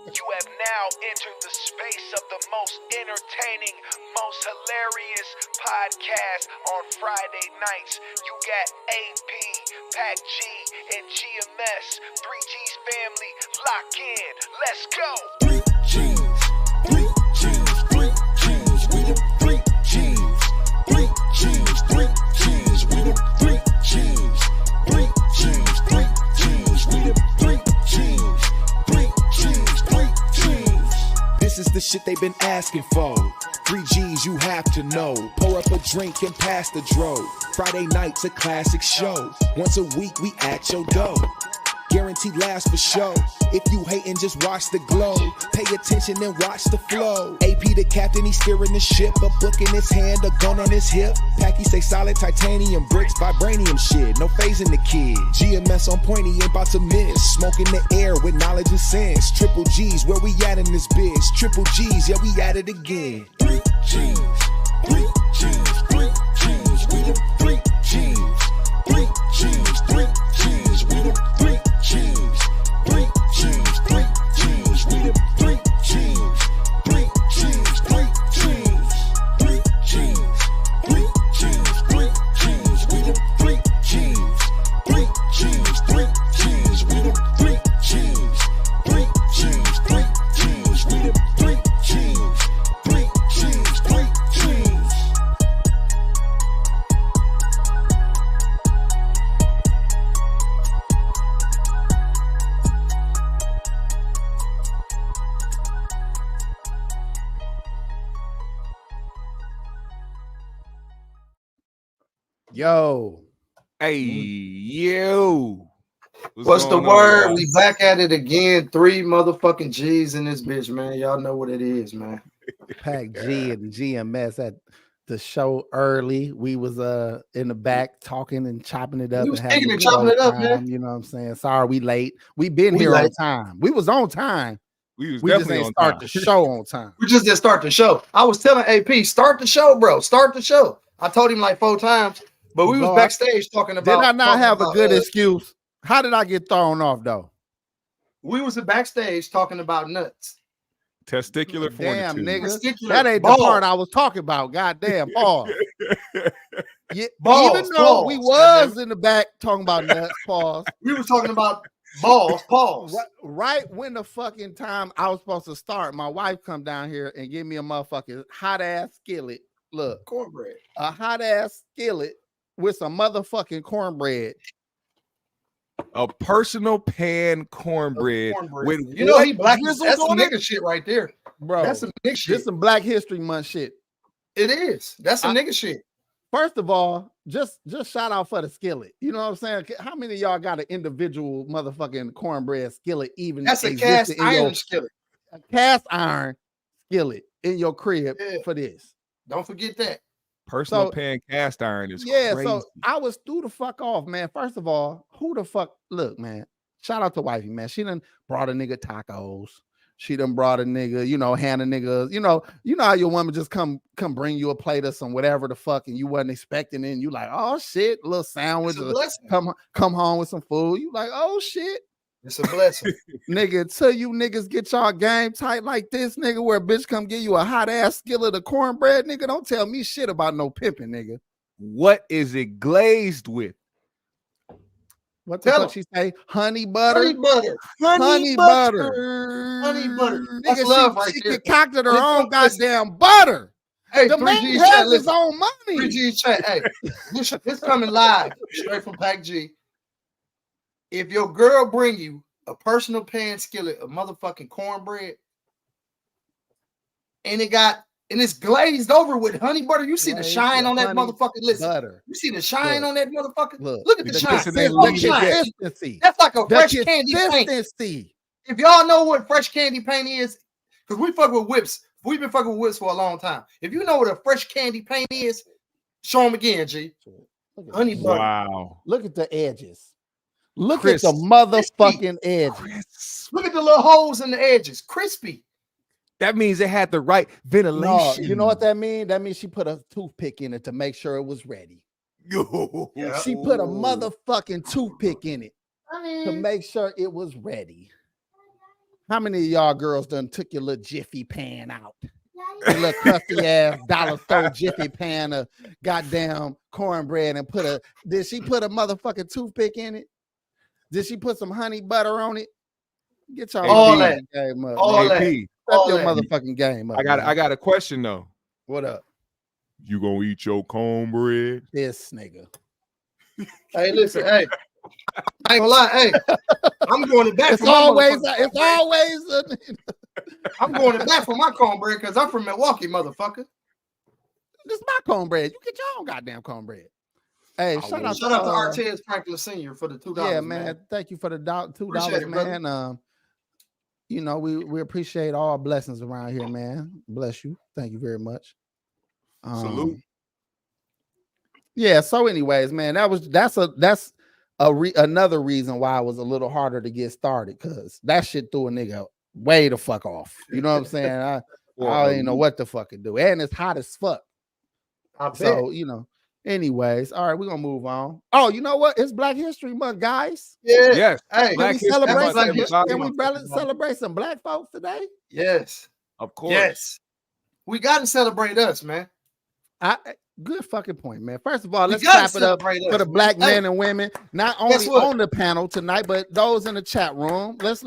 You have now entered the space of the most entertaining, most hilarious podcast on Friday nights. You got AP, Pac G, and GMS. 3G's family, lock in. Let's go. 3G's, 3G's, 3G's, we the 3G's, 3G's, 3G's, we the 3G's, 3G's, 3G's, we the 3G's, 3G's, 3G's. This is the shit they've been asking for. 3G's, you have to know. Pour up a drink and pass the dro. Friday night's a classic show. Once a week we at your door. Guaranteed last for show. If you hatin', just watch the glow. Pay attention and watch the flow. AP the captain, he's steering the ship. A book in his hand, a gun on his hip. Packy say solid titanium bricks, vibranium shit. No phasing the kid. GMS on point, he ain't about to miss. Smoke in the air with knowledge and sense. Triple G's, where we at in this biz? Triple G's, yeah, we at it again. 3G's, 3G's, 3G's, we the 3G's, 3G's, 3G's, we the 3G's. 3G's, 3G's, we the 3G's, 3G's, 3G's, 3G's, 3G's, 3G's, we the 3G's, 3G's, 3G's, we the 3G's, 3G's, 3G's, we the 3G's, 3G's, 3G's. Yo. Hey, yo. What's the going on, word? y'all? We back at it again. 3 motherfucking G's in this bitch, man. Y'all know what it is, man. Pac G and GMS at the show early. We was in the back talking and chopping it up. We was and having kicking a and good chopping old it up, time, man. You know what I'm saying? Sorry, we late. We been We here on late. time. We was on time. We was We just definitely ain't on start time. the show on time. We just didn't start the show. I was telling AP, start the show, bro. Start the show. I told him like 4 times, but we was Lord, backstage talking about. Did I not talking have a about, good excuse? How did I get thrown off though? We was backstage talking about nuts. Testicular Damn, fortitude. nigga. Testicular That ain't balls. the part I was talking about. Goddamn, pause. Yeah, Balls, even though we balls, was goddamn. in the back talking about nuts, pause. We was talking about balls, pause. Right when the fucking time I was supposed to start, my wife come down here and give me a motherfucking hot ass skillet. Look, Cornbread. a hot ass skillet with some motherfucking cornbread. A personal pan cornbread. With You know what he black. drizzled That's some on it? nigga shit right there. Bro, That's some nigga shit. this some Black History Month shit. It is. That's some nigga shit. First of all, just shout out for the skillet. You know what I'm saying? How many of y'all got an individual motherfucking cornbread skillet? Even That's a existed cast in your- iron skillet. a cast iron skillet in your crib Yeah. for this. Don't forget that. Personal So- pan cast iron is Yeah, crazy. so I was through the fuck off, man. First of all, who the fuck? Look, man. Shout out to wifey, man. She done brought a nigga tacos. She done brought a nigga, hand a nigga, you know how your woman just come bring you a plate of some whatever the fuck, and you wasn't expecting it, and you like, oh shit, a little sandwich, It's a or blessing. come home with some food. You like, oh shit, It's a blessing. nigga. Till you niggas get y'all game tight like this, nigga, where a bitch come give you a hot ass skillet of cornbread, nigga. Don't tell me shit about no pimping, nigga. What is it glazed with? What the Tell fuck him. she say? Honey butter. Honey butter. Honey butter. Honey butter. Nigga, That's love she, right she there. concocted her Listen, own listen. goddamn butter. Hey, The 3G man chat, has his listen. own money. 3G chat. Hey, this coming live straight from Pac G. If your girl bring you a personal pan skillet of motherfucking cornbread, and it's glazed over with honey butter, you see the Glazed shine with on that honey motherfucker. Listen, Butter. you see the shine Look. on that motherfucker. Look. Look at the The shine. kissing ain't Look leaving at the shine. Consistency. That's like a The fresh candy paint. consistency. If y'all know what fresh candy paint is, because we fuck with whips. We've been fucking with whips for a long time. If you know what a fresh candy paint is, show them again, G. Look at Honey that. butter. Wow. Look at the edges. Look Crisp. at the motherfucking edges. Crisp. Look at the little holes in the edges. Crispy. That means it had the right No, ventilation. you know what that means? That means she put a toothpick in it to make sure it was ready. Yeah. She put a motherfucking toothpick in it to make sure it was ready. How many of y'all girls done took your little Jiffy pan out? Your little crusty ass dollar store Jiffy pan of goddamn cornbread and did she put a motherfucking toothpick in it? Did she put some honey butter on it? Get your All motherfucking that. game up. All man. that. AP, All Step your that. motherfucking game up. I got man. a question though. What up? You gonna eat your cornbread? This nigga. Hey, listen, hey. I ain't gonna lie, hey. I'm going to bat It's for my always motherfucking I'm going to bat for my cornbread because I'm from Milwaukee, motherfucker. this my cornbread. You get your own goddamn cornbread. Hey, shout out Shout out to Artez Franklin Sr. for the $2. Yeah, man. Thank you for the $2, Appreciate it, brother. man. You know, we appreciate all blessings around here, man. Bless you. Thank you very much. Salute. Yeah. So, anyways, man, that's another reason why it was a little harder to get started, because that shit threw a nigga way the fuck off. You know what I'm saying? I don't even know what the fuck it do, and it's hot as fuck. So, you know. Anyways, all right, we're gonna move on. Oh, you know what? It's Black History Month, guys. Yeah. Yes. Hey, Can we celebrate Black some, History can we Month. celebrate some black folks today? Yes. Of course. Yes. We got to celebrate us, man. Good fucking point, man. First of all, We let's gotta clap it up celebrate for us, the man. black Hey. men and women, not only Guess what? on the panel tonight, but those in the chat room. Let's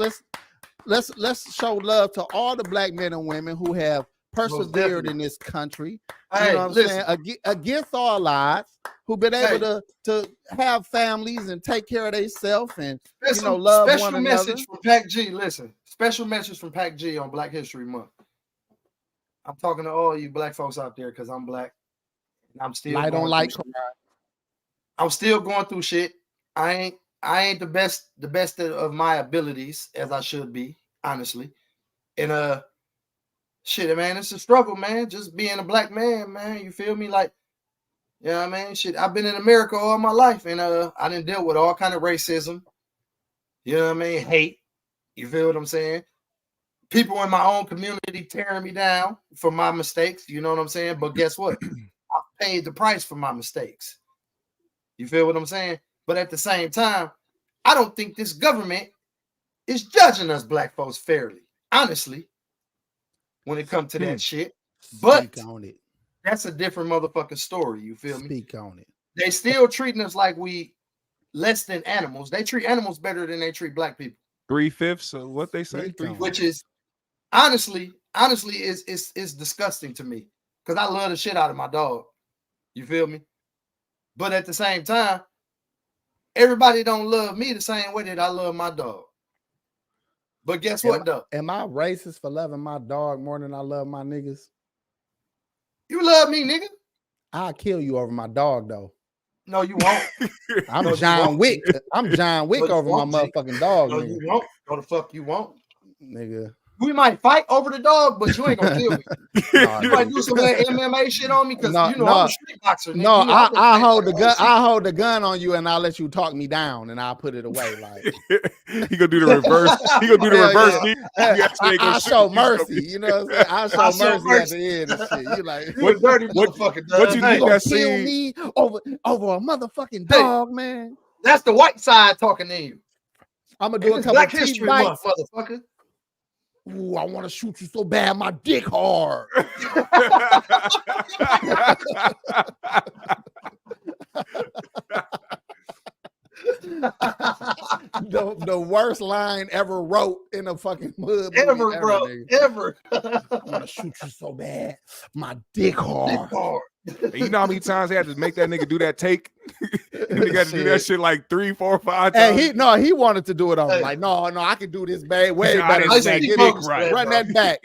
show love to all the black men and women who have persevered definitely. in this country. Hey, You know what I'm listen. saying? Against all odds, who've been able to have families and take care of themselves and love special one message another. from Pac G. Listen, special message from Pac G on Black History Month. I'm talking to all you black folks out there because I'm black. And I'm still Light on going light. through shit. I'm still going through shit. I ain't the best of my abilities as I should be, honestly. And shit, man, it's a struggle, man. Just being a black man, man. You feel me? Like, you know what I mean? Shit, I've been in America all my life, and I didn't deal with all kind of racism. You know what I mean? Hate. You feel what I'm saying? People in my own community tearing me down for my mistakes. You know what I'm saying? But guess what? I paid the price for my mistakes. You feel what I'm saying? But at the same time, I don't think this government is judging us black folks fairly, honestly, when it comes to that shit. But Speak on it. that's a different motherfucking story. You feel me? Speak on it. They still treating us like we less than animals. They treat animals better than they treat black people. 3/5 of what they say. Speak on it. Which is honestly is disgusting to me, because I love the shit out of my dog. You feel me? But at the same time, everybody don't love me the same way that I love my dog. But guess what, though? Am I racist for loving my dog more than I love my niggas? You love me, nigga. I'll kill you over my dog, though. No, you won't. I'm No, you John won't. Wick. I'm John Wick No, you over my won't, G. motherfucking dog, No, nigga. you won't. No, the fuck you won't. Nigga. We might fight over the dog, but you ain't gonna kill me. Nah, You might nigga. do some of that MMA shit on me because No, you know no. I'm a street boxer. Nigga. No, You know, I'm a I street hold the boxer. gun. I hold the gun on you, and I'll let you talk me down, and I'll put it away. Like He gonna do the reverse. He gonna do the Hell reverse. yeah. Knee. You actually ain't gonna I'll shoot show him. He's gonna mercy. be- You know what I'm saying? I'll show I'll show mercy at mercy. the end and shit. You like You a dirty what- motherfucker, what Doug. you Hey, think gonna that kill scene- me over a motherfucking Hey. dog, man. That's the white side talking to you. I'm gonna do a It's couple Black teeth History bites. Month, motherfucker. Ooh, I want to shoot you so bad, my dick hard. the worst line ever wrote in a fucking hood movie Ever, bro. nigga. Ever. I want to shoot you so bad, my dick hard. You know how many times they had to make that nigga do that take? Nigga had to do that shit like 3, 4, 5 times. And he wanted to do it on Hey. like, no, I can do this way I better. didn't than say that. Ice-T Get bogus, it, man, run bro. that back.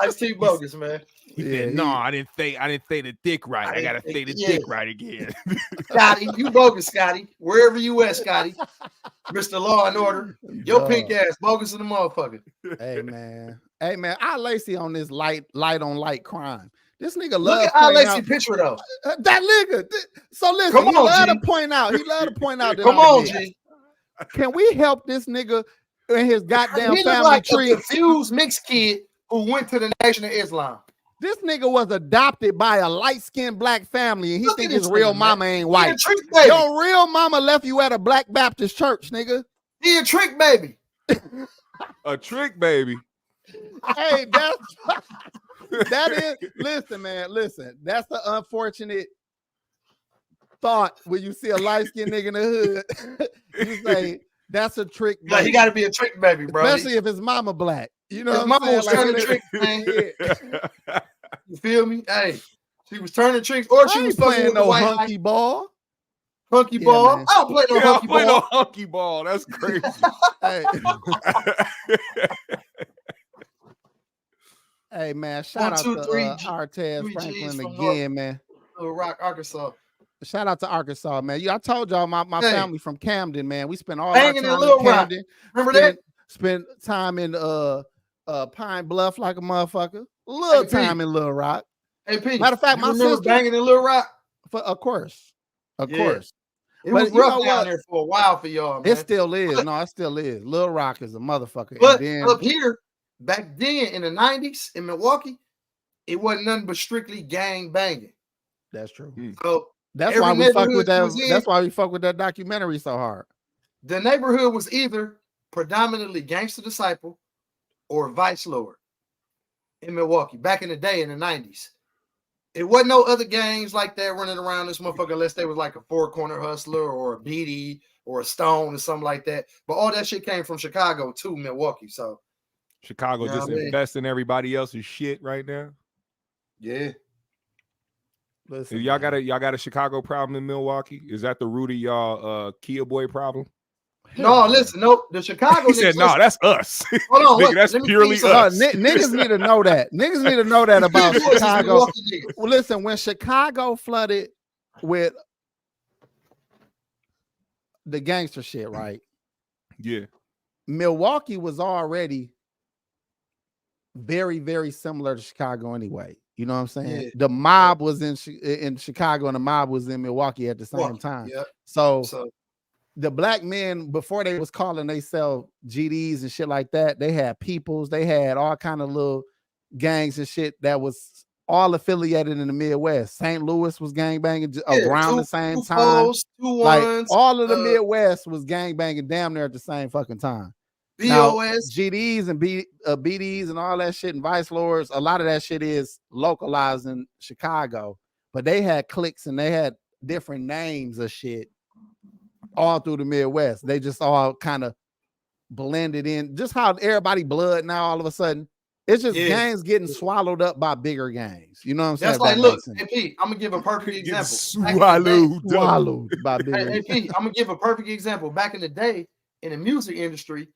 Ice-T bogus, man. He Yeah, said, "No, I didn't say the dick right. I gotta say the Yeah. dick right again." Scotty, you bogus, Scotty. Wherever you at, Scotty. Mr. Law and Order. Your Dog. pink ass bogus in the motherfucker. Hey man, I Lacey on this light on light crime. This nigga Look love at our pointing Lacey out picture though. that nigga. So listen, Come he on, love G. to point out. He love to point out that Come I'm a on, bitch. G. Can we help this nigga in his goddamn He look family like tree? a confused mixed kid who went to the Nation of Islam. This nigga was adopted by a light-skinned black family, and he Look think at his this real nigga, mama man. ain't He a white. trick baby. Your real mama left you at a Black Baptist church, nigga. He a trick baby. A trick baby. Hey, that is. Listen, man. Listen, that's the unfortunate thought when you see a light skinned nigga in the hood. You say that's a trick baby. Like, he got to be a trick baby, bro. Especially if his mama black. You know His what I'm mama saying? was turning it- tricks, man. Yeah. You feel me? Hey, she was turning tricks, or she I was ain't fucking playing with the no white hunky ball. hunky Yeah, ball. man. I don't play no Yeah, I hunky play ball. no hunky ball. That's crazy. Hey, hey, man. Shout out 1, 2, 3 to G- Artez 3 G's Franklin from again, man. Little Rock, Arkansas. Shout out to Arkansas, man. I told y'all my Hey. family from Camden, man. We spent all our Banging in time Little in Rock. Camden. Remember that? Spent time in Pine Bluff like a motherfucker. A little Hey, P. time in Little Rock. Hey, P. Matter of fact, you my remember sister, banging in Little Rock? of course. Of Yeah. course. It But was you rough know down what? there for a while for y'all, man. It still is. No, it still is. Little Rock is a motherfucker. But And then up here, back then in the 90s in Milwaukee, it wasn't nothing but strictly gang banging. that's true. So That's every why we fuck neighborhood with you that. was in- That's why we fuck with that documentary so hard. the neighborhood was either predominantly Gangster Disciple or Vice Lord in Milwaukee back in the day in the 90s. It wasn't no other gangs like that running around this motherfucker unless they was like a Four Corner Hustler or a BD or a Stone or something like that. But all that shit came from Chicago to Milwaukee. So Chicago Yeah, just I mean- investing everybody else's shit right now. yeah. Listen, Y'all man. got a Chicago problem in Milwaukee? Is that the root of y'all Kia Boy problem? No, listen, nope. The Chicago He said, niggas- "No, that's us." Hold on, Nigga, wait, that's let me purely tell you No, us. niggas need to know that. Niggas need to know that about These boys is Chicago. Milwaukee niggas. Well, listen, when Chicago flooded with the gangster shit, right? Yeah, Milwaukee was already very, very similar to Chicago anyway. You know what I'm saying? Yeah. The mob was in Chicago and the mob was in Milwaukee at the same Milwaukee, time. yeah. So So the black men, before they was calling they sell GDs and shit like that, they had peoples, they had all kind of little gangs and shit that was all affiliated in the Midwest. St. Louis was gang banging around the same time. foes, 2 Like 1s, all of the Midwest was gang banging damn near at the same fucking time. Now, BOS. GDs and BDs and all that shit and Vice Lords, a lot of that shit is localized in Chicago, but they had cliques and they had different names of shit all through the Midwest. They just all kind of blended in. Just how everybody blood now all of a sudden. It's just Yeah. gangs getting swallowed up by bigger gangs. You know what I'm saying? That's If like, that look, makes sense. hey, P, I'm gonna give a perfect Get example. Back in the day- swallowed. Swallowed by bigger. Hey, P, I'm gonna give a perfect example. Back in the day, in the music industry,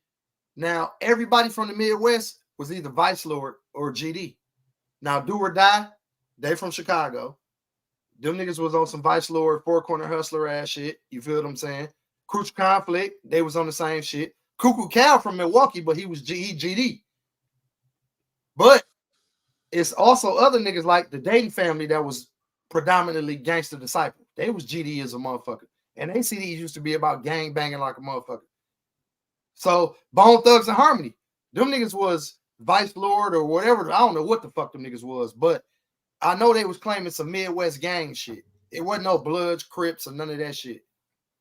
now everybody from the Midwest was either Vice Lord or GD. Now, Do or Die, they from Chicago. Them niggas was on some Vice Lord, Four Corner Hustler ass shit. You feel what I'm saying? Crucial Conflict, they was on the same shit. Cuckoo Cal from Milwaukee, but he was GD. But it's also other niggas like the Dayton family that was predominantly Gangster Disciple. They was GD as a motherfucker. And they CDs used to be about gang banging like a motherfucker. So Bone Thugs and Harmony, them niggas was Vice Lord or whatever. I don't know what the fuck them niggas was, but I know they was claiming some Midwest gang shit. It wasn't no Bloods, Crips, or none of that shit.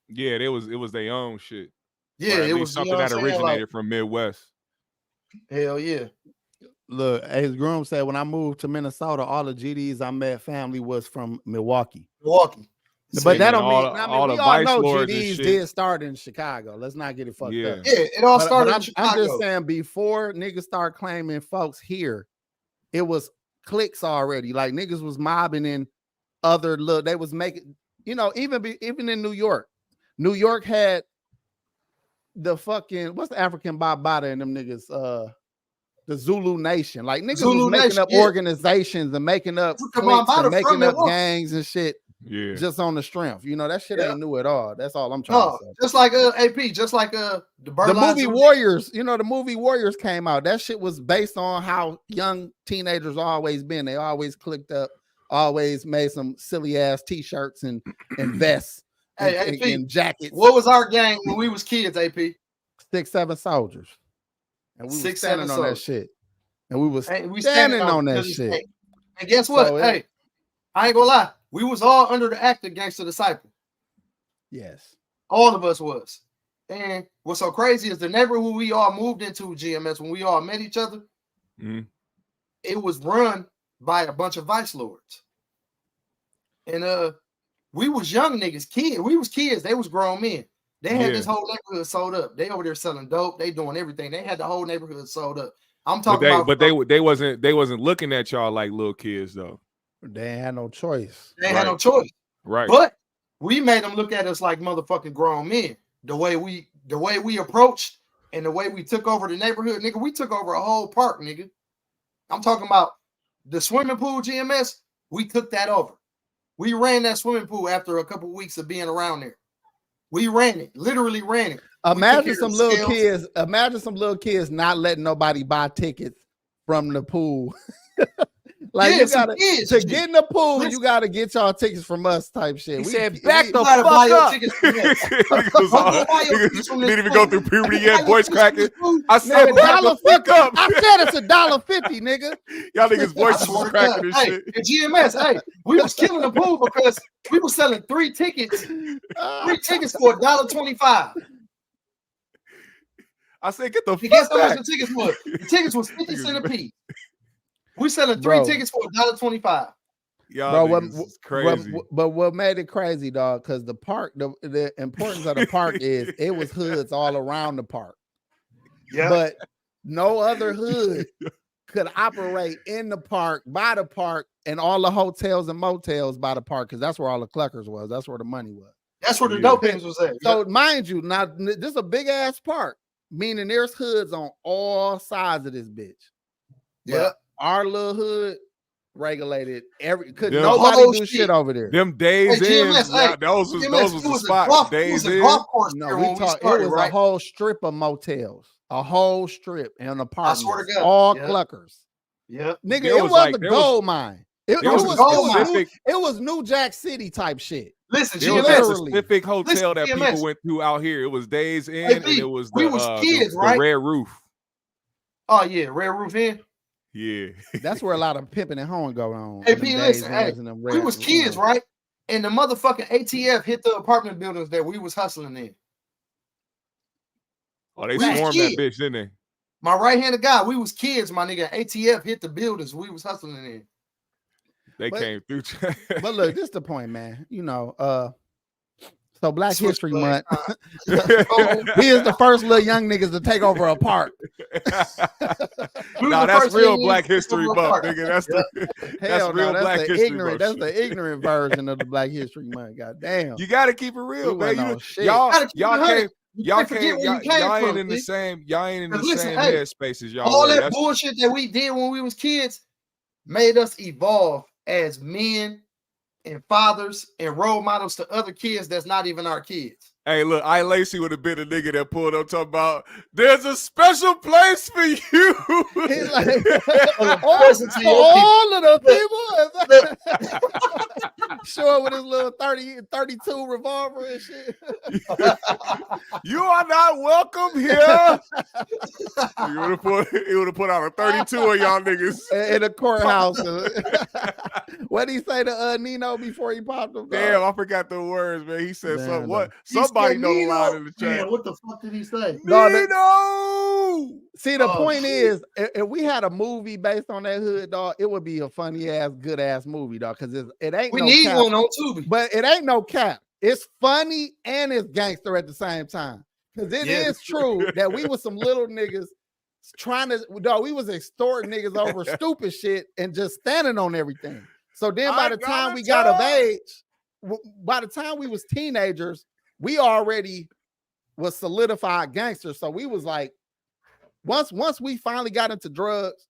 Yeah, it was their own shit. Yeah, Or at it least was something you know that what I'm saying? originated from Midwest. Like, hell yeah. Look, as Groom said, when I moved to Minnesota, all the GDs I met family was from Milwaukee. Milwaukee. But See, that and don't all mean, the- I mean, all we the all Vice know Lords and GDs shit. did start in Chicago. Let's not get it fucked Yeah. up. Yeah, it all started in I'm Chicago. just saying, before niggas start claiming folks here, it was cliques already. Like niggas was mobbing in other little. They was making, you know, even in New York. New York had the fucking what's the African Bambaataa and them niggas? The Zulu Nation. Like niggas Zulu was making Nation, up yeah. organizations and making up African cliques Bambaataa and making from up Milwaukee. gangs and shit Yeah. just on the strength. You know, that shit Yeah. ain't new at all. That's all I'm trying No, to say. just like AP, just like the The Birdline movie Zoo- Warriors, you know, the movie Warriors came out. That shit was based on how young teenagers always been. They always clicked up, always made some silly ass t-shirts and vests and, Hey, AP, and jackets. What was our gang when we was kids, AP? 6, 7 soldiers. And we was 6, 7 standing on that soldiers. shit. And we was Hey, we standing on it that to this shit. day. And guess what? So it- Hey, I ain't gonna lie. We was all under the act of Gangster Disciple. Yes. All of us was. And what's so crazy is the neighborhood we all moved into, GMS, when we all met each other, it was run by a bunch of vice lords. And we was young niggas, kids. We was kids. They was grown men. They had this whole neighborhood sold up. They over there selling dope. They doing everything. They had the whole neighborhood sold up. I'm talking but they wasn't looking at y'all like little kids though. They ain't had no choice. They had no choice. Right. But we made them look at us like motherfucking grown men. The way we approached and the way we took over the neighborhood, nigga. We took over a whole park, nigga. I'm talking about the swimming pool, GMS. We took that over. We ran that swimming pool after a couple weeks of being around there. We ran it, literally ran it. Imagine some little kids. Imagine some little kids not letting nobody buy tickets from the pool. Like you gotta to get in the pool, you gotta get y'all tickets from us, type shit. He said, "Back the fuck up." Didn't even go through puberty yet, voice cracking. I said, "Back the fuck up." I said it's $1.50, nigga. Y'all niggas' voices was cracking and shit. Hey, GMS, hey, we was killing the pool because we were selling 3 tickets. 3 tickets for $1.25. I said, "Get the fuck guess how back." much the tickets was? The tickets was 50 cents a piece. We selling 3 tickets for $1.25. Y'all niggas is crazy. But what made it crazy, dog? Because the park, the importance of the park is it was hoods all around the park. Yeah. But no other hood could operate in the park, by the park, and all the hotels and motels by the park, because that's where all the cluckers was. That's where the money was. That's where the dope pens was at. So mind you, now this is a big ass park, meaning there's hoods on all sides of this bitch. Yeah. Our little hood regulated couldn't nobody do shit over there. Them days in, those was the spot. Days in. No, it was a whole strip of motels, a whole strip and apartments, all cluckers. Yeah, nigga, it was like, a gold mine. It was New Jack City type shit. Listen, it was a specific hotel that people went to out here. It was Days In, and it was kids, right? The Red Roof. Oh yeah, Red Roof Inn. Yeah, that's where a lot of pimping and hoeing go on. Hey, P, listen, we was kids, right? And the motherfucking ATF hit the apartment buildings that we was hustling in. Oh, they swarmed that bitch, didn't they? My right-handed guy, we was kids, my nigga. ATF hit the buildings we was hustling in. They came through. But look, this is the point, man. You know, so Black History Month. He is the first little young niggas to take over a park. No, that's real Black History Month, nigga. That's real Black History Month. That's the ignorant version of the Black History Month. God damn. You gotta keep it real, man. Y'all ain't in the same headspace as y'all. All that bullshit that we did when we was kids made us evolve as men and fathers and role models to other kids that's not even our kids. Hey, look, I Lacey would have been a nigga that pulled up talking about there's a special place for you. He's like, all of the people. Sure, with his little 32 revolver and shit. You are not welcome here. He would have put out a 32 of y'all niggas in a courthouse. What did he say to Nino before he popped him? Damn, I forgot the words, man. He said something. What? Somebody know the line in the chat. Man, what the fuck did he say? Nino! See, the point is, if we had a movie based on that hood, dog, it would be a funny ass, good ass movie, dog. Because it ain't. We need one on Tubi, but it ain't no cap. It's funny and it's gangster at the same time. Because it is true that we was some little niggas trying to. Dog, we was extorting niggas over stupid shit and just standing on everything. So then, by the time we got of age, by the time we was teenagers, we already was solidified gangsters. So we was like. Once we finally got into drugs,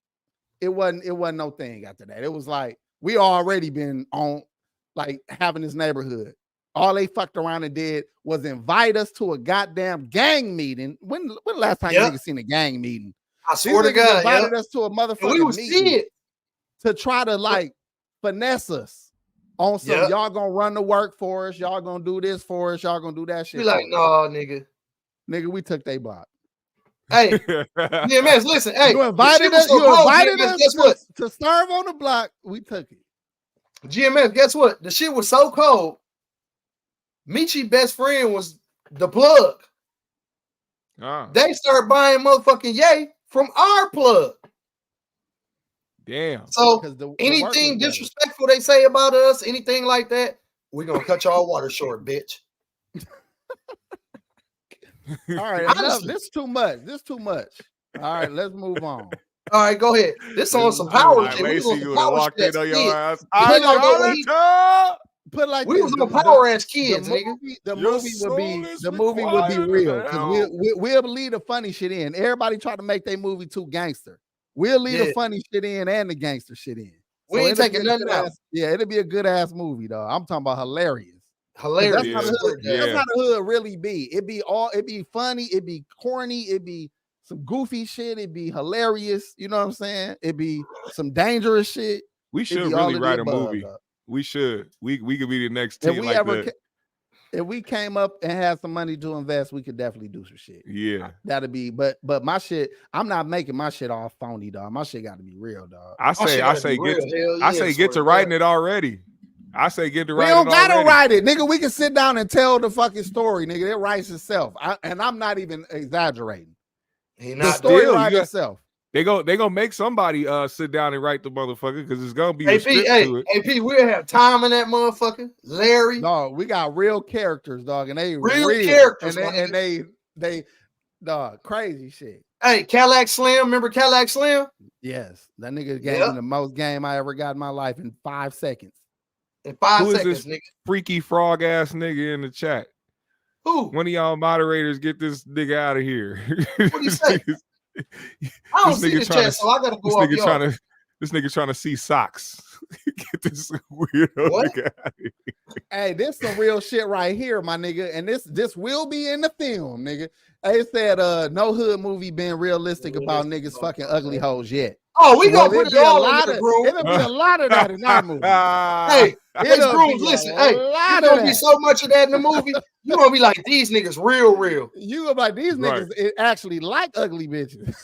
it wasn't no thing after that. It was like we already been on like having this neighborhood. All they fucked around and did was invite us to a goddamn gang meeting. When the last time you niggas seen a gang meeting? I swear to God, invited us to a motherfucking meeting to try to like finesse us on some y'all gonna run the work for us, y'all gonna do this for us, y'all gonna do that shit. Be like, no, nigga, we took they block. Hey, GMS, listen. Hey, you invited us. You invited us to serve on the block. We took it. GMS, guess what? The shit was so cold. Michi's best friend was the plug. They start buying motherfucking Ye from our plug. Damn. So anything disrespectful they say about us, anything like that, we're gonna cut y'all water short, bitch. All right, enough. This too much. All right, let's move on. All right, go ahead. This on some power shit. Lacey, you would have walked in on your ass. Put like we was on power ass kids, nigga. The movie would be real because we'll leave the funny shit in. Everybody try to make their movie too gangster. We'll leave the funny shit in and the gangster shit in. We ain't taking nothing out. Yeah, it'll be a good ass movie though. I'm talking about hilarious. Hilarious. That's how the hood really be. It be funny. It be corny. It be some goofy shit. It be hilarious. You know what I'm saying? It be some dangerous shit. We should really write a movie. We should. We could be the next team like that. If we came up and had some money to invest, we could definitely do some shit. Yeah. That'd be, but my shit, I'm not making my shit all phony, dog. My shit got to be real, dog. I say get to writing it already. I say get to writing it already. We don't gotta write it, nigga. We can sit down and tell the fucking story, nigga. It writes itself. And I'm not even exaggerating. The story writes itself. They gonna make somebody sit down and write the motherfucker because it's gonna be AP, we'll have time in that motherfucker. Larry. Dog, we got real characters, dog, and they real characters, and they dog, crazy shit. Hey, Cadillac Slim, remember Cadillac Slim? Yes, that nigga gave me the most game I ever got in my life in 5 seconds. In 5 seconds, Who is this nigga? Freaky frog ass nigga in the chat? Who? One of y'all moderators get this nigga out of here. What do you say? I don't see the chat, so I gotta go up. This nigga trying to see socks. Get this weirdo nigga out of here. Hey, this some real shit right here, my nigga. And this will be in the film, nigga. They said no hood movie been realistic about niggas fucking ugly hoes yet. Oh, we gonna put it all in the groove. It'll be a lot of that in that movie. Hey, Groove, listen. Hey, there's gonna be so much of that in the movie. You gonna be like, these niggas real. You gonna be like, these niggas actually like ugly bitches.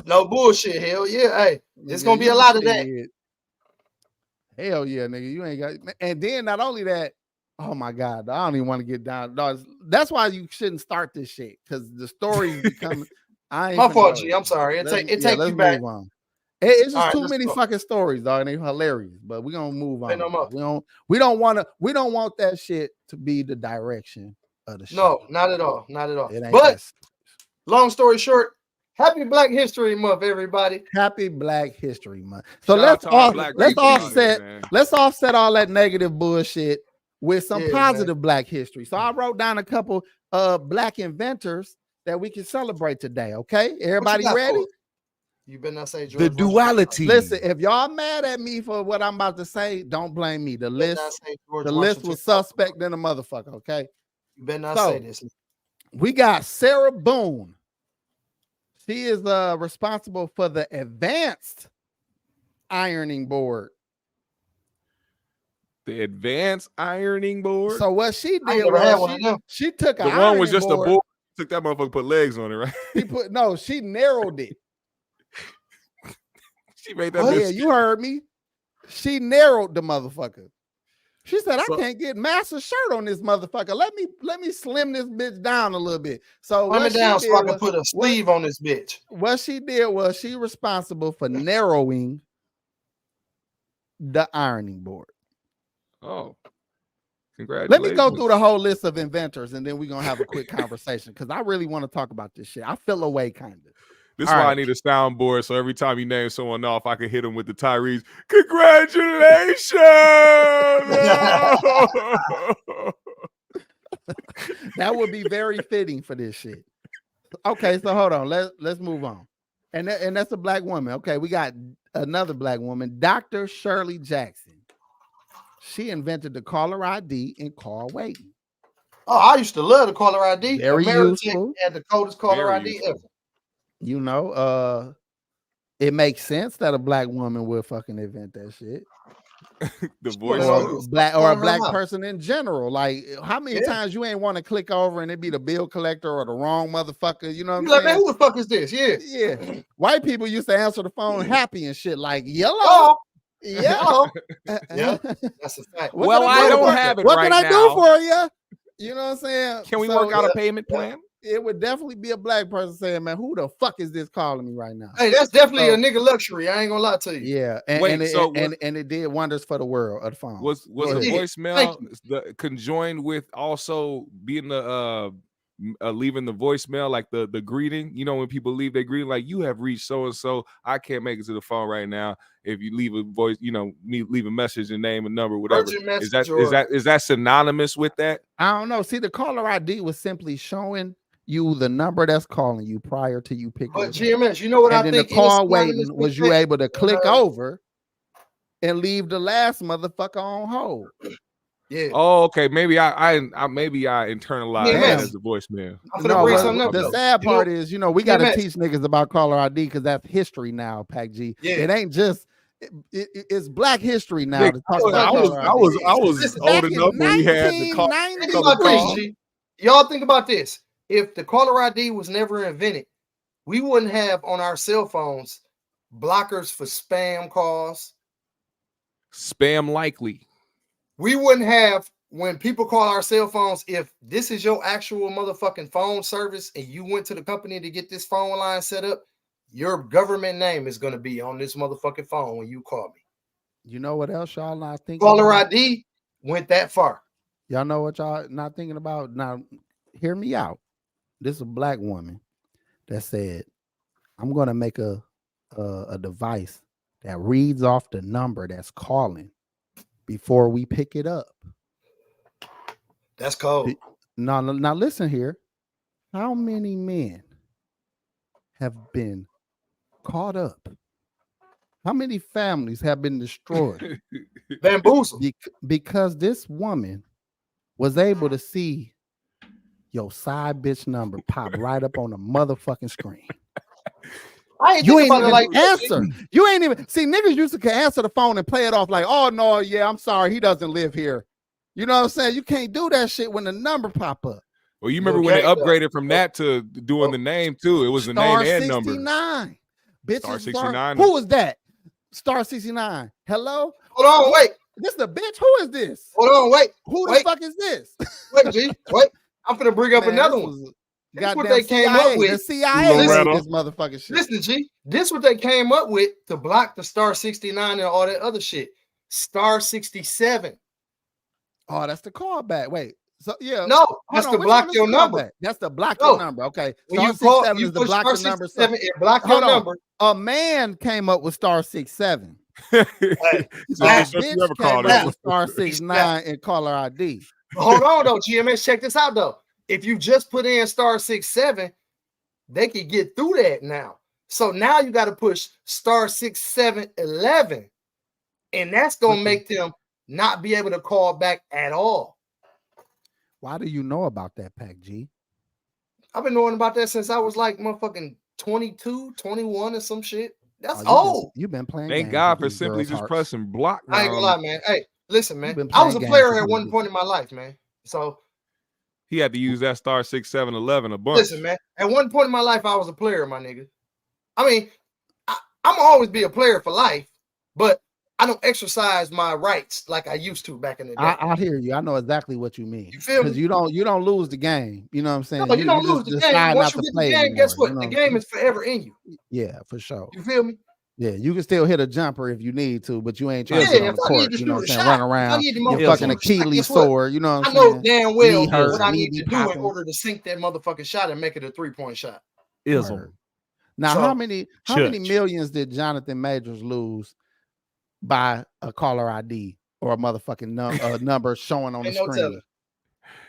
No bullshit. Hell yeah. Hey, there's gonna be a lot of that. Hell yeah, nigga. You ain't got. And then not only that, oh my God, I don't even want to get down. That's why you shouldn't start this shit because the story become. My fault, G. I'm sorry. It take you back. It's just too many fucking stories, dog, and they're hilarious. But we're gonna move on. We don't want that shit to be the direction of the show. No, not at all. Not at all. But long story short, happy Black History Month, everybody. Happy Black History Month. So let's offset all that negative bullshit with some positive Black history. So I wrote down a couple of Black inventors that we can celebrate today. Okay, everybody ready? You better not say George the duality. Listen, if y'all mad at me for what I'm about to say, don't blame me. The list was suspect than a motherfucker. Okay, you better not say this. We got Sarah Boone. She is responsible for the advanced ironing board. The advanced ironing board. So what she did was she took the one was just board, a board. Took that motherfucker, put legs on it, right? She narrowed it. She made that. Yeah, you heard me. She narrowed the motherfucker. She said, I can't get master shirt on this motherfucker. Let me slim this bitch down a little bit. So slim it down so I can put a sleeve on this bitch. What she did was she responsible for narrowing the ironing board. Oh, congratulations. Let me go through the whole list of inventors and then we're gonna have a quick conversation because I really want to talk about this shit. I feel away kind of. This is why I need a soundboard, so every time you name someone off, I can hit them with the Tyrese. Congratulations! That would be very fitting for this shit. Okay, so hold on. Let's move on. And that's a Black woman. Okay, we got another Black woman, Dr. Shirley Jackson. She invented the caller ID and call waiting. Oh, I used to love the caller ID. Very useful. Had the coldest caller ID ever. You know, it makes sense that a Black woman would fucking invent that shit. The voice or a Black person in general. Like, how many times you ain't want to click over and it be the bill collector or the wrong motherfucker? You know what I'm saying? Man, who the fuck is this? Yeah. White people used to answer the phone happy and shit like yellow. Yeah, that's a fact. Well, I don't have it. What can I do for you? You know what I'm saying? Can we work out a payment plan? it would definitely be a black person saying, "Man, who the fuck is this calling me right now?" Hey, that's definitely a nigga luxury. I ain't gonna lie to you. Yeah, and it did wonders for the world of the phone. Was the voicemail conjoined with also being the leaving the voicemail, like the greeting? You know, when people leave their greeting, like, you have reached so and so. I can't make it to the phone right now. If you leave a voice, you know, leave a message, and name, a number, whatever. Is that synonymous with that? I don't know. See, the caller ID was simply showing you the number that's calling you prior to you picking it up. GMS, you know what I think? And then the call waiting was you able to click over and leave the last motherfucker on hold. Yeah. Oh, okay. Maybe I internalized that as a voicemail. The sad part is, you know, we got to teach niggas about caller ID because that's history now, Pac G. Yeah. It ain't just it's Black history now. I was old enough when we had the call. Y'all think about this. If the caller ID was never invented, we wouldn't have on our cell phones blockers for spam calls. Spam likely. We wouldn't have, when people call our cell phones, if this is your actual motherfucking phone service and you went to the company to get this phone line set up, your government name is going to be on this motherfucking phone when you call me. You know what else y'all not thinking? Caller ID went that far. Y'all know what y'all not thinking about? Now, hear me out. This is a black woman that said, I'm going to make a device that reads off the number that's calling before we pick it up. That's cold. Now listen here. How many men have been caught up? How many families have been destroyed? Bamboozled. Because this woman was able to see your side bitch number pop right up on the motherfucking screen. You ain't even like answer. You ain't even see, niggas used to answer the phone and play it off like, oh no, yeah, I'm sorry, he doesn't live here. You know what I'm saying? You can't do that shit when the number pop up. Well, you remember when they upgraded from that to doing the name too? It was the name and number. Bitch, Star 69. Who was that? Star 69. Hello? Hold on, wait. This the bitch? Who is this? Hold on, wait. Who the fuck is this? Wait, G. Wait. I'm gonna bring up another one. That's what they came up with. The CIA this motherfucking shit. Listen, G. This what they came up with to block the Star 69 and all that other shit. Star 67. Oh, that's the callback. Wait. So yeah. No, that's to block your number. That's to block your number. Okay. Star 67 is the block your number. It block your number. A man came up with Star 67. That bitch came up with Star 69 and caller ID. Hold on though, GMS. Check this out though. If you just put in Star 67, they can get through that now. So now you got to push Star 6711, and that's gonna make them not be able to call back at all. Why do you know about that, Pac G? I've been knowing about that since I was like motherfucking 22, 21 or some shit. That's old. You've been playing. Thank God for simply just pressing block. I ain't gonna lie, man. Hey, listen, man. I was a player at one point in my life, man. So he had to use that Star 6711 a bunch. Listen, man. At one point in my life, I was a player, my nigga. I mean, I'm gonna always be a player for life, but I don't exercise my rights like I used to back in the day. I hear you. I know exactly what you mean. You feel me? Because you don't lose the game. You know what I'm saying? No, you don't lose the game. Once you get the game, guess what? The game is forever in you. Yeah, for sure. You feel me? Yeah, you can still hit a jumper if you need to, but you ain't trying to sit on the court. You know what I'm saying? Run around. Your fucking Achilles sore. You know what I'm saying? I know damn well what I need to do in order to sink that motherfucking shot and make it a 3-point shot. Now, how many millions did Jonathan Majors lose by a caller ID or a motherfucking number showing on the screen?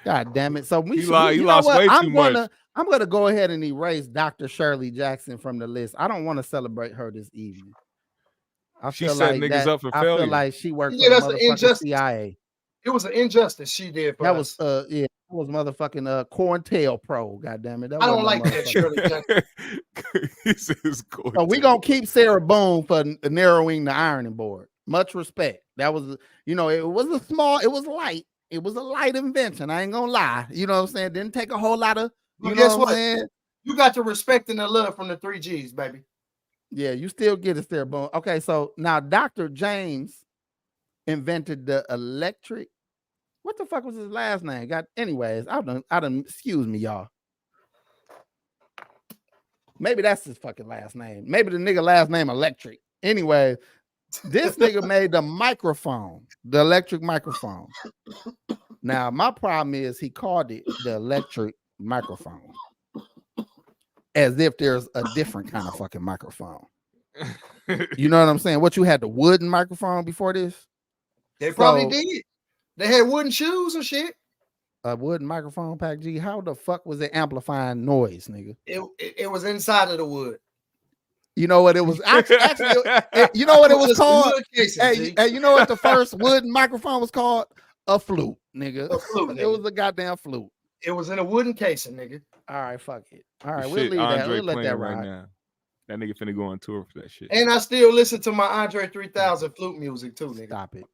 God damn it! So you lost way too much. I'm gonna go ahead and erase Dr. Shirley Jackson from the list. I don't want to celebrate her this evening. She set niggas up for failure. I feel like she worked for the motherfucking CIA. It was an injustice she did. That was motherfucking Corntail Pro. God damn it! I don't like that Shirley Jackson. So we gonna keep Sarah Boone for narrowing the ironing board. Much respect. That was, it was light. It was a light invention. I ain't gonna lie. You know what I'm saying? Didn't take a whole lot of. Guess what? You got the respect and the love from the 3G's, baby. Yeah, you still get it there, Boom. Okay, so now Dr. James invented the electric. What the fuck was his last name? Anyways, I done. Excuse me, y'all. Maybe that's his fucking last name. Maybe the nigga last name Electric. Anyway, this nigga made the microphone, the electric microphone. Now, my problem is he called it the electric microphone as if there's a different kind of fucking microphone. You know what I'm saying? What, you had the wooden microphone before this? They probably did. They had wooden shoes and shit. A wooden microphone, Pac G. How the fuck was it amplifying noise, nigga? It was inside of the wood. You know what it was actually you know what it was called? Hey, you know what the first wooden microphone was called? A flute, nigga. A flute, nigga. It was a goddamn flute. It was in a wooden casing, nigga. All right, fuck it. All right, we'll leave that. We'll let that ride. Now. That nigga finna go on tour for that shit. And I still listen to my Andre 3000 flute music too, nigga. Stop it.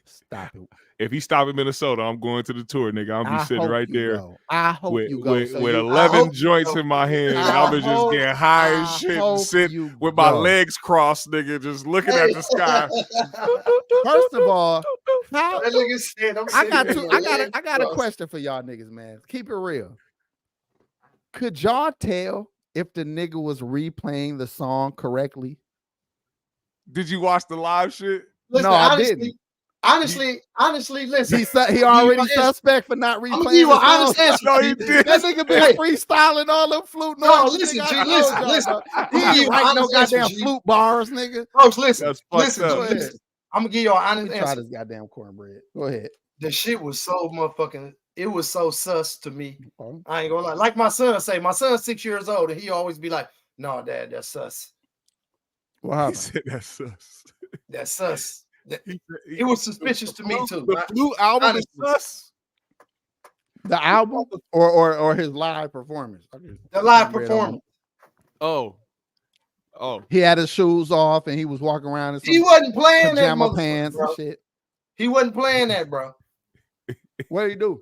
Stop it. If he stop in Minnesota, I'm going to the tour, nigga. I'll be sitting right there. Go. I hope you go. With 11 joints in my hand. I'll be just getting high as shit and sit with my legs crossed, nigga, just looking at the sky. First of all, how, that nigga said, I got a question for y'all niggas, man. Keep it real. Could y'all tell if the nigga was replaying the song correctly? Did you watch the live shit? Listen, no, I didn't. Honestly, listen. He already suspect for not replaying. You an honest answer. No, you did. That nigga been freeling all them flute notes. No, listen, G, listen. He ain't write no goddamn flute bars, nigga. Folks, listen. Listen. I'm gonna give you an honest answer. Try this goddamn cornbread. Go ahead. The shit was so motherfucking. It was so sus to me. I ain't gonna lie. Like my son say, my son's 6 years old, and he always be like, "No, Dad, that's sus." Wow, he said that's sus. That's sus. It was suspicious to me too. The Flute album is sus. The album or his live performance? The live performance. Oh. He had his shoes off and he was walking around in some he wasn't playing pajama that pants bro. And shit. He wasn't playing that, bro. What did he do?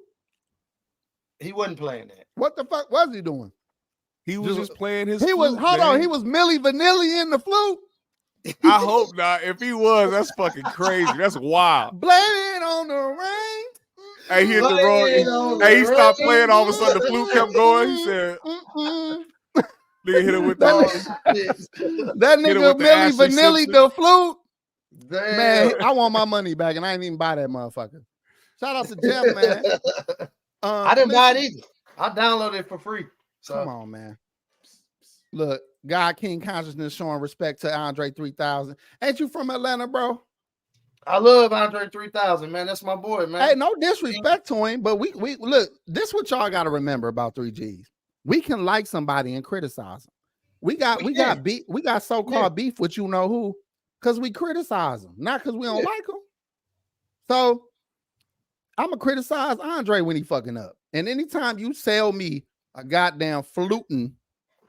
He wasn't playing that. What the fuck was he doing? He was just playing his. He flute, was hold man. on. He was Milli Vanilli in the flute. I hope not. If he was, that's fucking crazy. That's wild. Blame it on the rain. Hey, he hit the wrong. Hey, he stopped playing. All of a sudden, the flute kept going. He said, "Nigga hit him with that nigga Milli Vanilli the flute." Damn. Man, I want my money back, and I ain't even buy that motherfucker. Shout out to Jeff, man. I didn't buy it either. I downloaded it for free. So come on, man. Look, God King Consciousness showing respect to Andre 3000. Ain't you from Atlanta, bro? I love Andre 3000, man. That's my boy, man. Hey, no disrespect to him, but we look, this what y'all got to remember about 3G's. We can like somebody and criticize them. We got so-called beef with you know who, because we criticize them, not because we don't like them. So I'm gonna criticize Andre when he fucking up. And anytime you sell me a goddamn fluting,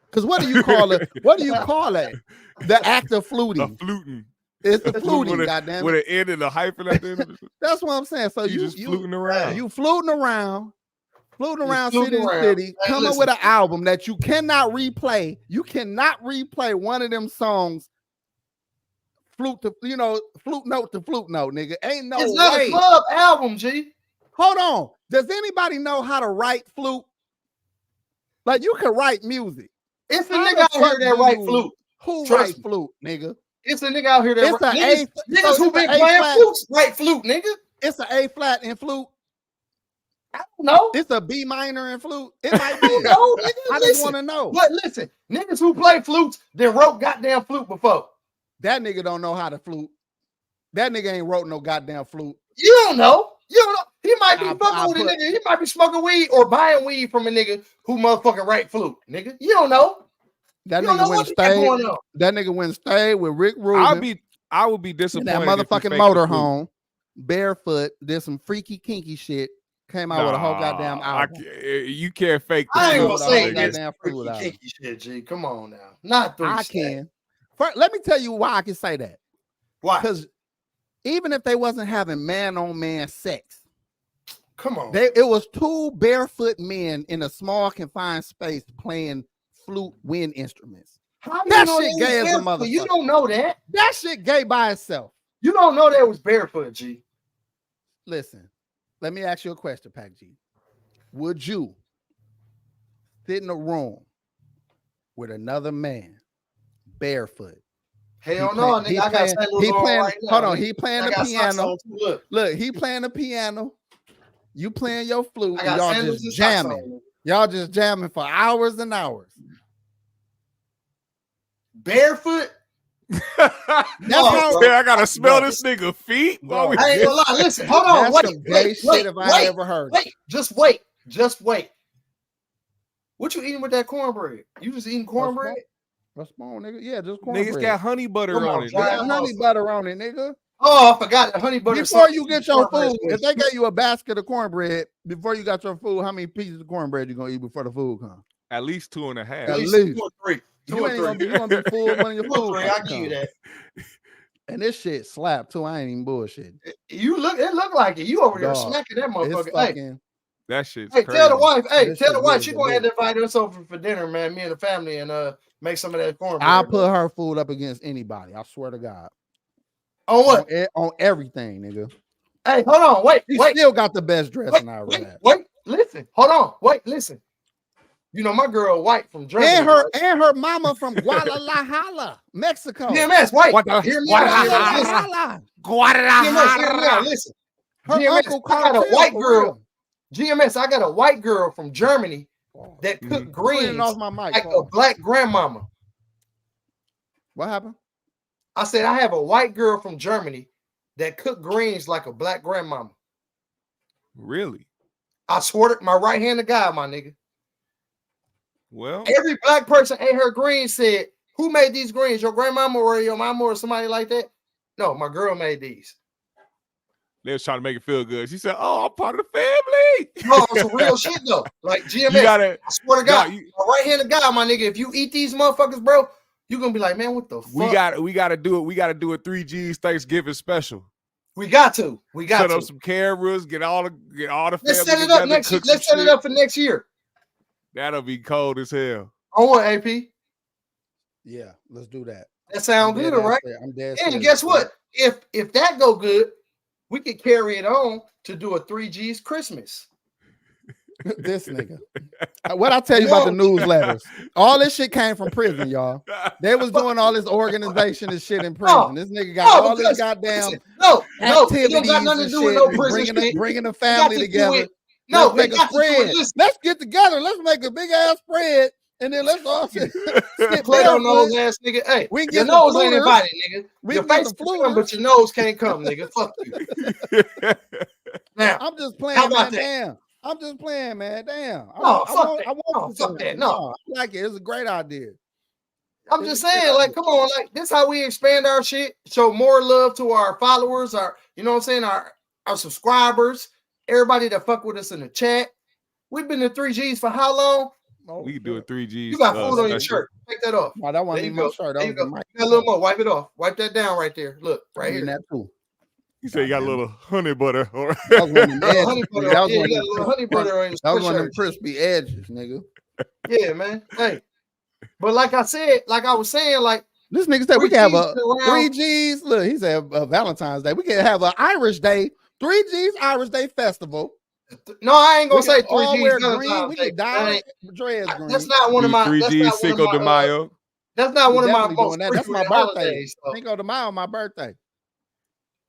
because what do you call it? What do you call it? The act of fluting. Fluting. It's the fluting, goddamn. With an end and a hyphen at the end. That's what I'm saying. So you just fluting around. You fluting around city to city, coming with an album that you cannot replay. You cannot replay one of them songs. Flute to flute note to flute note, nigga. Ain't no way. It's not a club album, G. Hold on. Does anybody know how to write flute? Like you can write music. It's a nigga out here that write flute. Who write flute, nigga? It's a nigga out here that niggas who been playing flutes write flute, nigga. It's an A flat in flute. I don't know. It's a B minor in flute. It might be. No, nigga, I just want to know. But listen, niggas who play flutes, they wrote goddamn flute before. That nigga don't know how to flute. That nigga ain't wrote no goddamn flute. You don't know. He might be fucking with a nigga. He might be smoking weed or buying weed from a nigga who motherfucking write flute, nigga. You don't know. That nigga went stay. That nigga went stay with Rick Rubin. I would be disappointed. In that motherfucking motorhome, barefoot, did some freaky kinky shit. Came out with a whole goddamn album. You can't fake. I ain't gonna say goddamn freaky kinky shit, G. Come on now, not 3 I can. Let me tell you why I can say that. Why? Because even if they wasn't having man-on-man sex, come on, it was two barefoot men in a small confined space playing flute wind instruments. How that shit gay as a motherfucker. You don't know that. That shit gay by itself. You don't know that was barefoot, G. Listen, let me ask you a question, Pac G. Would you sit in a room with another man, barefoot. Hell no, nigga. I got sandals on right now. Hold on, nigga. he playing I the got socks piano. on too, Look, he playing the piano. You playing your flute, I and got y'all sandals just and socks jamming. on. Y'all just jamming for hours and hours. Barefoot? That's how. I gotta smell this nigga feet. Bro, While we I ain't gonna lie. Listen, hold on. That's some gay shit if I ever heard it. Just wait. Just wait. What you eating with that cornbread? You just eating cornbread? A spoon, nigga. Yeah, just cornbread. Niggas got honey butter Come on on, it. try Got honey butter on it, nigga. Oh, I forgot the honey butter. Before you get your cornbread food, if they gave you a basket of cornbread, before you got your food, how many pieces of cornbread you gonna eat before the food comes? At least 2.5. At least 2 or 3. 2 You or ain't 3. gonna be, you gonna be full when your 2 or food 3. I comes. give you that. And this shit slap too. I ain't even bullshit. It look like it. You over there Dog, smacking that It's motherfucker. fucking. That shit's Hey, crazy. tell the wife. Hey, This tell shit the wife good she as gonna a have to invite us over for dinner, man. Me and the family, and make some of that cornbread. I'll put her food up against anybody. I swear to God. on what? On everything, nigga. Hey, hold on. Wait. She Wait. still got the best dressing I ever had. Wait. Listen. Hold on. Wait. Listen. You know my girl White from Germany. And her mama from Guadalajara, Mexico. GMS, White. Hear me out. Guadalajara. GMS, hear me out. Listen. Her GMS, uncle I got a Cartel, white for girl. real. GMS, I got a white girl from Germany that cooked Putting greens off my mic, like a Paul. black grandmama. What happened? I said I have a white girl from Germany that cooked greens like a black grandmama. Really? I swear to my right hand to God, my nigga. Well, Every black person ate her greens said, who made these greens? Your grandmama or your mama or somebody like that? No, my girl made these. they was trying to make it feel good. She said, "Oh, I'm part of the family." No, it's some real shit though. Like GMS, You gotta, I swear to God, no, you- my right hand to God, my nigga. If you eat these motherfuckers, bro, you're gonna be like, man, what the fuck? we gotta do it. We gotta do a 3G's Thanksgiving special. We got to. Set up some cameras, get all the family Let's set it up next year. Let's set it up for next year. That'll be cold as hell. On what, AP? Yeah, let's do that. That sound good, right? I'm dead. And guess what? If that go good, we could carry it on to do a 3G's Christmas. This nigga. What I tell you about the newsletters? All this shit came from prison, y'all. They was doing all this organization and shit in prison. This nigga got all this goddamn activities it don't got nothing to do with no prison bringing the family together. No, let's make a spread. Let's get together. Let's make a big ass spread, and then let's all sit play on nose ass nigga. Hey, we your nose ain't invited, nigga. Your face flew, but your nose can't come, nigga. Fuck you. Now I'm just playing. How about man, that? Damn. I'm just playing, man. Damn. No, I fuck want that. No, I like it. It's a great idea. I'm just saying, like, come on, like, this how we expand our shit. Show more love to our followers, you know what I'm saying, our subscribers, everybody that fuck with us in the chat. We've been in 3G's for how long? We can do a 3G's. You got food on your shirt. Take that off. No, that wasn't even my shirt. That was you the mic. got a little more. Wipe it off. Wipe that down right there. Look, right here. That too. You say you got a little honey butter. Or That was one of them honey edges. butter. That was Yeah, one you of got a little honey butter on your That was one of them sweatshirt. crispy edges, nigga. Yeah, man. Hey, but like I said, like I was saying, like This nigga said we can have a 3 3G's. Look, he said Valentine's Day. We can have an Irish Day, 3G's Irish Day festival. No, I ain't gonna say all 3G's. wear green. We can dye dreads green. That's not one of my 3G's Cinco de Mayo. That's not one of my Definitely most doing that. That's my frequent birthday. holidays. So. Cinco de Mayo, my birthday.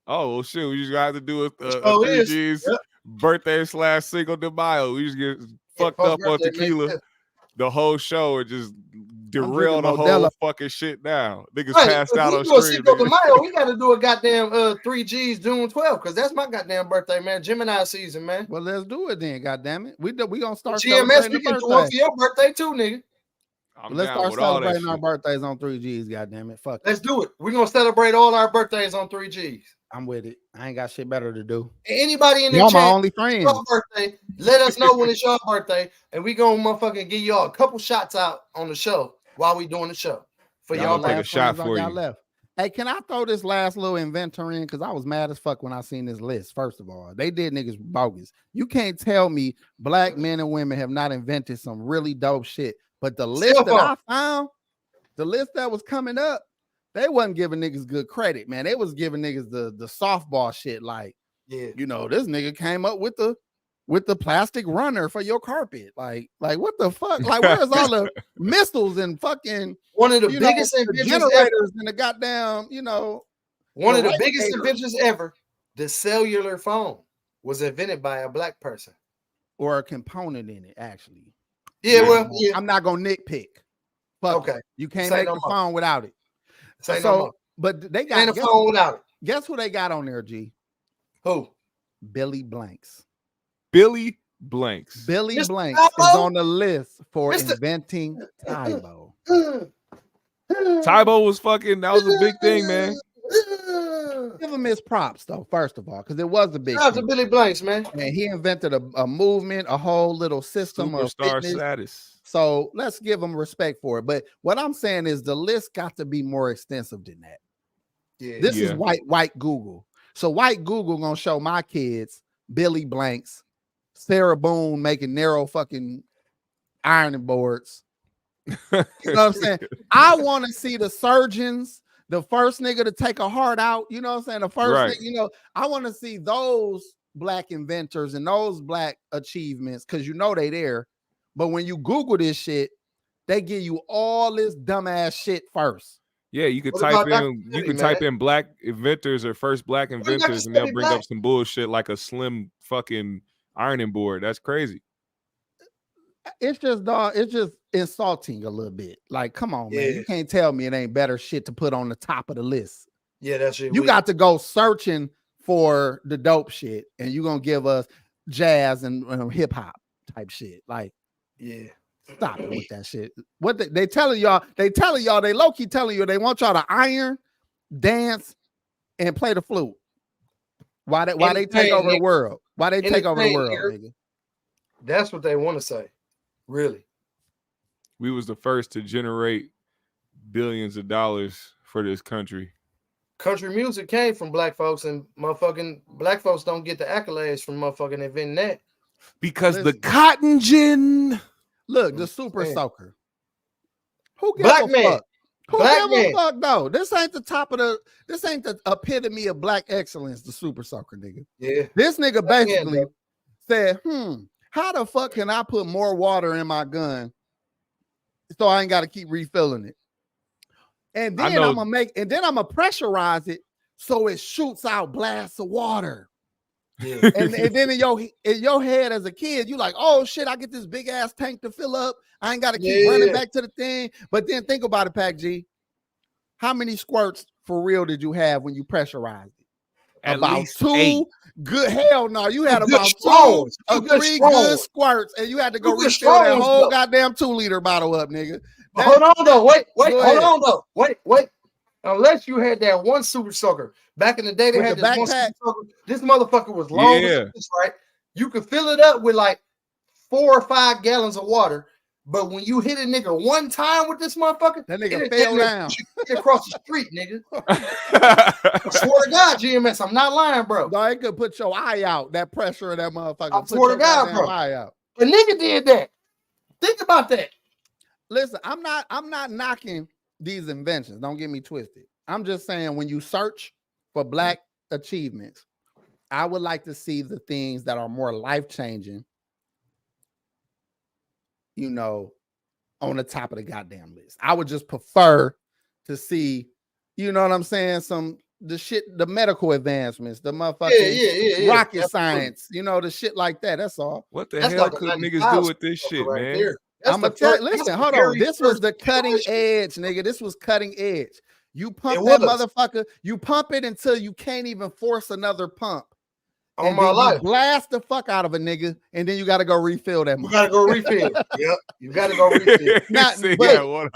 Oh well, shit. We just got to do a Oh, it is. 3G's Yep. birthday / Cinco de Mayo. We just get fucked up on tequila the whole show and just derail the whole Modelo. fucking shit down. Niggas Right, passed if out we on do a stream. Cinco de nigga. Mayo, we got to do a goddamn 3G's June 12th because that's my goddamn birthday, man. Gemini season, man. Well, let's do it then. Goddamn it, we gonna start GMS, celebrating we the can do one birthday. for your birthday too, nigga. I'm Let's down start with all that celebrating our shit. birthdays on 3G's. Goddamn it, fuck. Let's do it. We're gonna celebrate all our birthdays on 3G's. I'm with it. I ain't got shit better to do. And anybody in the Y'all my chat, only friends. your birthday, let us know when it's your birthday, and we gonna motherfucking give y'all a couple shots out on the show while we doing the show for Yeah, y'all. I'm gonna take a last shot friends I for got you. left. Hey, can I throw this last little inventor in? Because I was mad as fuck when I seen this list. First of all, they did niggas bogus. You can't tell me black men and women have not invented some really dope shit. But the list that I found, the list that was coming up, they wasn't giving niggas good credit, man. They was giving niggas the softball shit. Like, Yeah, you know, this nigga came up with the with the plastic runner for your carpet. Like what the fuck? Like, where's all the missiles and fucking one of the biggest inventions generators and the goddamn, one of the biggest inventions ever. The cellular phone was invented by a black person. Or a component in it, actually. Yeah, well, yeah. I'm not gonna nitpick. Fuck okay. You can't make the phone without it. But they got the phone without it. Guess who they got on there, G? Who? Billy Blanks. Billy Blanks. Billy Blanks is on the list for inventing Tybo. Tybo was fucking, that was a big thing, man. Give him his props, though, first of all, because it was a big thing. To Billy Blanks, man. And he invented a movement, a whole little system of fitness. Status. So let's give him respect for it. But what I'm saying is the list got to be more extensive than that. Yeah. This is white Google. So white Google gonna show my kids Billy Blanks, Sarah Boone making narrow fucking ironing boards. You know what I'm saying? I want to see the surgeons, the first nigga to take a heart out. You know what I'm saying? The first nigga, I want to see those black inventors and those black achievements because they there. But when you Google this shit, they give you all this dumbass shit first. Yeah, you could type in black inventors or first black inventors, and they'll bring up some bullshit like a slim fucking ironing board. That's crazy. It's just insulting a little bit. Like, come on, man. You can't tell me it ain't better shit to put on the top of the list. Yeah, that's it. You got to go searching for the dope shit, and you're gonna give us jazz and hip hop type shit. Like, yeah. Stop it with that shit. What they telling y'all, they low-key telling you they want y'all to iron, dance, and play the flute. Why they take over the world? Why they take over the world, nigga? That's what they want to say. Really. We was the first to generate billions of dollars for this country. Country music came from black folks, and motherfucking black folks don't get the accolades from motherfucking inventing that. Because the cotton gin. Look, the super soaker. Who gives a fuck? Who gives a fuck though? This ain't the epitome of black excellence, the super soaker, nigga. Yeah. This nigga basically said, how the fuck can I put more water in my gun so I ain't gotta keep refilling it? And then I'm gonna pressurize it so it shoots out blasts of water. Yeah. and then in your head as a kid, you like, oh shit, I get this big ass tank to fill up. I ain't got to keep running back to the thing. But then think about it, Pac G. How many squirts for real did you have when you pressurized it? About 2. 8. Good hell no. You had about 2 or 3 good squirts, and you had to go refill that whole goddamn 2-liter bottle up, nigga. Hold on though. Wait. Hold on though. Wait. Unless you had that one super soaker. Back in the day, they had this one super soaker. This motherfucker was long as this, right? You could fill it up with like 4 or 5 gallons of water. But when you hit a nigga one time with this motherfucker, that nigga fell down across the street, nigga. I swear to God, GMS, I'm not lying, bro. No, it could put your eye out. That pressure of that motherfucker. I swear to God, bro. Eye out. The nigga did that. Think about that. Listen, I'm not knocking these inventions. Don't get me twisted. I'm just saying when you search for black achievements, I would like to see the things that are more life-changing, on the top of the goddamn list. I would just prefer to see, you know what I'm saying? The medical advancements, the motherfucking rocket science, the shit like that. That's all. What the hell could niggas do with this shit, man? There. I'm gonna tell you, listen, hold on. This was the cutting edge, nigga. This was cutting edge. You pump that motherfucker, you pump it until you can't even force another pump. On my life. Blast the fuck out of a nigga, and then you got to go refill that. You got to go refill. Yep. You got to go refill.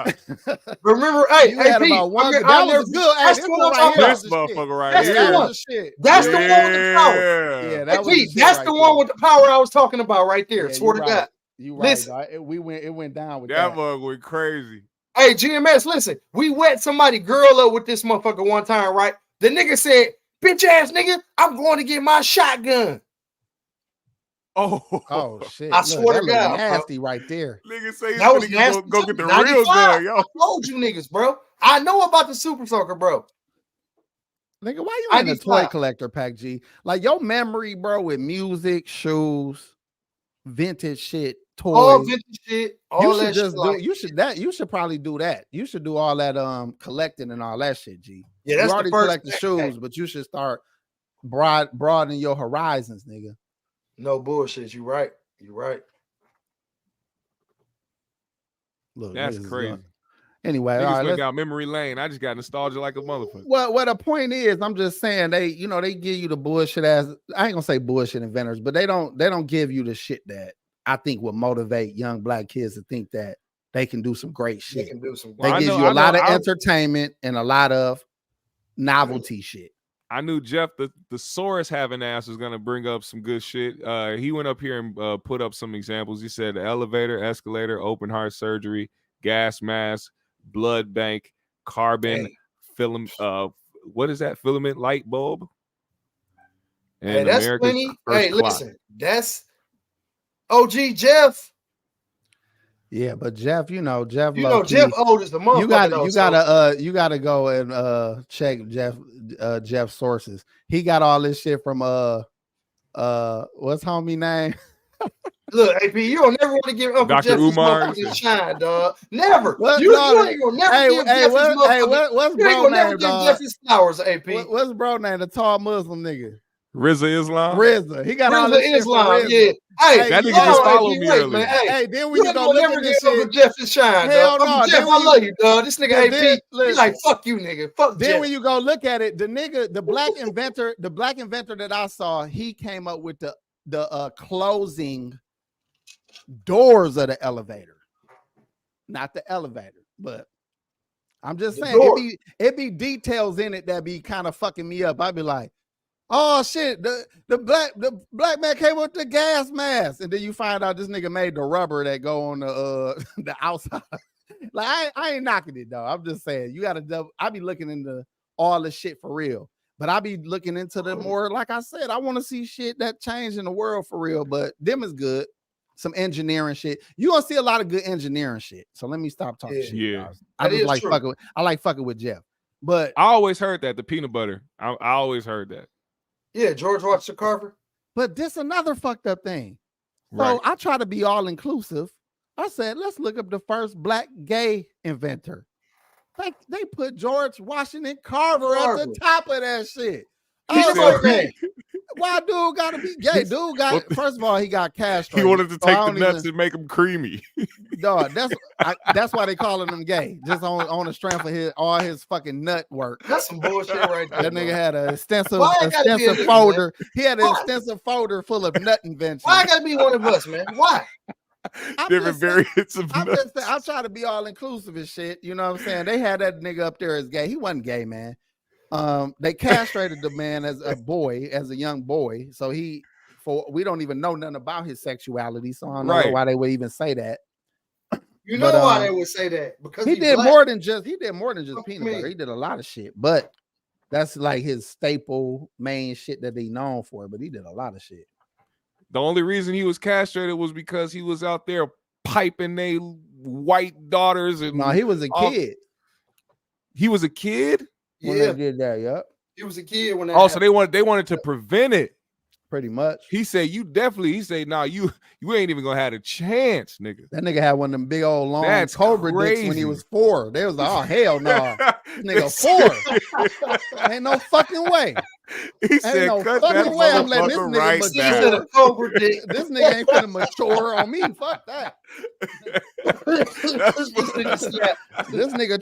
Remember, hey, you had about one. That was good. That's the one right here. This motherfucker right here. That's the one with the power. Yeah, that's the one with the power I was talking about right there. Swear to God. You right. Listen, it went down with that. That mug went crazy. Hey, GMS, listen. We wet somebody girl up with this motherfucker one time, right? The nigga said, bitch ass nigga, I'm going to get my shotgun. Oh shit! I swear to God, nasty right there. Nigga say that was nasty. Go get the real gun, yo. I told you niggas, bro. I know about the super soaker, bro. Nigga, why you in a toy collector, Pac G? Like your memory, bro, with music, shoes, vintage shit, All toys. vintage shit. All that shit. You should probably do that. You should do all that collecting and all that shit, G. Yeah, that's you already the first collect the shoes, but you should start broadening your horizons, nigga. No bullshit. You right. You right. Look, That's crazy. Anyway, Niggas all right, went down memory lane. I just got nostalgia like a motherfucker. Well, the point is, I'm just saying they give you the bullshit ass. I ain't gonna say bullshit inventors, but they don't give you the shit that I think would motivate young black kids to think that they can do some great shit. They can do some. They give you a lot of entertainment and a lot of novelty shit. I knew Jeff the Source having ass was gonna bring up some good shit. He went up here and put up some examples. He said the elevator, escalator, open heart surgery, gas mask, blood bank, carbon film. What is that? Filament light bulb. And that's plenty. Hey, listen, that's OG Jeff. Yeah, but Jeff, Jeff. Jeff old as the motherfucker. You gotta go and check Jeff's sources. He got all this shit from what's homie name? Look, AP, you don't never want to give Uncle Dr. Jeff Umar his shine, dog. Never. What, you ain't gonna never give Jeff his motherfucker. What's You ain't bro gonna never name, give dog? Jeff his flowers, AP. What's bro name? The tall Muslim nigga. RZA Islam. RZA. He got all this Islam, shit from RZA. yeah. Hey, that nigga just followed me earlier. Man. Hey, then when you go look at this Uncle shit, Jeff his shine, hell dog. no. Uncle Jeff, I love you, dog. This nigga AP, he's like, fuck you, nigga. Fuck then Jeff. when you go look at it, the black inventor that I saw, he came up with the closing doors of the elevator, not the elevator, but I'm just saying it be details in it that be kind of fucking me up. I'd be like, oh shit, the black man came with the gas mask, and then you find out this nigga made the rubber that go on the the outside. Like I ain't knocking it though. I'm just saying you gotta I be looking into all the shit for real, but I be looking into the more, like I said, I want to see shit that change in the world for real. But them is good. Some engineering shit. You gonna see a lot of good engineering shit. So let me stop talking shit. Yeah, I just like fucking. I like fucking with Jeff. But I always heard that the peanut butter. I always heard that. Yeah, George Washington Carver. But this another fucked up thing. So Right. I try to be all inclusive. I said, let's look up the first black gay inventor. They put George Washington Carver at the top of that shit. Why dude gotta be gay? Dude got first of all, he got castrated. He wanted to take the nuts and make them creamy. Dog, that's why they calling him gay. Just on the strength of all his fucking nut work. That's some bullshit right there. That nigga had an extensive folder. He had an extensive folder full of nut inventions. Why I gotta be one of us, man? Why? Different variants of nuts. I try to be all inclusive and shit. You know what I'm saying? They had that nigga up there as gay. He wasn't gay, man. They castrated the man as a boy, as a young boy. So we don't even know nothing about his sexuality. So I don't know why they would even say that. You know why they would say that? Because he did more than just peanut butter. He did a lot of shit, but that's like his staple main shit that they known for. But he did a lot of shit. The only reason he was castrated was because he was out there piping they white daughters. And no, he was a kid. He was a kid. When they did that, yep. He was a kid when that happened. So they wanted to prevent it. Pretty much. He said, he said, nah, you ain't even gonna have a chance, nigga. That nigga had one of them big old long cobra dicks when he was 4. They was like, oh hell no. Nigga 4. Ain't no fucking way. He said, no cut fucking that way I'm letting this nigga right mature. A cobra dick. This nigga ain't finna mature on me. Fuck that. This nigga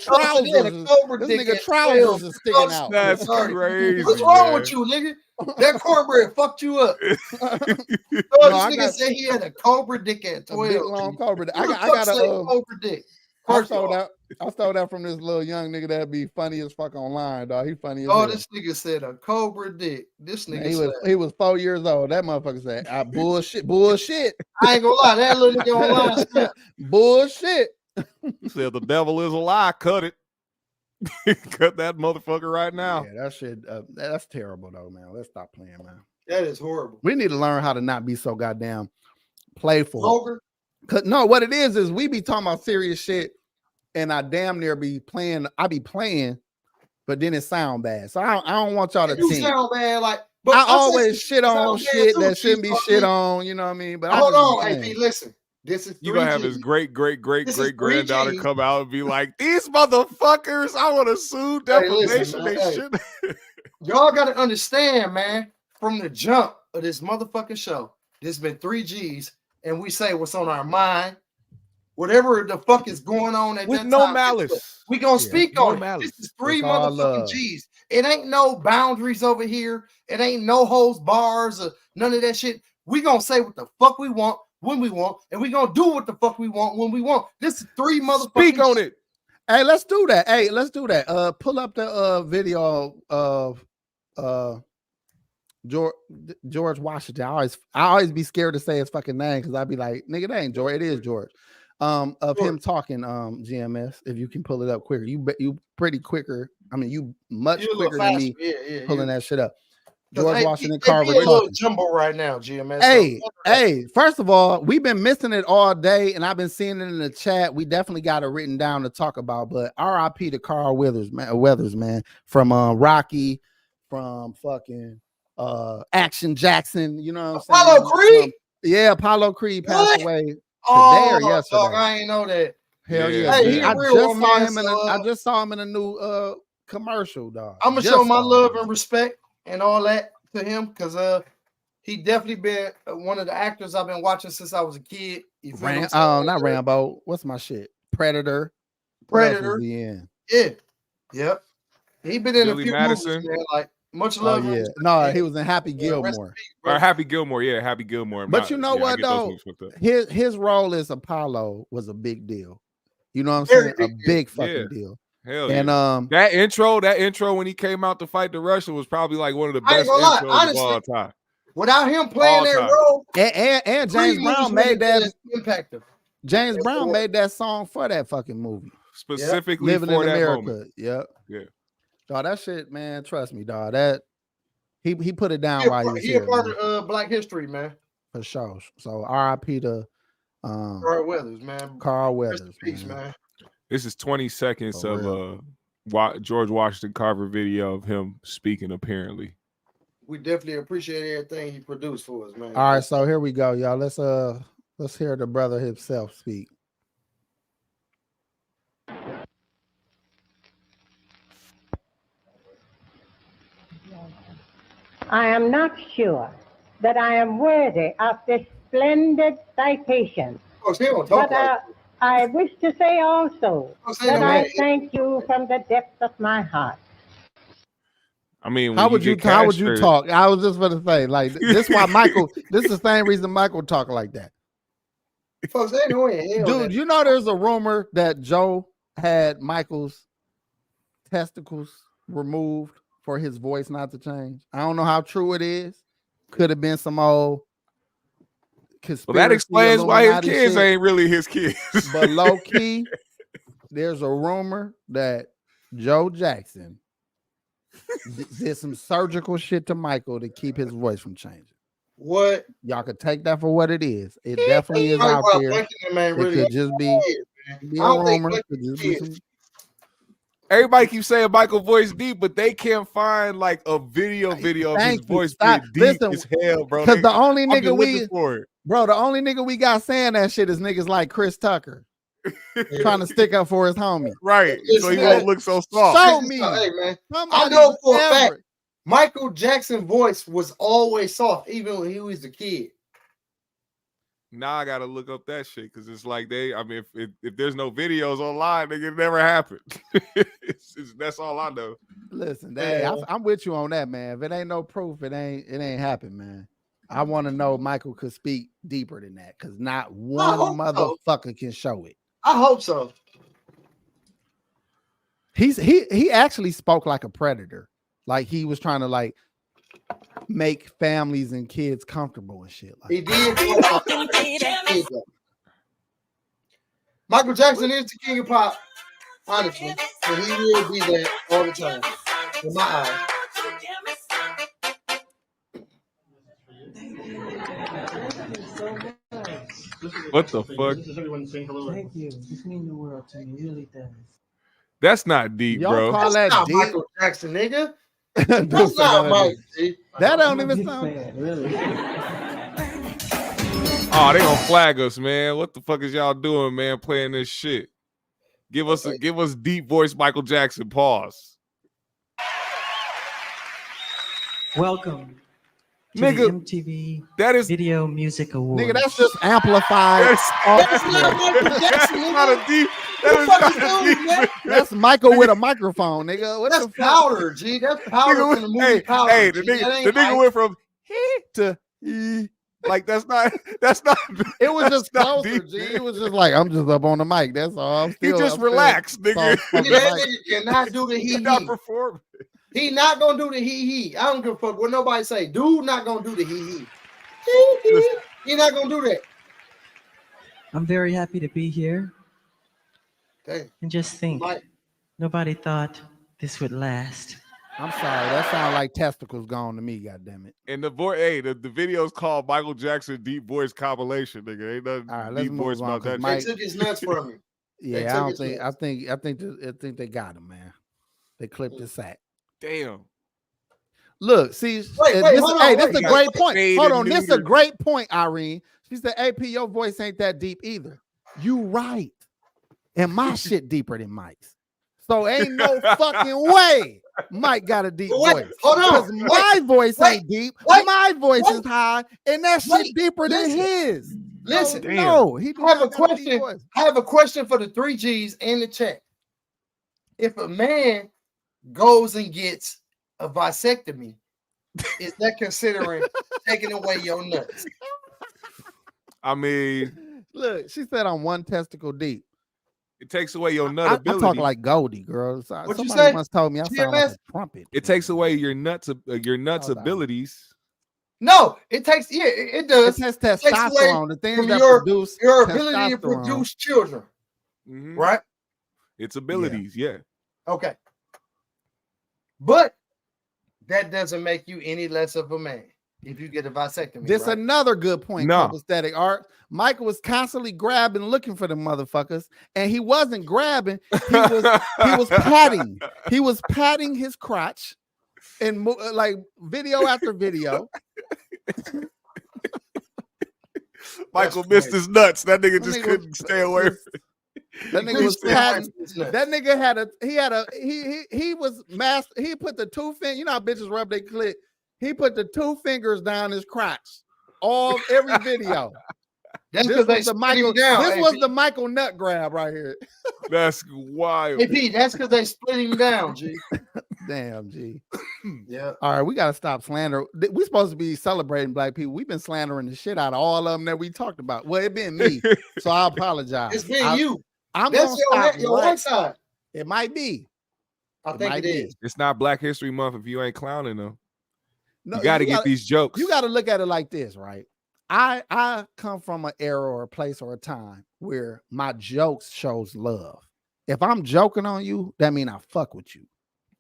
trousers is sticking out. That's crazy. What's wrong with you, nigga? That cornbread fucked you up. This nigga said he had a cobra dick at 12. A big long cobra dick. I got a cobra dick. I stole that from this little young nigga that be funny as fuck online, dog. He funny as hell. hell. This nigga said a cobra dick. This nigga Man, he was 4 years old. That motherfucker said, bullshit. I ain't gonna lie, that little nigga online bullshit. He said the devil is a lie. Cut it. Cut that motherfucker right now. Yeah, that shit. That's terrible though, man. Let's stop playing, man. That is horrible. We need to learn how to not be so goddamn playful. Vulgar. Cause no, what it is we be talking about serious shit, and I damn near be playing. I be playing, but then it sound bad. So I don't want y'all to think. Sound bad, like But I I'm always saying shit on something shit too, that shouldn't Chief, be I shit mean, on. You know what I mean? But I hold just on, be AP. saying. Listen, this is You gonna have his 3G. great This is granddaughter 3Gs. come out and be like, "These motherfuckers, I want to sue Hey, listen, defamation." man, They hey. should. Y'all got to understand, man, from the jump of this motherfucking show, this been 3Gs, and we say what's on our mind, whatever the fuck is going on at With that no time. malice. We gonna Yeah, speak no on it. malice. This is 3 It's all motherfucking love. G's. It ain't no boundaries over here. It ain't no holds bars or none of that shit. We gonna say what the fuck we want when we want, and we gonna do what the fuck we want when we want. This is 3 motherfucking Speak on it. Hey, let's do that. Hey, let's do that. Pull up the video of George Washington. I always be scared to say his fucking name because I'd be like, nigga, that ain't George. It is George. Of him talking, GMS. If you can pull it up quicker, you pretty quicker. I mean, you much quicker than me pulling that shit up. George Washington Carver a little talking. jumbo right now, GMS. Hey, first of all, we've been missing it all day, and I've been seeing it in the chat. We definitely got it written down to talk about. But RIP to Carl Weathers, man, from Rocky, from fucking Action Jackson. You know what I'm saying? Apollo Creed? Yeah, Apollo Creed passed away today or yesterday. Dog, I ain't know that. Hell Yeah, yeah! Hey, I real just saw man, him in I just saw him in a new commercial, dog. I'm gonna show my love and respect and all that to him because he definitely been one of the actors I've been watching since I was a kid. You feel what I'm saying? Not Rambo. What's my shit? Predator. Predator. Yeah. Yep. He been in Billy a few Madison. movies, man. Like much Oh love. yeah. No, he was in Happy Gilmore. Or Happy Gilmore, yeah, Happy Gilmore. But you know what though? His role as Apollo was a big deal. You know what I'm saying? A big fucking deal. Hell and that intro when he came out to fight the Russian was probably like one of the best intros of all time. Without him playing that role, and James Brown made that impactful. James Brown made that song for that fucking movie. Specifically Living for in that America. moment. Yep. Yeah. Dog, that shit, man. Trust me, dog. That he put it down while he was here. He a part of Black history, man. For sure. So RIP to Carl Weathers, man. Carl Weathers, peace, man. This is 20 seconds of George Washington Carver video of him speaking, apparently. We definitely appreciate everything he produced for us, man. All right, so here we go, y'all. Let's hear the brother himself speak. I am not sure that I am worthy of this splendid citation. But I wish to say also that I thank you from the depths of my heart. I mean, how would you talk? I was just going to say, like, this is why Michael. This is the same reason Michael talk like that. Folks, they know dude, you know, there's a rumor that Joe had Michael's testicles removed for his voice not to change. I don't know how true it is. Could have been some old conspiracy. Well, that explains why his kids ain't really his kids. But low key, there's a rumor that Joe Jackson did some surgical shit to Michael to keep his voice from changing. What? Y'all could take that for what it is. It definitely is out there. It could just be a rumor. Everybody keeps saying Michael voice deep, but they can't find like a video of his voice being deep as hell, bro. Because the only nigga we got saying that shit is niggas like Chris Tucker. Trying to stick up for his homie. Right. So he won't look so soft. Show me. Hey, man. I know for a fact Michael Jackson's voice was always soft, even when he was a kid. Now I gotta look up that shit because it's like if there's no videos online, nigga, it never happened. That's all I know. Listen, I'm with you on that, man. If it ain't no proof, it ain't happened, man. I want to know Michael could speak deeper than that because not one motherfucker can show it. I hope so. He actually spoke like a predator. Like he was trying to like make families and kids comfortable and shit. Like he did. Michael Jackson is the king of pop, honestly, and he will be there all the time. In my eyes. What the fuck? Thank you. This means the world to me. It really does. That's not deep, bro. Call that deep? Michael Jackson, nigga. That's not Mike. That don't even sound bad, really. Oh, they gonna flag us, man. What the fuck is y'all doing, man? Playing this shit. Give us deep voice Michael Jackson. Pause. Welcome to Nigga, the MTV that is Video Music Awards. nigga. That's just amplified. That's not Michael Jackson, That's nigga. not a deep. That is What the not fuck a is deep. doing, man? That's Michael with a microphone, nigga. What That's the fuck? Powder, G. That's Powder Nigga from the movie went, Powder. hey, G. the That nigga ain't Mike. went from he to he. Like that's not. It was just that's not closer, deep, G. man. It was just like I'm just up on the mic. That's all. He just relaxed, nigga. Nigga, that nigga cannot do the He not he. performing. He not gonna do the he. I don't give a fuck what nobody say. Dude not gonna do the he. He not gonna do that. I'm very happy to be here. Damn. And just think, Mike. nobody thought this would last. I'm sorry. That sounds like testicles gone to me. Goddamn it. And the voice, hey, the video is called Michael Jackson Deep Voice Compilation, nigga. Ain't nothing All right, let's deep move voice on, about 'cause that. They Mike- took his nuts from him. Yeah, took I don't his think. nuts. I think they got him, man. They clipped his sack. Damn. Look, see, Wait, this, hold on, hey, this wait, is a wait, great wait. point. Fade Hold and on, this is a neutered. great point, Irene. She said, "AP, your voice ain't that deep either." You right, and my shit deeper than Mike's. So ain't no fucking way Mike got a deep Wait, voice. hold on. Because my voice wait, ain't deep. wait, My voice wait, is high, and that shit wait, deeper than listen, his. listen. So, Damn. no, he do I have not a got deep question. voice. I have a question for the 3G's in the chat. If a man goes and gets a vasectomy, is that considering taking away your nuts? I mean, Look, she said I'm one testicle deep. it takes away your nut I ability. talk like Goldie, girl. So, What you somebody say? once told me I sound like GMS? a trumpet. it takes away your nuts Hold on. abilities. No, it takes. Yeah, it It does. takes takes away testosterone. The things from that your produce ability to testosterone. produce children, Mhm. right? Its abilities, yeah. Okay. But that doesn't make you any less of a man if you get a vasectomy. This right? another good point. No. Copacetic art. Michael was constantly grabbing, looking for the motherfuckers, and he wasn't grabbing. He was patting. He was patting his crotch, and like video after video. Michael missed crazy. his nuts. That nigga That just nigga couldn't was- stay away. That nigga was Stay away patting. from his nuts. That nigga he was master. He put the two fingers. You know how bitches rub their clit. He put the two fingers down his crotch. Every video. That's This because they was the split Michael. him down. This AP. was the Michael nut grab right here. That's wild. AP, that's because they split him down, G. Damn, G. Yeah. All right, we gotta stop slander. We're supposed to be celebrating black people. We've been slandering the shit out of all of them that we talked about. Well, it been me, so I apologize. It's been you. I'm That's gonna stop. your right- one side. It might be. I It think might it be. is. It's not Black History Month if you ain't clowning them. No, You got to get these jokes. You got to look at it like this, right? I come from an era or a place or a time where my jokes shows love. If I'm joking on you, that mean I fuck with you.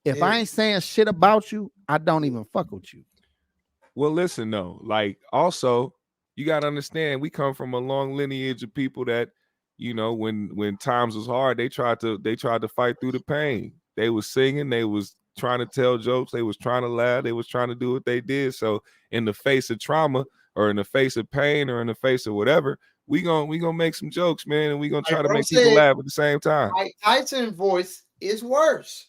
If I ain't saying shit about you, I don't even fuck with you. Well, listen though, like also you got to understand we come from a long lineage of people that, you know, when times was hard, they tried to fight through the pain. They was singing, they was trying to tell jokes, they was trying to laugh, they was trying to do what they did. So in the face of trauma or in the face of pain or in the face of whatever, we gonna make some jokes, man, and we gonna try Like to Bro make people said, laugh at the same time. Mike Tyson's voice is worse.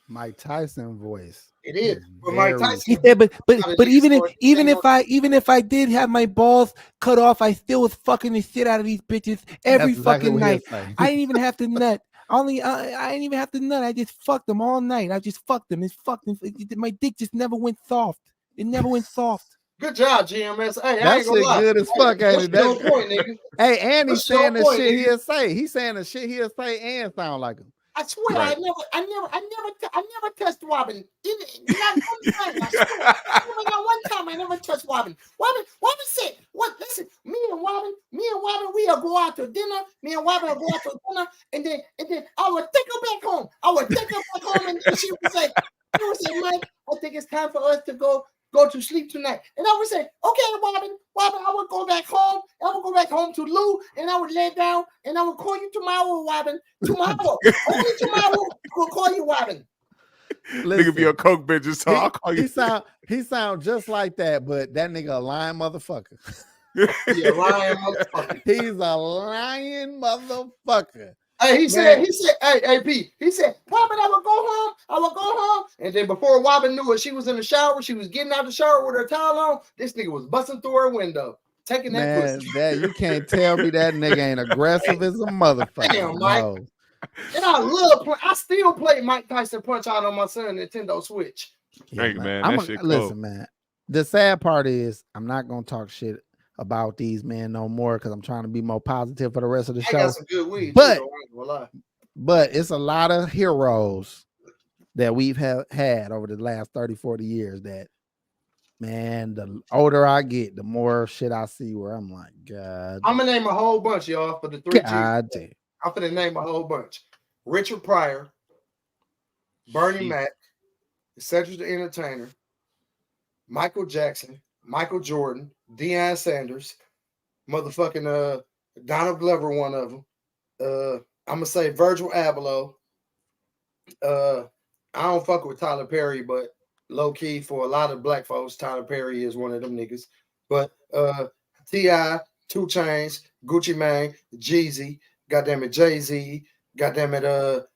Mike Tyson voice. It is. But Mike Very- Tyson. Yeah, but Not a even nigga if I did have my balls cut off, I still was fucking the shit out of these bitches every That's exactly fucking what he'll night. say. I didn't even have to nut. I didn't even have to nut. I just fucked them all night. I just fucked them. It's fucking. My dick just never went soft. It never went soft. Good job, GMS. Hey, I That ain't gonna shit lie. good as fuck, ain't it? That's your That- point, nigga. Hey, and he's What's your saying the point, shit nigga? he'll say. He's saying the shit he'll say and sound like him. I swear, Right. I never touched Wobbin. Not one time. I swear. Not one time. I never touched Wobbin. Wobbin said, "What? Listen, me and Wobbin, we'll go out to dinner. Me and Wobbin will go out to dinner, and then I would take her back home. And then she would say, Mike, I think it's time for us to go to sleep tonight." And I would say, "Okay, Wobbin, I would go back home. I would go back home to Lou, and I would lay down, and I would call you tomorrow, Wobbin. Tomorrow, only tomorrow, I will call you, Wobbin." Nigga be a coke bitch just talk. He sound just like that, but that nigga a lying motherfucker. Yeah, lying motherfucker. He's a lying motherfucker. Hey, he said, hey, P, he said, Wobbin, I will go home. And then before Wobbin knew it, she was in the shower. She was getting out the shower with her towel on. This nigga was busting through her window, taking that pussy. That you can't tell me that nigga ain't aggressive as a motherfucker. Damn, Mike. No. And I still play Mike Tyson Punch Out on my son Nintendo Switch. Hey, man, that shit cool. Listen, man. The sad part is I'm not gonna talk shit about these men no more because I'm trying to be more positive for the rest of the show. I got some good weed, but it's a lot of heroes that we've had over the last 30, 40 years that, man, the older I get, the more shit I see where I'm like, God. I'm gonna name a whole bunch, y'all, for the 3G's. God damn. I'm gonna name a whole bunch. Richard Pryor, Bernie Mac, Cedric the Entertainer, Michael Jackson, Michael Jordan, Deion Sanders, motherfucking Donald Glover, one of them. I'm gonna say Virgil Abloh. I don't fuck with Tyler Perry, but low key for a lot of black folks, Tyler Perry is one of them niggas. But T.I., 2 Chainz, Gucci Mane, Jeezy, goddamn it, Jay-Z, goddamn it,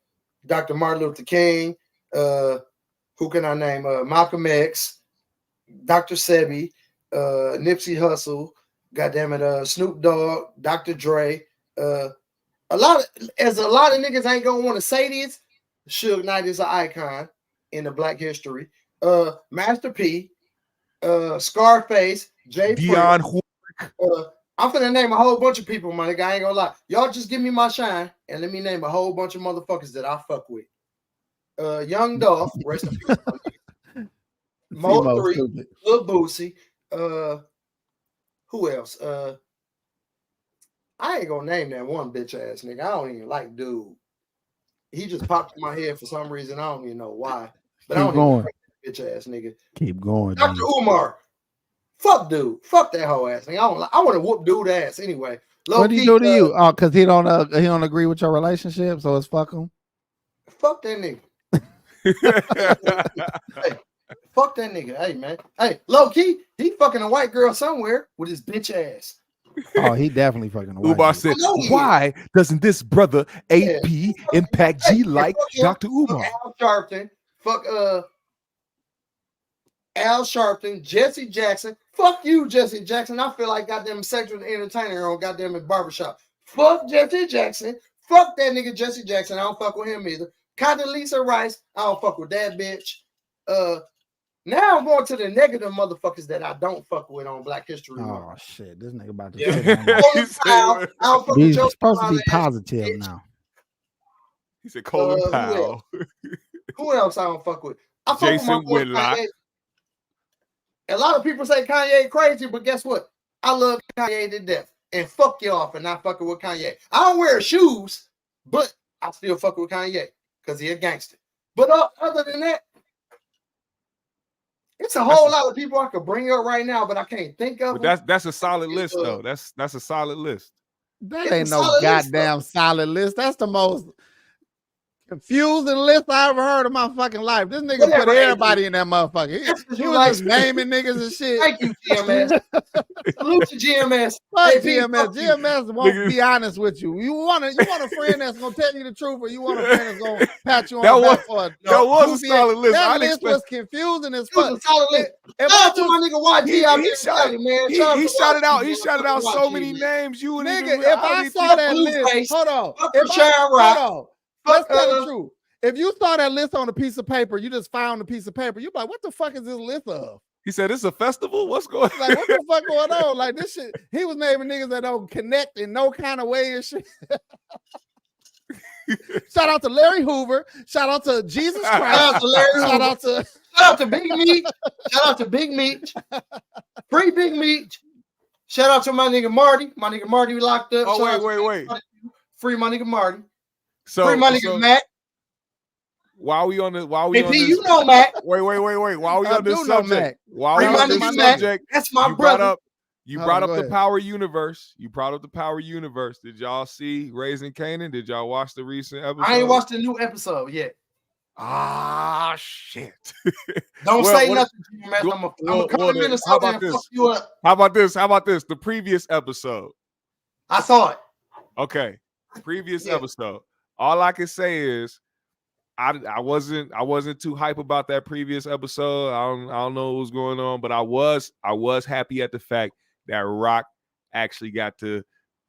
Dr. Martin Luther King. Who can I name? Malcolm X, Dr. Sebi, Nipsey Hussle, goddamn it, Snoop Dogg, Dr. Dre. A lot of niggas ain't gonna want to say this. Suge Knight is an icon in the black history. Master P, Scarface, Jay Dion. I'm finna name a whole bunch of people, my nigga. I ain't gonna lie. Y'all just give me my shine and let me name a whole bunch of motherfuckers that I fuck with. Young Dolph, rest in peace. Mo 3, Lil Boosie. Who else? I ain't gonna name that one bitch ass nigga. I don't even like dude. He just popped in my head for some reason. I don't even know why. But Keep I don't going. even like that bitch ass nigga. Keep going. Dr. Dude. Umar. Fuck dude. Fuck that whole ass nigga. I want to whoop dude ass anyway. What did he do to you? Oh, because he don't agree with your relationship, so it's fuck him. Fuck that nigga. Hey, fuck that nigga. Hey, man. Hey, low key, he fucking a white girl somewhere with his bitch ass. Oh, he definitely fucking a white Umar girl. said, why doesn't this brother AP and Pac G like Dr. Umar? Al Sharpton. Fuck Al Sharpton, Jesse Jackson. Fuck you, Jesse Jackson. I feel like goddamn Cedric the Entertainer on goddamn barbershop. Fuck Jesse Jackson. Fuck that nigga Jesse Jackson. I don't fuck with him either. Condoleezza Rice. I don't fuck with that bitch. Now I'm going to the negative motherfuckers that I don't fuck with on Black History Month. Oh shit, this nigga about to He's supposed to be positive now. He said Colin Powell. Who else I don't fuck with? I fuck Jason with Whitlock. A lot of people say Kanye crazy, but guess what? I love Kanye to death. And fuck y'all for not fucking with Kanye. I don't wear shoes, but I still fuck with Kanye because he a gangster. But other than that, it's a whole lot of people I could bring up right now, but I can't think of. But that's a solid list, though. That's a solid list. That ain't no goddamn solid list. That's the most confusing list I ever heard of my fucking life. This nigga put everybody in that motherfucker. He was just naming niggas and shit. Thank you, GMS. Salute to GMS. Fuck Hey, GMS. GMS won't be honest with you. You want a friend that's gonna tell you the truth, or you want a friend that's gonna pat you on the back for that was a solid list. That list was confusing as fuck. It was a solid list. Shout out to my nigga YG out there, man. He shouted out. He shouted out so many names. You nigga, if I saw that list, hold on. Let's tell the truth. If you saw that list on a piece of paper, you just found a piece of paper, you're like, what the fuck is this list of? He said, it's a festival? What's going on? Like, what the fuck going on? Like, this shit, he was naming niggas that don't connect in no kind of way and shit. Shout out to Larry Hoover. Shout out to Jesus Christ. Shout out to Larry Hoover. Shout out to Big Meat. Shout out to Big Meat. Free Big Meat. Shout out to my nigga Marty. My nigga Marty locked up. Oh, wait. Free my nigga Marty. So, free my nigga Matt. While we on this, you know Matt. Wait. While we on this subject, that's my brother. You brought up the Power Universe. You brought up the Power Universe. Did y'all see Raising Kanan? Did y'all watch the recent episode? I ain't watched the new episode yet. Ah, shit. Don't Well, say what- nothing, GMS. I'm gonna come to Minnesota how about and this? fuck you up. How about this? How about this? The previous episode. I saw it. Okay. Previous Yeah. episode. All I can say is I wasn't too hype about that previous episode. I don't know what was going on, but I was happy at the fact that Rock actually got to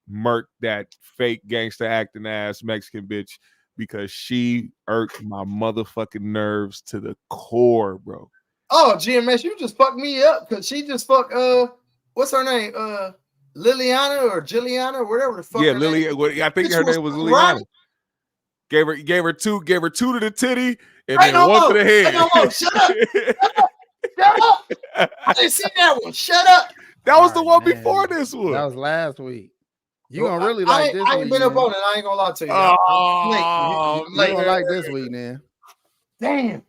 murk that fake gangster acting ass Mexican bitch because she irked my motherfucking nerves to the core, bro. Oh, GMS, you just fucked me up because she just fucked what's her name? Liliana or Jilliana or whatever the fuck. Yeah, her Lily. name. I think Bitch her was name was so Liliana. right. Gave her two to the titty and Hey, then one to the head. Hey, no more. Shut up. Shut up. I didn't see that one. Shut up. That was the All one right, before man. this one. That was last week. You Well, gonna really I like ain't- this I ain't week, been up man. on it. I ain't gonna lie to you. Oh, I'm You late. gonna like this week, man. Damn.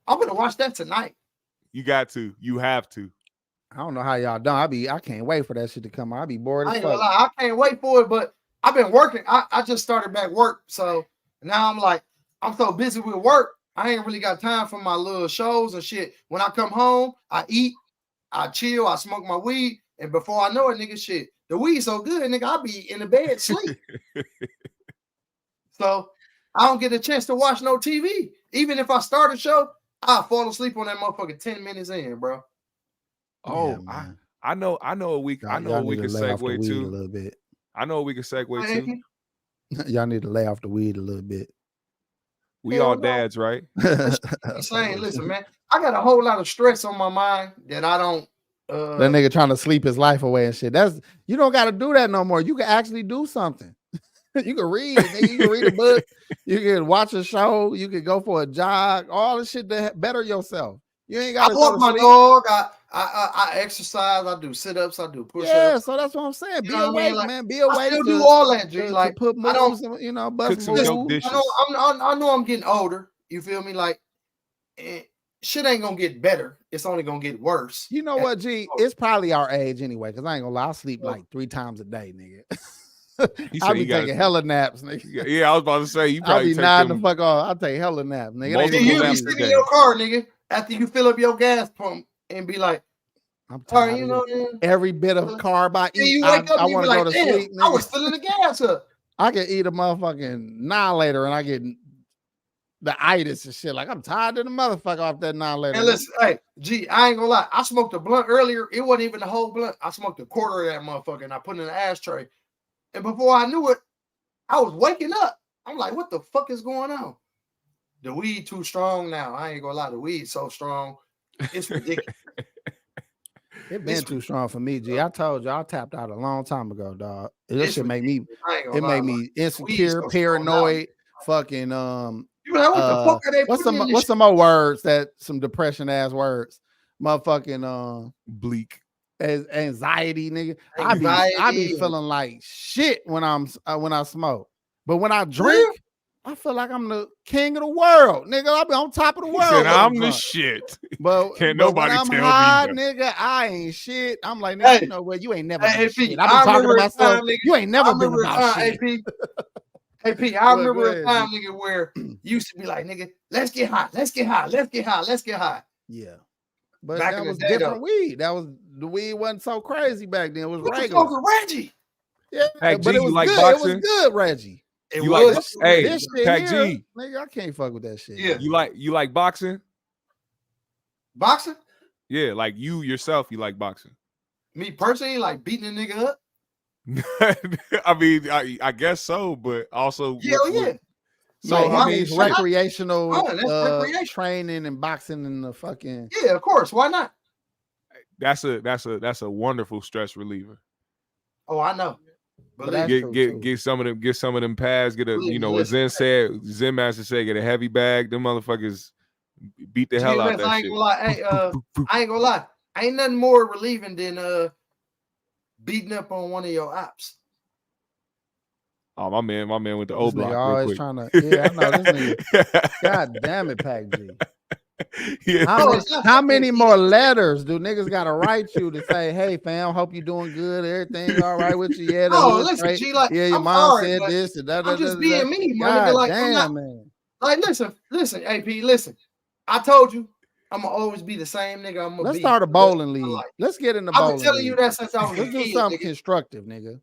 I'm gonna watch that tonight. you got to. You have to. I don't know how y'all done. I can't wait for that shit to come out. I be bored I as ain't gonna fuck. lie. I can't wait for it, but I've been working. I just started back work, so now I'm like, I'm so busy with work. I ain't really got time for my little shows and shit. When I come home, I eat, I chill, I smoke my weed, and before I know it, nigga, shit, the weed so good, nigga, I be in the bed sleep. So I don't get a chance to watch no TV. Even if I start a show, I'll fall asleep on that motherfucker 10 minutes in, bro. Oh, Yeah, man. I know what we Y'all- I know y'all what we need can to lay off the segue weed a to. little bit. I know what we can segue to. Y'all need to lay off the weed a little bit. We Hell all no. dads, right? I'm saying, listen, man, I got a whole lot of stress on my mind that I don't. That nigga trying to sleep his life away and shit. That's you don't got to do that no more. You can actually do something. You can read. Nigga. You can read a book. You can watch a show. You can go for a jog. All the shit to better yourself. You ain't got I to walk go my to sleep. dog. I exercise. I do sit-ups. I do push-ups. Yeah, so that's what I'm saying. Be You know what I mean? awake, Like, man. Be I awake still to, do all that, G. to Like, put I don't- moves, bust Cook some moves. dope dishes. I know I'm getting older. You feel me? Like, shit ain't gonna get better. It's only gonna get worse. You know what, G? It's probably our age anyway, because I ain't gonna lie. I sleep like 3 times a day, nigga. He I said be he gotta taking sleep. hella naps, nigga. Yeah, I was about to say you I probably be take nodding the them. fuck off. I take hella naps, nigga. It ain't Multiple See, even you be naps easy. a sitting in day. your car, nigga, after you fill up your gas pump and be like, I'm all right, tired. you of know, it. Every bit of carb I then eat, you I wake up and you want be to go like, to damn, sleep, I nigga. was filling the gas up. I can eat a motherfucking annihilator and I get the itis and shit. Like I'm tired of the motherfucker off that annihilator. And listen, hey, G, I ain't gonna lie. I smoked a blunt earlier. It wasn't even the whole blunt. I smoked a quarter of that motherfucker and I put it in an ashtray. And before I knew it, I was waking up. I'm like, what the fuck is going on? The weed too strong now. I ain't gonna lie. The weed so strong. It's ridiculous. It been too strong for me, G. I told you I tapped out a long time ago, dog. This shit make me I ain't gonna it lie, made like, me weed insecure, so strong paranoid, fucking You be like, what the fuck are they what's putting in this what's shit? some more words that some depression ass words? Motherfucking Bleak. anxiety, nigga. I be Anxiety. feeling like shit when I smoke. But when I drink, I feel like I'm the king of the world, nigga. I be on top of the He world. said, when I'm I'm the drunk. shit. But Can't but nobody when I'm tell me high, nothing. nigga, I ain't shit. I'm like, nigga, Hey. you know what? You ain't never Hey, been P, shit. I I be talking to remember a myself. time, nigga, You ain't I never been remember a about time, shit. Hey, P, I Well, remember go a ahead, time, nigga, where you used to be like, nigga, let's get high, let's get high, let's get high, let's get high. Yeah. But Back that in the was day, different though. weed. That was the weed wasn't so crazy back then. It was What the regular. fuck with Reggie? Yeah, Pac but G, it was you like good. boxing? It was good, Reggie. It You was. like hey, This shit Pac here, G, nigga, I can't fuck with that shit. Yeah. you like boxing? Boxing? Yeah, like you yourself, you like boxing. Me personally, like beating a nigga up? I mean, I guess so, but also Hell yeah. So So, he I mean, means shit. recreational that's recreation. training and boxing and the fucking Yeah, of course. Why not? that's a wonderful stress reliever. Oh, I know. But that's Believe true, too. Get some of them pads. Get a Believe you me, know what listen. Zen Master said, get a heavy bag. Them motherfuckers beat the hell out GMS, that I ain't shit. gonna lie. Hey, I ain't gonna lie. Ain't nothing more relieving than beating up on one of your ops. Oh, my man went to This O nigga Block real always quick. trying to. Yeah, I know this nigga. God damn it, Pac G. Yeah. How many more letters do niggas gotta write you to say, hey fam, hope you doing good, everything all right with you? Yeah, the No, hood listen, straight. G, like, Yeah, your I'm mom sorry, said but this and I'm just being me, my God nigga. Like, damn, man. Like, listen, AP, listen. I told you, I'm gonna always be the same nigga. I'm gonna Let's be start a bowling league. Let's get in the bowling. I've been telling league. you that since I was Let's a do kid, something nigga. constructive, nigga.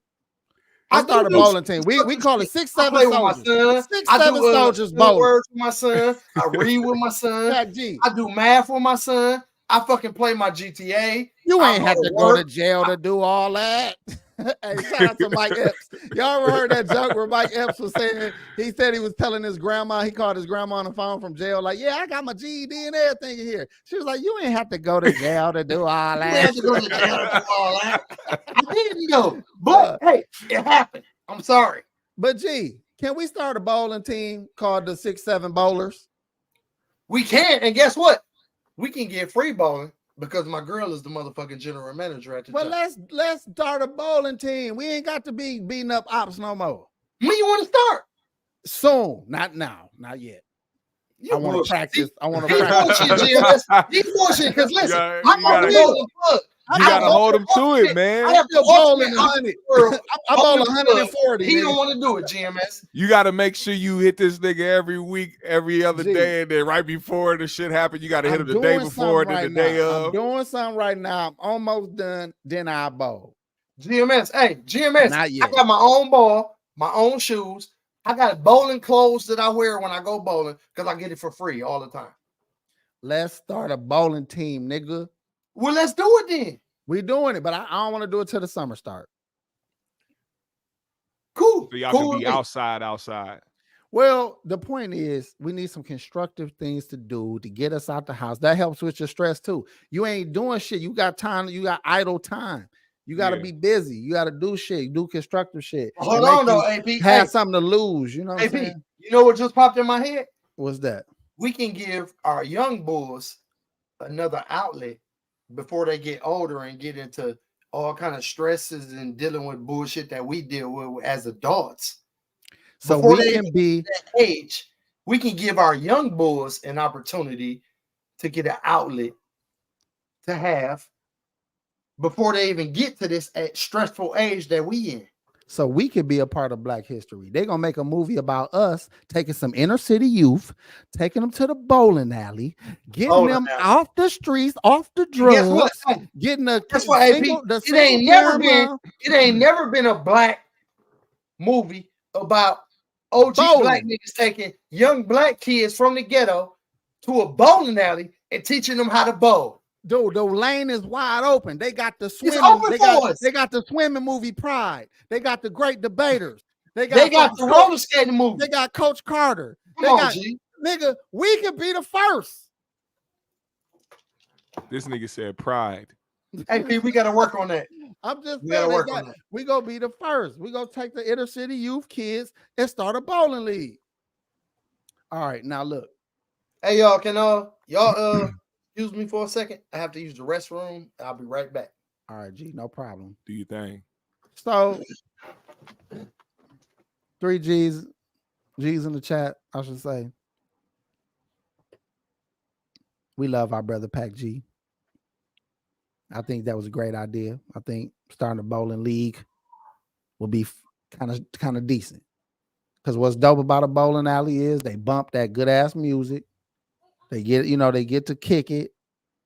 Let's start a do bowling team. We call it 6, 7 play with my soldiers. son. 6, I 7 do soldiers good bowling. words with my son. I read with my son. Pac G. I do math with my son. I fucking play my GTA. You ain't have to go to jail to do all that. Hey, shout out to Mike Epps. Y'all ever heard that joke where Mike Epps was saying, he said he was telling his grandma, he called his grandma on the phone from jail, like, yeah, I got my GED and everything in here. She was like, you ain't have to go to jail to do all that. You ain't have to go to jail to do all that. I didn't go, but hey, it happened. I'm sorry. But G, can we start a bowling team called the 6, 7 Bowlers? We can, and guess what? We can get free bowling because my girl is the motherfucking general manager at the Well, job. let's start a bowling team. We ain't got to be beating up ops no more. When you want to start? Soon, not now, not yet. I want to practice. I want to practice. He bullshit because listen, I'm on the bowling plug. You gotta hold him to it, man. I have to bowl 100. I bowl 140. He don't want to do it, GMS. You got to make sure you hit this nigga every week, every other day, and then right before the shit happen, you got to hit him the day before, then the day of. I'm doing something right now. I'm almost done. Then I bowl. GMS, hey, GMS. Not yet. I got my own ball, my own shoes. I got bowling clothes that I wear when I go bowling because I get it for free all the time. Let's start a bowling team, nigga. Well, let's do it then. We doing it, but I don't want to do it till the summer start. Cool. So y'all can be outside. Well, the point is we need some constructive things to do to get us out the house. That helps with your stress too. You ain't doing shit. You got time. You got idle time. You got to be busy. You got to do shit. Do constructive shit. Hold on, though, AP. Have something to lose. You know what AP, I'm saying? You know what just popped in my head? What's that? We can give our young bulls another outlet before they get older and get into all kind of stresses and dealing with bullshit that we deal with as adults. So before we can be that age, we can give our young bulls an opportunity to get an outlet to have before they even get to this stressful age that we in. So we could be a part of Black history. They're going to make a movie about us taking some inner city youth, taking them to the bowling alley, getting them off the streets, off the drugs, getting a it ain't never been a Black movie about OG Black niggas taking young Black kids from the ghetto to a bowling alley and teaching them how to bowl. Dude, the lane is wide open. They got the swimming. They got the swimming movie Pride. They got the Great Debaters. They got the roller skating movie. They got Coach Carter. Nigga, we could be the first. This nigga said Pride. Hey, P, we got to work on that. I'm just saying we gonna be the first. We gonna take the inner city youth kids and start a bowling league. All right, now look. Hey, y'all, can y'all excuse me for a second? I have to use the restroom. I'll be right back. All right, G, no problem. Do your thing. So 3G's in the chat, I should say. We love our brother Pac G. I think that was a great idea. I think starting a bowling league will be kind of decent. Because what's dope about a bowling alley is they bump that good ass music. They get to kick it.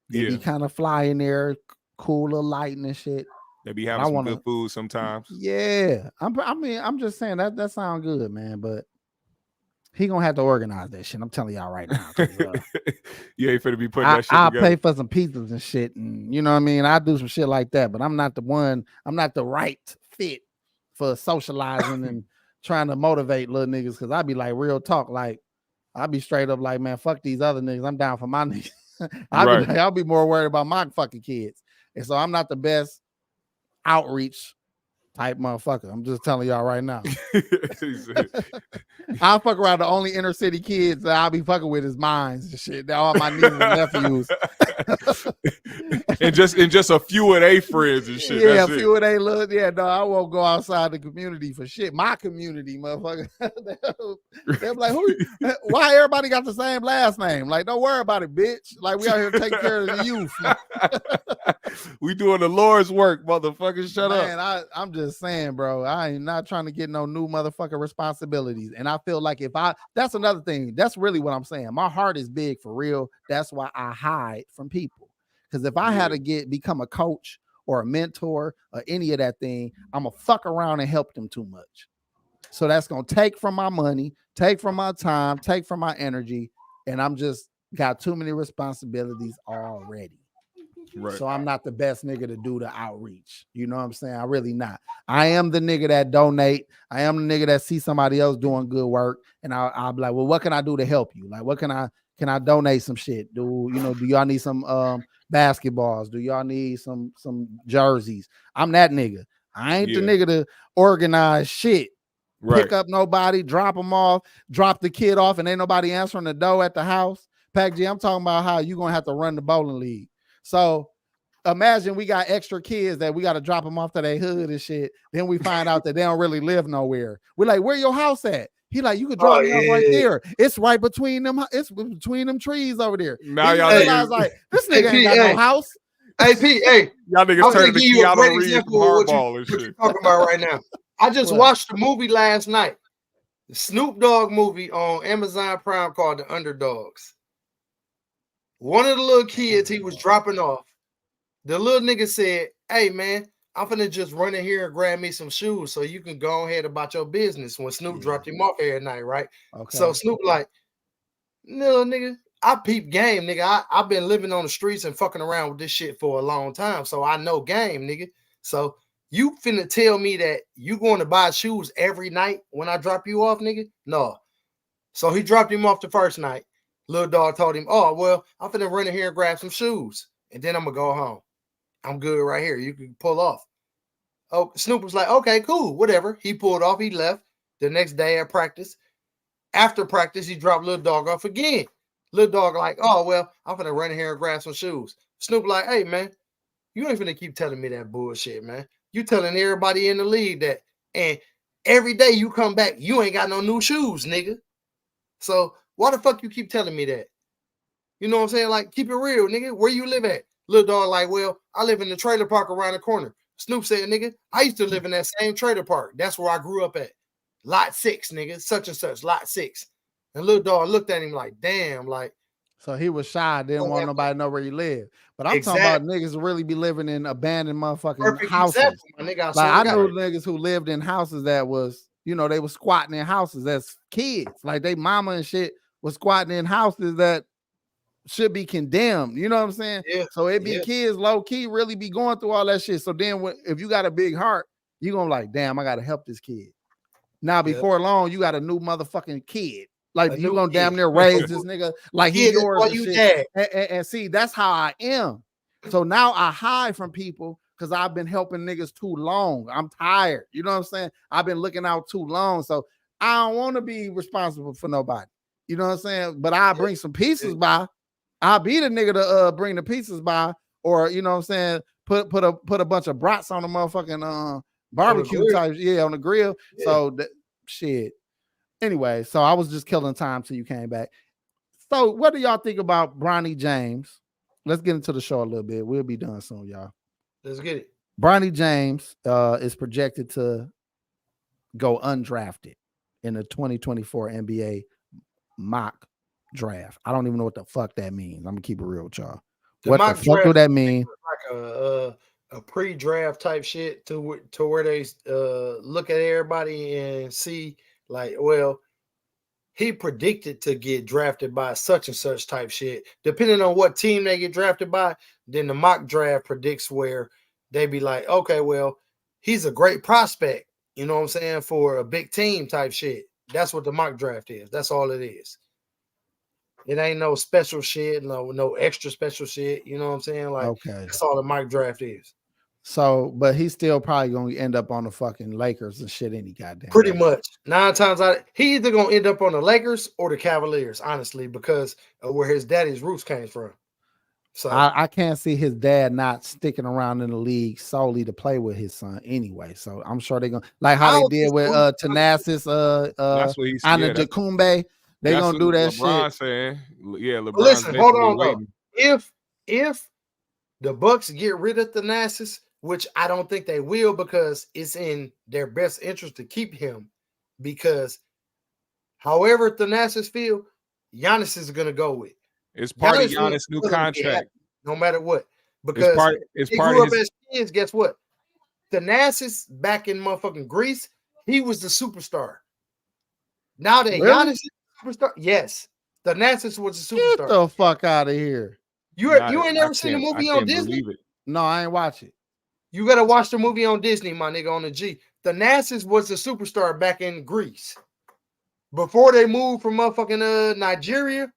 They be kind of fly in there, cooler lighting and shit. They be having some good food sometimes. Yeah. I'm just saying that sounds good, man. But he gonna have to organize that shit. I'm telling y'all right now. You ain't finna be putting that shit I'll together. pay for some pizzas and shit, and you know what I mean. I do some shit like that, but I'm not the right fit for socializing and trying to motivate little niggas. Because I be like real talk, like I be straight up like, man, fuck these other niggas. I'm down for my niggas. I'll be more worried about my fucking kids, and so I'm not the best outreach type motherfucker. I'm just telling y'all right now. I'll fuck around. The only inner city kids that I'll be fucking with is mine and shit. They're all my nieces and nephews. and just a few of their friends and shit. Yeah, That's a it. few of they look. Yeah, no, I won't go outside the community for shit. My community, motherfucker. They're like, why everybody got the same last name? Like, don't worry about it, bitch. Like, we out here taking care of the youth. We doing the Lord's work, motherfucker. Shut up. Man, I'm just saying, bro. I ain't not trying to get no new motherfucking responsibilities. And I feel like that's another thing. That's really what I'm saying. My heart is big for real. That's why I hide from people. Because if I had to become a coach or a mentor or any of that thing, I'm gonna fuck around and help them too much. So that's gonna take from my money, take from my time, take from my energy, and I'm just got too many responsibilities already. Right. So I'm not the best nigga to do the outreach. You know what I'm saying? I really not. I am the nigga that donate. I am the nigga that see somebody else doing good work, and I'll be like, well, what can I do to help you? Like, what can I donate some shit? Do y'all need some basketballs? Do y'all need some jerseys? I'm that nigga. I ain't the nigga to organize shit. Right. Pick up nobody, drop them off, drop the kid off, and ain't nobody answering the door at the house. Pac G, I'm talking about how you gonna have to run the bowling league. So imagine we got extra kids that we got to drop them off to their hood and shit. Then we find out that they don't really live nowhere. We're like, where your house at? He like, you could drop me off right there. It's right between them. It's between them trees over there. Now y'all realize like, this nigga ain't got no house. Hey, P, hey, y'all niggas turning the key out of Reeves hardball and shit. What you talking about right now? I just watched the movie last night, the Snoop Dogg movie on Amazon Prime called The Underdogs. One of the little kids he was dropping off, the little nigga said, hey, man, I'm finna just run in here and grab me some shoes so you can go ahead about your business when Snoop dropped him off every night, right? Okay. So Snoop like, no, nigga, I peep game, nigga. I've been living on the streets and fucking around with this shit for a long time, so I know game, nigga. So you finna tell me that you going to buy shoes every night when I drop you off, nigga? No. So he dropped him off the first night. Little dog told him, oh, well, I'm finna run in here and grab some shoes, and then I'm gonna go home. I'm good right here. You can pull off. Oh, Snoop was like, okay, cool, whatever. He pulled off. He left the next day at practice. After practice, he dropped little dog off again. Little dog like, oh, well, I'm finna run in here and grab some shoes. Snoop like, hey, man, you ain't finna keep telling me that bullshit, man. You telling everybody in the league that, and every day you come back, you ain't got no new shoes, nigga. So why the fuck you keep telling me that? You know what I'm saying? Like, keep it real, nigga. Where you live at? Little dog like, well, I live in the trailer park around the corner. Snoop said, nigga, I used to live in that same trailer park. That's where I grew up at. Lot 6, nigga. Such and such, lot 6. And little dog looked at him like, damn, like. So he was shy, didn't want nobody to know where he lived. But I'm talking about niggas really be living in abandoned motherfucking houses. Like, I know niggas who lived in houses that was, you know, they were squatting in houses as kids. Like, they mama and shit was squatting in houses that should be condemned. You know what I'm saying? Yeah. So it be kids low key really be going through all that shit. So then if you got a big heart, you're gonna like, damn, I gotta help this kid. Now before long, you got a new motherfucking kid. Like, you gonna damn near raise this nigga like he's yours and shit. And see, that's how I am. So now I hide from people because I've been helping niggas too long. I'm tired. You know what I'm saying? I've been looking out too long. So I don't want to be responsible for nobody. You know what I'm saying? But I'll bring some pieces by. I'll be the nigga to bring the pieces by, or you know what I'm saying, put a bunch of brats on the motherfucking barbecue type, on the grill. Yeah. So shit. Anyway, so I was just killing time till you came back. So what do y'all think about Bronny James? Let's get into the show a little bit. We'll be done soon, y'all. Let's get it. Bronny James is projected to go undrafted in the 2024 NBA mock draft. I don't even know what the fuck that means. I'm gonna keep it real with y'all. What the fuck do that mean? Like a pre-draft type shit to where they look at everybody and see like, well, he predicted to get drafted by such and such type shit. Depending on what team they get drafted by, then the mock draft predicts where they be like, okay, well, he's a great prospect, you know what I'm saying, for a big team type shit. That's what the mock draft is. That's all it is. It ain't no special shit, no extra special shit. You know what I'm saying? Like, that's all the mock draft is. So, but he's still probably going to end up on the fucking Lakers and shit any goddamn Pretty much. 9 times out, he either going to end up on the Lakers or the Cavaliers, honestly, because of where his daddy's roots came from. So I can't see his dad not sticking around in the league solely to play with his son anyway. So I'm sure they're gonna like how they did with Tenasis That's what he's Anna Jakumbe. They gonna do that LeBron shit. saying. Yeah, LeBron's listen, hold on waiting. though. If the Bucks get rid of Thanasis, which I don't think they will, because it's in their best interest to keep him, because however Thanasis feel, Giannis is gonna go with. It's part of Giannis' new willing to be contract. happy, no matter what. Because it's they part grew of up his. as kids. Guess what? Thanasis back in motherfucking Greece, he was the superstar. Now that Giannis is the superstar, yes, Thanasis was the superstar. Get the fuck out of here. You ain't never seen the movie on Disney? No, I ain't watch it. You gotta watch the movie on Disney, my nigga, on the G. Thanasis was the superstar back in Greece. Before they moved from motherfucking Nigeria,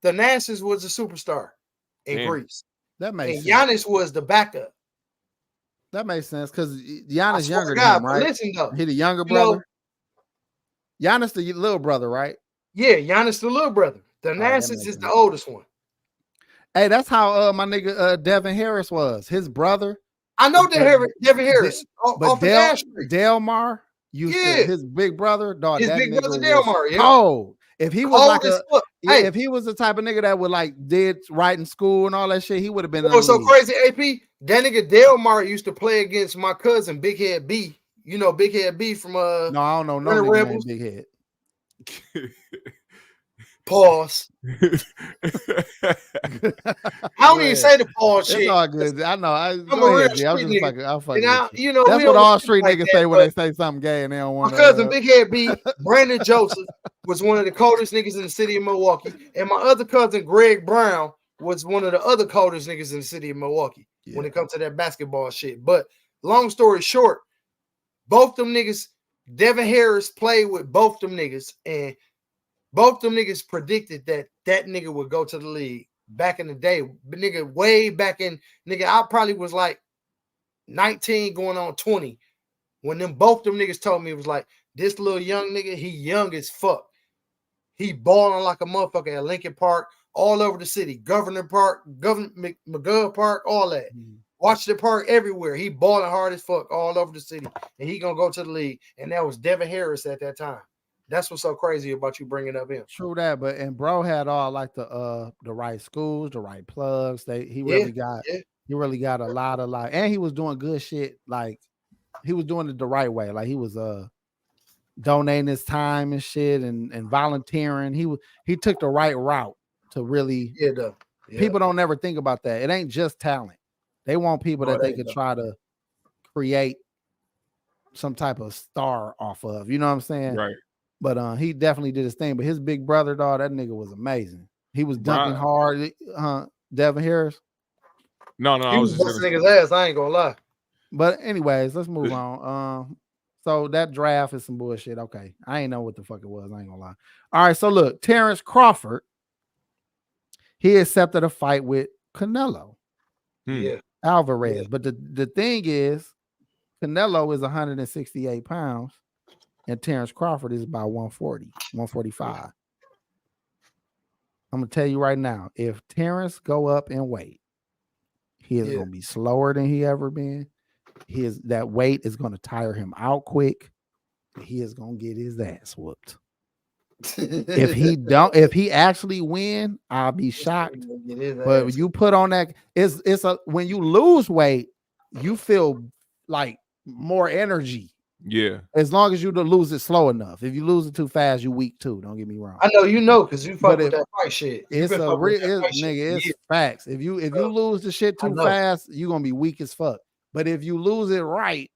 Thanasis was the superstar in Greece. That makes and sense. Giannis was the backup. That makes sense because Giannis younger God, than him, right? listen, though, He the younger brother. Giannis the little brother, right? Yeah, Giannis the little brother. Thanasis is the oldest one. Hey, that's how my nigga Devin Harris was. His brother. I know Devin Harris. But Delmar used to his big brother. Dog, his that big nigga brother was Delmar. Yeah. cold. If he was Cold like as fuck. Hey, if he was the type of nigga that would like did right in school and all that shit, he would have been. What's so crazy, AP? That nigga Delmar used to play against my cousin Big Head B. You know Big Head B from No, I don't know no nigga named Big Head. Pause. I don't even say the pause shit. It's all good. I know. I'm a real ahead, G. I'm street just nigga. fucking. I'm fucking. And You know, that's what all street niggas say when they say something gay and they don't want. My cousin Big Head B, Brandon Joseph, was one of the coldest niggas in the city of Milwaukee, and my other cousin Greg Brown was one of the other coldest niggas in the city of Milwaukee when it comes to that basketball shit. But long story short, both them niggas, Devin Harris played with both them niggas, and both them niggas predicted that that nigga would go to the league back in the day. But nigga, way back in, nigga, I probably was like 19 going on 20 when both them niggas told me, it was like, this little young nigga, he young as fuck. He balling like a motherfucker at Lincoln Park, all over the city, Governor Park, Governor McGuff Park, all that. Washington Park, everywhere. He balling hard as fuck all over the city, and he gonna go to the league. And that was Devin Harris at that time. That's what's so crazy about you bringing up him. True that, but and bro had all like the right schools, the right plugs. He really got a lot of and he was doing good shit. Like he was doing it the right way. Like he was donating his time and shit and volunteering. He took the right route to really. People don't never think about that. It ain't just talent. They want people that they could try to create some type of star off of. You know what I'm saying? Right. But he definitely did his thing. But his big brother, dog, that nigga was amazing. He was dunking hard. Devin Harris. No, I was just busting nigga's ass. I ain't gonna lie. But anyways, let's move on. So that draft is some bullshit. Okay, I ain't know what the fuck it was. I ain't gonna lie. All right, so look, Terence Crawford, he accepted a fight with Canelo. Alvarez. But the thing is, Canelo is 168 pounds. And Terence Crawford is about 140, 145. I'm going to tell you right now, if Terence go up in weight, he is going to be slower than he ever been. That weight is going to tire him out quick. He is going to get his ass whooped. If he actually win, I'll be shocked. But you put on that, when you lose weight, you feel like more energy. Yeah. As long as you don't lose it slow enough. If you lose it too fast, you weak too. Don't get me wrong. I know because you fuck with that fight shit. It's a real nigga. It's facts. If you lose the shit too fast, you're gonna be weak as fuck. But if you lose it right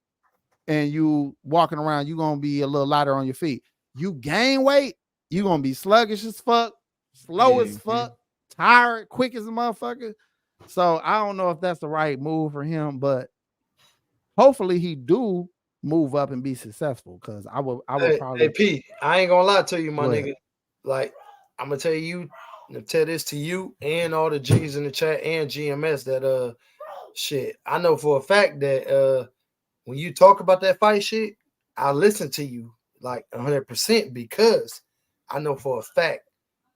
and you walking around, you're gonna be a little lighter on your feet. You gain weight, you're gonna be sluggish as fuck, slow as fuck, tired, quick as a motherfucker. So I don't know if that's the right move for him, but hopefully he do move up and be successful, because I would probably. Hey P, I ain't gonna lie to you, my nigga. Like, I'm gonna tell this to you and all the G's in the chat and GMS that shit. I know for a fact that when you talk about that fight shit, I listen to you like 100% because I know for a fact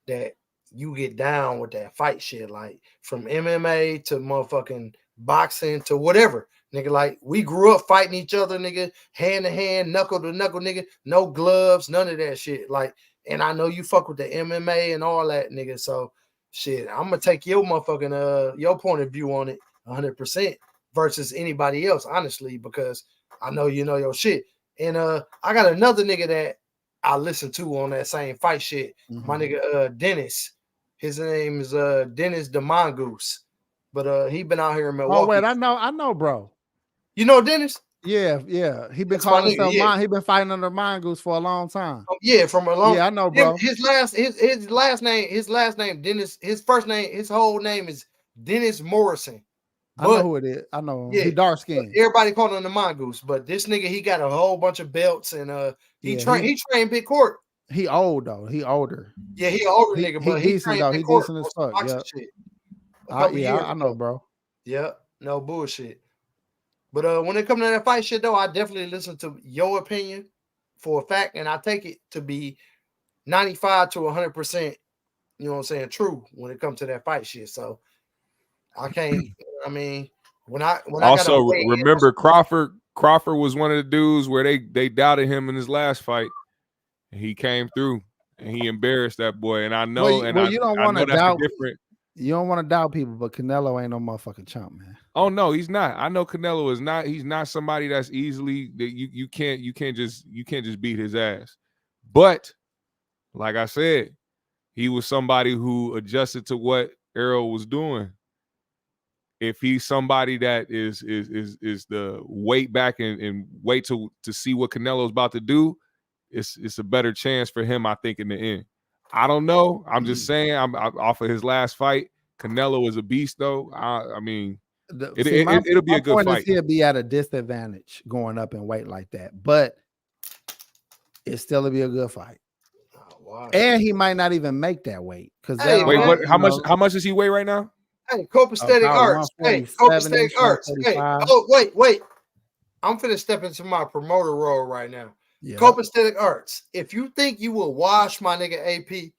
that you get down with that fight shit, like from MMA to motherfucking boxing to whatever, nigga. Like we grew up fighting each other, nigga, hand to hand, knuckle to knuckle, nigga. No gloves, none of that shit. Like, and I know you fuck with the MMA and all that, nigga. So shit, I'm gonna take your motherfucking your point of view on it 100% versus anybody else, honestly, because I know you know your shit. And I got another nigga that I listen to on that same fight shit. My nigga Dennis. His name is Dennis the Mongoose. But he been out here in Milwaukee. Oh wait, I know, bro. You know Dennis? Yeah. He been calling himself he been fighting under Mongoose for a long time. Yeah, from a long. Yeah, I know, bro. His last name Dennis. His first name, his whole name is Dennis Morrison. I know who it is. I know him. He dark skinned. Everybody called him the Mongoose, but this nigga, he got a whole bunch of belts and he trained Big Court. He old though. He older. Yeah, he an older nigga, but he decent though. He decent as fuck. Yeah. I know, bro. Yeah, no bullshit. But when it comes to that fight shit though, I definitely listen to your opinion for a fact, and I take it to be 95 to 100%. You know what I'm saying? True when it comes to that fight shit. So I can't. I mean, when I also remember Crawford was one of the dudes where they doubted him in his last fight. And he came through and he embarrassed that boy. And I know, you don't want to doubt different. You don't want to doubt people, but Canelo ain't no motherfucking chump, man. Oh no, he's not. I know Canelo is not. He's not somebody that's easily that you can't just beat his ass. But like I said, he was somebody who adjusted to what Errol was doing. If he's somebody that is the wait back and wait to see what Canelo's about to do, it's a better chance for him, I think, in the end. I don't know. I'm just saying. I'm off of his last fight. Canelo is a beast, though. I mean, it'll be a good fight. He'll be at a disadvantage going up in weight like that, but it still will be a good fight. Oh, wow. And he might not even make that weight because wait, how much does he weigh right now? Hey, copacetic arts. Hey, copacetic arts. Hey, oh wait. I'm finna step into my promoter role right now. Yeah. Copacetic arts. If you think you will wash my nigga AP,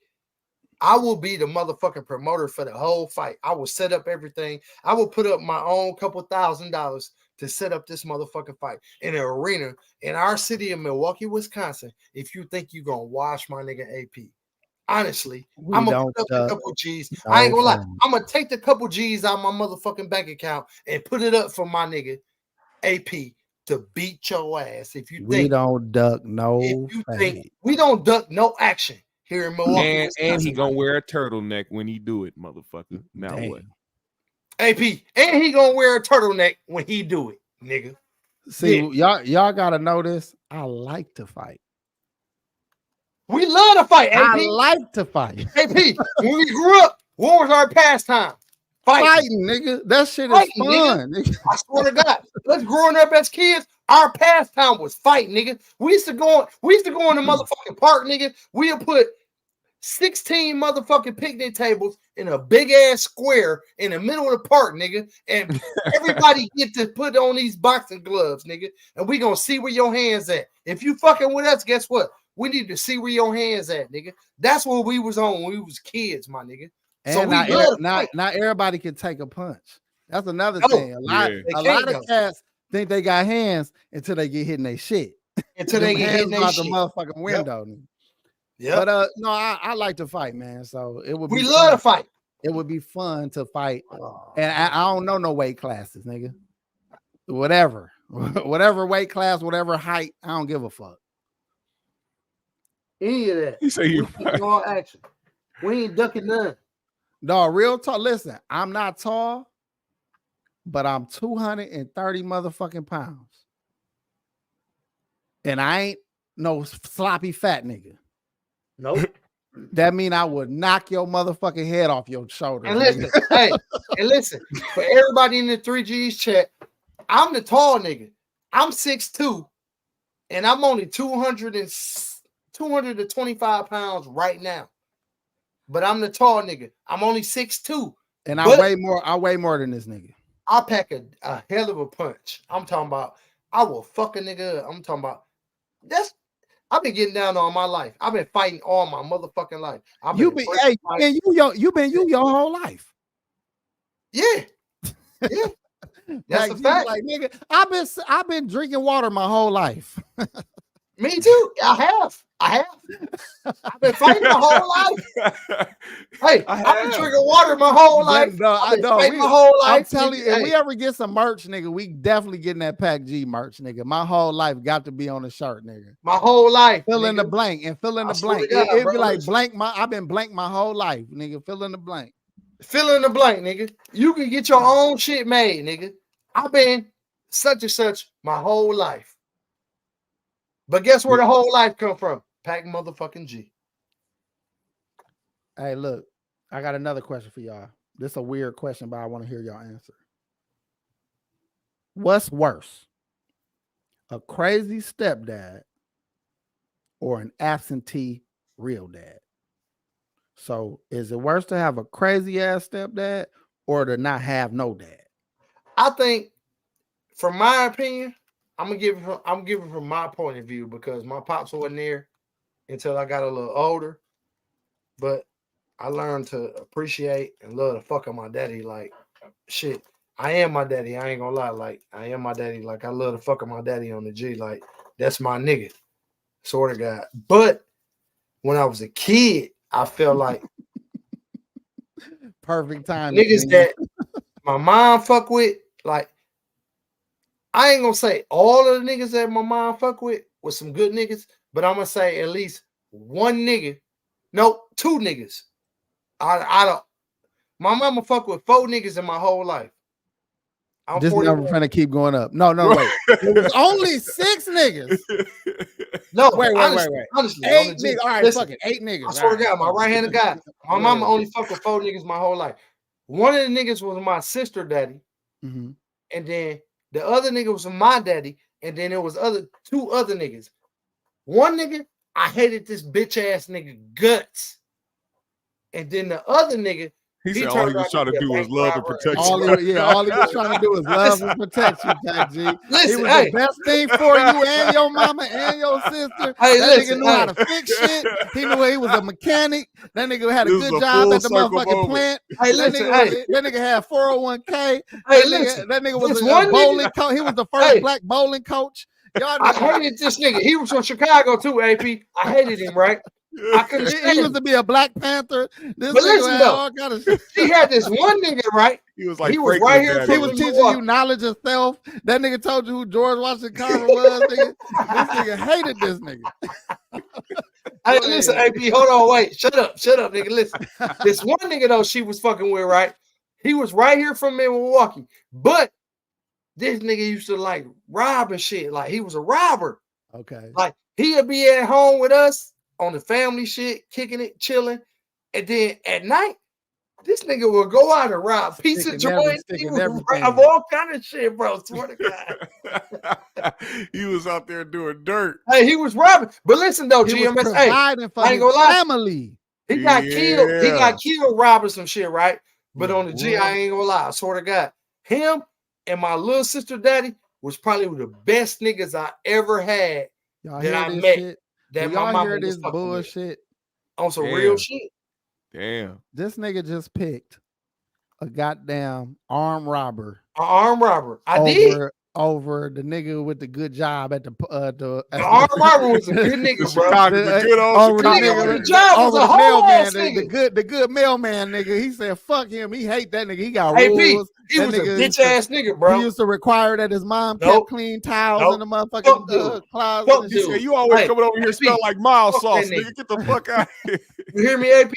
I will be the motherfucking promoter for the whole fight. I will set up everything. I will put up my own couple $1,000s to set up this motherfucking fight in an arena in our city of Milwaukee, Wisconsin. If you think you're gonna wash my nigga AP. Honestly, I'm gonna put up a couple G's. I ain't gonna lie. I'm gonna take the couple G's out of my motherfucking bank account and put it up for my nigga AP to beat your ass. If you think we don't duck no, we don't duck no action here in Milwaukee. And he gonna wear a turtleneck when he do it, motherfucker. Now what? AP, and he gonna wear a turtleneck when he do it, nigga. See, y'all gotta know this. I like to fight. We love to fight, AP. I like to fight. AP, when we grew up, what was our pastime? Fighting, nigga. That shit is fun. Nigga. I swear to God. Us growing up as kids, our pastime was fighting, nigga. We used to go in the motherfucking park, nigga. We'll put 16 motherfucking picnic tables in a big ass square in the middle of the park, nigga. And everybody get to put on these boxing gloves, nigga. And we gonna see where your hands at. If you fucking with us, guess what? We need to see where your hands at, nigga. That's what we was on when we was kids, my nigga. And so not everybody can take a punch. That's another thing. A lot of cats think they got hands until they get hit in their shit. Until they get hit in their shit. The motherfucking window. Yeah. But no, I like to fight, man. So it would be love to fight. It would be fun to fight. And I don't know no weight classes, nigga. Whatever weight class, whatever height, I don't give a fuck. Any of that. You say you all action. We ain't ducking none. No, real talk. Listen, I'm not tall, but I'm 230 motherfucking pounds. And I ain't no sloppy fat nigga. Nope. That mean I would knock your motherfucking head off your shoulder. And listen, for everybody in the 3G's chat, I'm the tall nigga. I'm 6'2", and I'm only 225 pounds right now. But I'm the tall nigga. I'm only 6'2". And I weigh more than this nigga. I pack a hell of a punch. I'm talking about I will fuck a nigga up. I'm talking about I've been getting down all my life. I've been fighting all my motherfucking life. You been your whole life. Yeah. Yeah. That's a fact. Like, nigga, I've been drinking water my whole life. Me too. I have. I've been fighting my whole life. Hey, I've been drinking water my whole life. I know. My whole life. I'm telling you, if we ever get some merch, nigga, we definitely getting that Pac G merch, nigga. My whole life got to be on the shirt, nigga. My whole life. Fill in the blank and fill in the blank. It'd be like blank. I've been blank my whole life, nigga. Fill in the blank. Fill in the blank, nigga. You can get your own shit made, nigga. I've been such and such my whole life. But guess where the whole life come from? Pac motherfucking G. Hey, look, I got another question for y'all. This is a weird question, but I want to hear y'all answer. What's worse? A crazy stepdad or an absentee real dad? So is it worse to have a crazy ass stepdad or to not have no dad? I think, from my opinion, I'm giving from my point of view because my pops wasn't there until I got a little older. But I learned to appreciate and love the fuck of my daddy. Like, shit, I am my daddy. I ain't gonna lie. Like, I am my daddy. Like, I love the fuck of my daddy on the G. Like, that's my nigga. Sort of guy. But when I was a kid, I felt like perfect time. Niggas that my mom fuck with, like, I ain't gonna say all of the niggas that my mom fuck with was some good niggas, but I'm gonna say at least one nigga, no, two niggas. I don't. My mama fuck with 4 niggas in my whole life. This number trying to keep going up. No, wait. It was only 6 niggas. No, wait. Honestly, 8 niggas. All right, fuck it. 8 niggas. I swear to God, my right-handed guy. My mama only fuck with 4 niggas my whole life. One of the niggas was my sister daddy, and then the other nigga was my daddy, and then there was 2 other niggas. One nigga, I hated this bitch ass nigga guts, and then the other nigga. He said all he was trying to do was love and protect you. All he was trying to do was love and protect you, Pac G. He was the best thing for you and your mama and your sister. Nigga knew how to fix shit. He knew he was a mechanic. That nigga had a good job at the motherfucking plant. That nigga had 401k. That nigga was a bowling coach. He was the first black bowling coach. I hated this nigga. He was from Chicago too, AP. I hated him, right? I couldn't stand he used to be a Black Panther. But listen, though, he had this one nigga, right? He was like, he was right here. He was teaching you knowledge of self. That nigga told you who George Washington Carver was. Nigga. This nigga hated this nigga. Hey, listen, AP, hold on, wait, shut up, nigga. Listen, this one nigga though she was fucking with, right? He was right here from Milwaukee, but this nigga used to like rob and shit. Like, he was a robber. Okay. Like, he'd be at home with us on the family shit, kicking it, chilling. And then at night, this nigga will go out and rob pizza joints. He would rob all kind of shit, bro. Swear to God. He was out there doing dirt. Hey, he was robbing. But listen, though, GMS, hey, I ain't gonna lie. Family. He got killed. He got killed robbing some shit, right? But on the G, I ain't gonna lie. I swear to God. Him and my little sister daddy was probably the best niggas I ever had that I met. Shit? That my mama hear this bullshit on some real shit. Damn. This nigga just picked a goddamn armed robber. An armed robber. I did. Over the nigga with the good job at the armed robber was a good nigga, bro. The good old nigga with the job was a whole ass nigga. The good mailman nigga. He said, "Fuck him." He hate that nigga. He got rules. He was a bitch ass nigga, bro. He used to require that his mom kept clean towels in the motherfucking closet. You said, you always coming over here smell like mild sauce, nigga. Get the fuck out of here. You hear me, AP?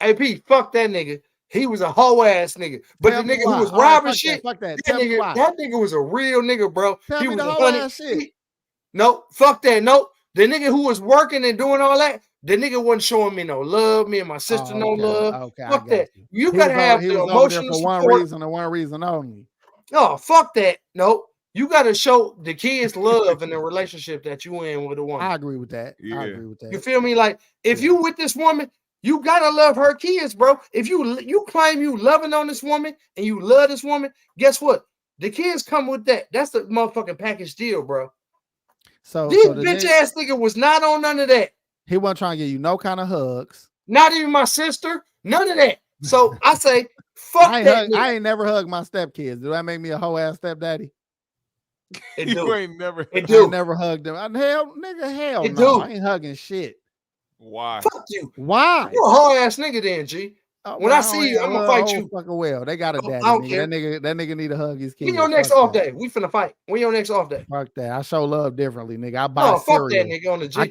AP, fuck that nigga. He was a whole ass nigga. But the nigga who was robbing shit, that nigga was a real nigga, bro. He was a funny shit. No, fuck that. No, the nigga who was working and doing all that, the nigga wasn't showing me no love. Me and my sister no love. Fuck that. You gotta have the emotional support. One reason only. No, fuck that. No, you gotta show the kids love in the relationship that you in with a woman. I agree with that. I agree with that. You feel me? Like, if you with this woman, you gotta love her kids, bro. If you claim you loving on this woman and you love this woman, guess what? The kids come with that. That's the motherfucking package deal, bro. This bitch ass nigga was not on none of that. He wasn't trying to give you no kind of hugs. Not even my sister. None of that. So I say, fuck that. I ain't never hugged my stepkids. Do that make me a hoe ass stepdaddy? You ain't never. I ain't never hugged them. Hell no. I ain't hugging shit. Why? Fuck you. Why? You a whole ass nigga then, G. When I see you, I'm gonna fight you. Fucking well. They got a daddy. I don't nigga. That nigga need to hug his kids. When your next off day? We finna fight. When your next off day? Fuck that. I show love differently, nigga. I buy cereal. Fuck that nigga on the G. I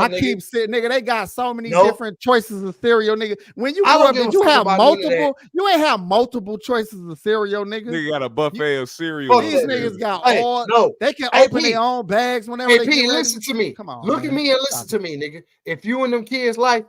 keep sitting, nigga. They got so many different choices of cereal, nigga. When you grow up, did you have multiple? You ain't have multiple choices of cereal, nigga. Nigga got a buffet of cereal. These niggas got all. No, they can open their own bags whenever they get listen to me. Come on, look at me and listen to me, nigga. If you in them kids' life,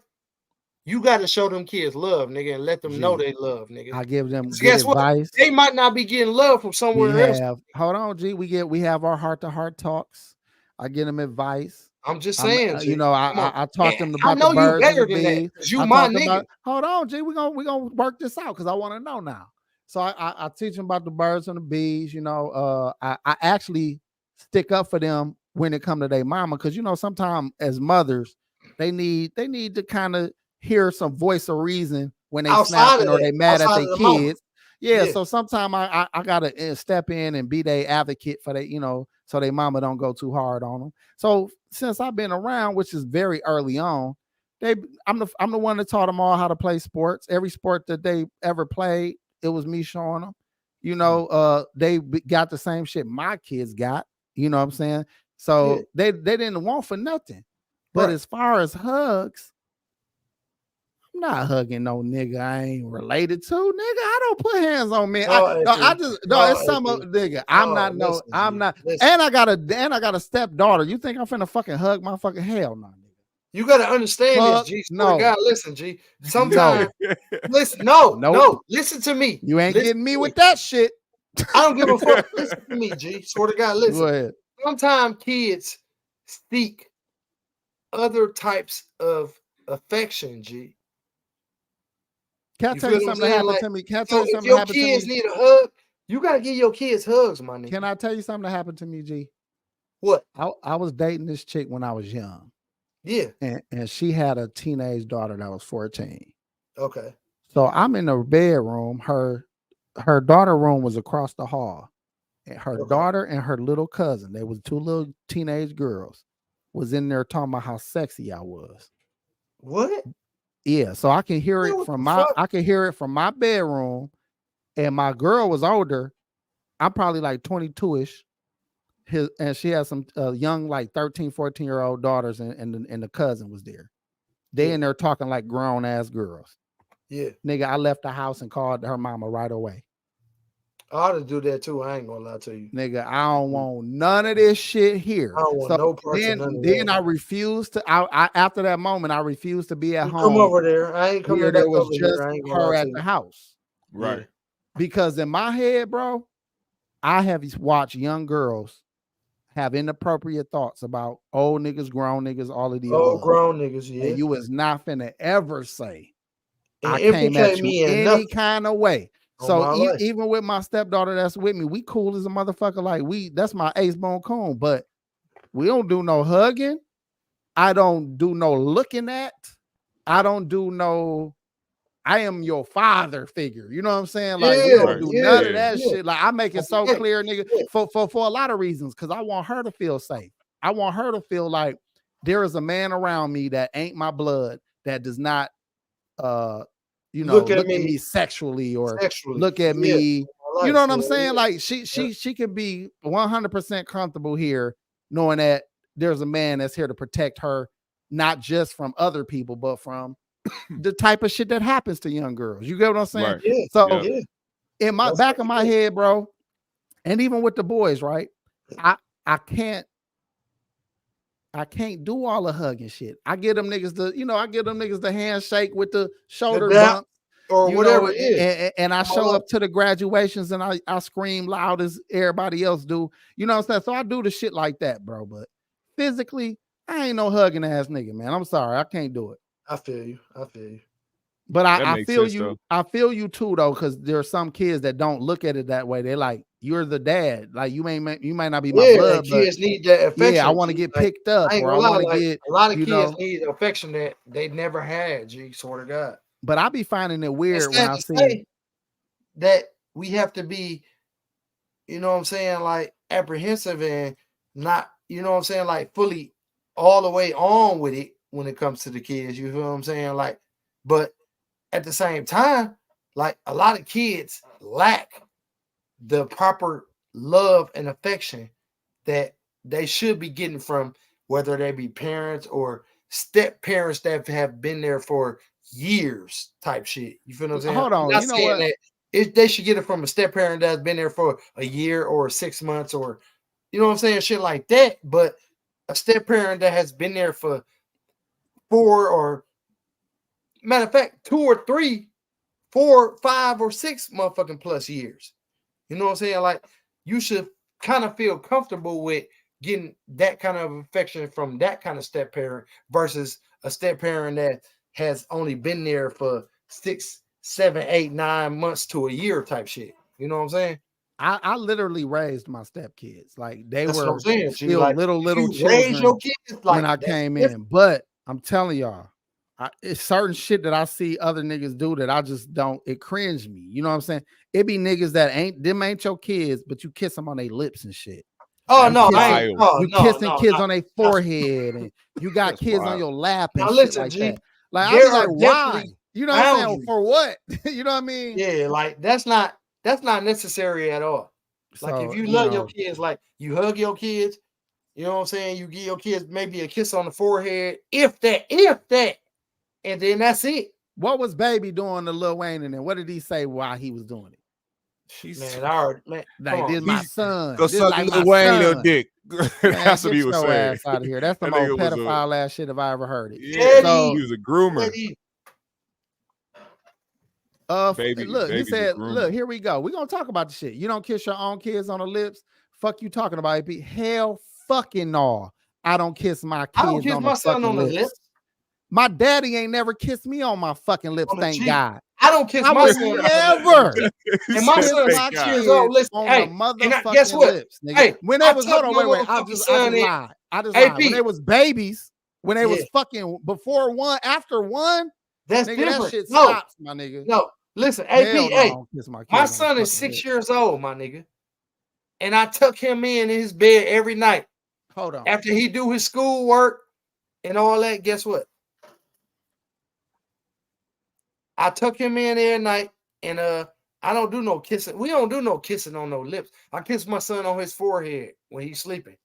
you got to show them kids love, nigga, and let them know they love, nigga. I give them good guess advice. What? They might not be getting love from somewhere else. Hold on, G. We have our heart-to-heart talks. I give them advice. I'm just saying, G. You know, I talk them about the birds and the bees. You my nigga. Hold on, G. We gonna work this out because I want to know now. So I teach them about the birds and the bees. You know, I actually stick up for them when it come to their mama because you know sometimes as mothers they need to kind of hear some voice of reason when they snapping or they mad at their kids. Yeah, so sometimes I gotta step in and be their advocate for they, you know, so their mama don't go too hard on them. So since I've been around, which is very early on, I'm the one that taught them all how to play sports. Every sport that they ever played, it was me showing them. You know, they got the same shit my kids got. You know what I'm saying? So they didn't want for nothing. But as far as hugs, I'm not hugging no nigga I ain't related to, nigga. I don't put hands on men. It's some nigga. I'm not. And I got a stepdaughter. You think I'm finna fucking hug my fucking hell no, nigga. You gotta understand this, G. No, God, listen, G. Sometimes, listen, no, listen to me. You ain't getting me with that shit. I don't give a fuck. Listen to me, G. Swear to God, listen. Go ahead. Sometimes kids seek other types of affection, G. Can I tell you something that happened to me? Can I tell you something that happened to me? If your kids need a hug, you gotta give your kids hugs, my nigga. Can I tell you something that happened to me, G? What? I was dating this chick when I was young. Yeah. And she had a teenage daughter that was 14. Okay. So I'm in the bedroom. Her daughter room was across the hall. And her daughter and her little cousin, they was two little teenage girls, was in there talking about how sexy I was. What? Yeah, so I can hear it from my bedroom, and my girl was older. I'm probably like 22-ish. And she has some young, like 13, 14-year-old daughters, and the cousin was there. They in there talking like grown ass girls. Yeah. Nigga, I left the house and called her mama right away. I ought to do that too. I ain't gonna lie to you. Nigga, I don't want none of this shit here. I don't want no parts of none of that. Then I refused to, after that moment, I refused to be at home. Come over there. I ain't coming back over just here. I ain't her at the house. Right. Because in my head, bro, I have watched young girls have inappropriate thoughts about old niggas, grown niggas, all of these old grown niggas, yeah. And you was not finna ever say and I came at you any kind of way. So even with my stepdaughter that's with me, we cool as a motherfucker. Like that's my ace bone cone, but we don't do no hugging. I don't do no looking at. I don't do no, I am your father figure. You know what I'm saying? Like we don't do none of that shit. Like I make it so clear, nigga, for a lot of reasons, because I want her to feel safe. I want her to feel like there is a man around me that ain't my blood, that does not look at me sexually or look at me. You know what I'm saying? Like she can be 100% comfortable here, knowing that there's a man that's here to protect her, not just from other people, but from the type of shit that happens to young girls. You get what I'm saying? Right. Yeah. So in my back of my head, bro, and even with the boys, right? I can't do all the hugging shit. I get them niggas the handshake with the shoulder bump or whatever it is. And I show up to the graduations and I scream loud as everybody else do. You know what I'm saying? So I do the shit like that, bro. But physically, I ain't no hugging ass nigga, man. I'm sorry. I can't do it. I feel you. But That I makes feel sense, you. though. I feel you too, though, because there are some kids that don't look at it that way. They're like, you're the dad. Like you might not be my Yeah, blood, but kids need that affection. yeah, I want to get Like, picked up, I ain't or I gonna lie, want to like, get a lot of you kids know. need affection that they never had. G, swear to God. But I be finding it It's weird when sad I to see say that we have to be, you know what I'm saying, like apprehensive and not, you know what I'm saying, like fully all the way on with it when it comes to the kids. You feel what I'm saying? Like, but at the same time, like a lot of kids lack the proper love and affection that they should be getting from whether they be parents or step parents that have been there for years type shit. You feel what I'm saying? Hold on, I'm not you know saying what? that they should get it from a step parent that's been there for a year or 6 months or you know what I'm saying, shit like that. But a step parent that has been there for 4 or matter of fact 2 or 3, 4, 5 or 6 motherfucking plus years. You know what I'm saying? Like you should kind of feel comfortable with getting that kind of affection from that kind of step parent versus a step parent that has only been there for 6, 7, 8, 9 months to a year type shit. You know what I'm saying? I literally raised my stepkids. Like they That's what I'm were saying. G. still Like little you raise your children kids when like I that's came different. in. But I'm telling y'all, it's certain shit that I see other niggas do that I just don't. It cringe me. You know what I'm saying? It be niggas that ain't your kids, but you kiss them on their lips and shit. Oh That's no, I wild. ain't. Oh, You no, kissing no, kids no. on their forehead, and you got That's kids on wild. your lap and Now shit listen, like G. that. Like I There be like, are why? definitely You know what I'm saying? boundaries. For what? You know what I mean? Yeah, like that's not necessary at all. Like if So you you love your know, kids, like you hug your kids, you know what I'm saying? You give your kids maybe a kiss on the forehead, if that, and then that's it. what was Baby doing to Lil Wayne, and then what did he say while he was doing it? Man, I already, man, come Like, this on. my He's son. go This suck like Lil my Wayne little son. dick. Man, That's what get he was your saying. ass out of here. That's the That most nigga was pedophile ass shit if I ever heard it. yeah, So he was a groomer. Baby, look, he Baby's a said, groomer. look, here we go. We're gonna talk about the shit. You don't kiss your own kids on the lips. Fuck you talking about it. Hell fucking no. I don't kiss my kids I don't kiss on my the son fucking on the lips. lips. My daddy ain't never kissed me on my fucking lips, On the thank cheek. God. I don't kiss I my would son on the never lips. He And my said, son is my "Thank God." 6 years old. Listen, on hey, the and guess motherfucking what? lips, nigga. Hey, When I they was, tucked hold on, my wait. I motherfucking just son in. lied. I just AP. lied. When they was babies, when they was Yeah. fucking before one, after one, That's nigga, different. that shit No, stops, my nigga. no. Listen, AP, Hell no, I hey, don't kiss my kids my on the son is fucking 6 lips. years old, my nigga. And I tuck him in his bed every night. Hold on. After he do his schoolwork and all that, guess what? I tuck him in every night, and I don't do no kissing. We don't do no kissing on no lips. I kiss my son on his forehead when he's sleeping.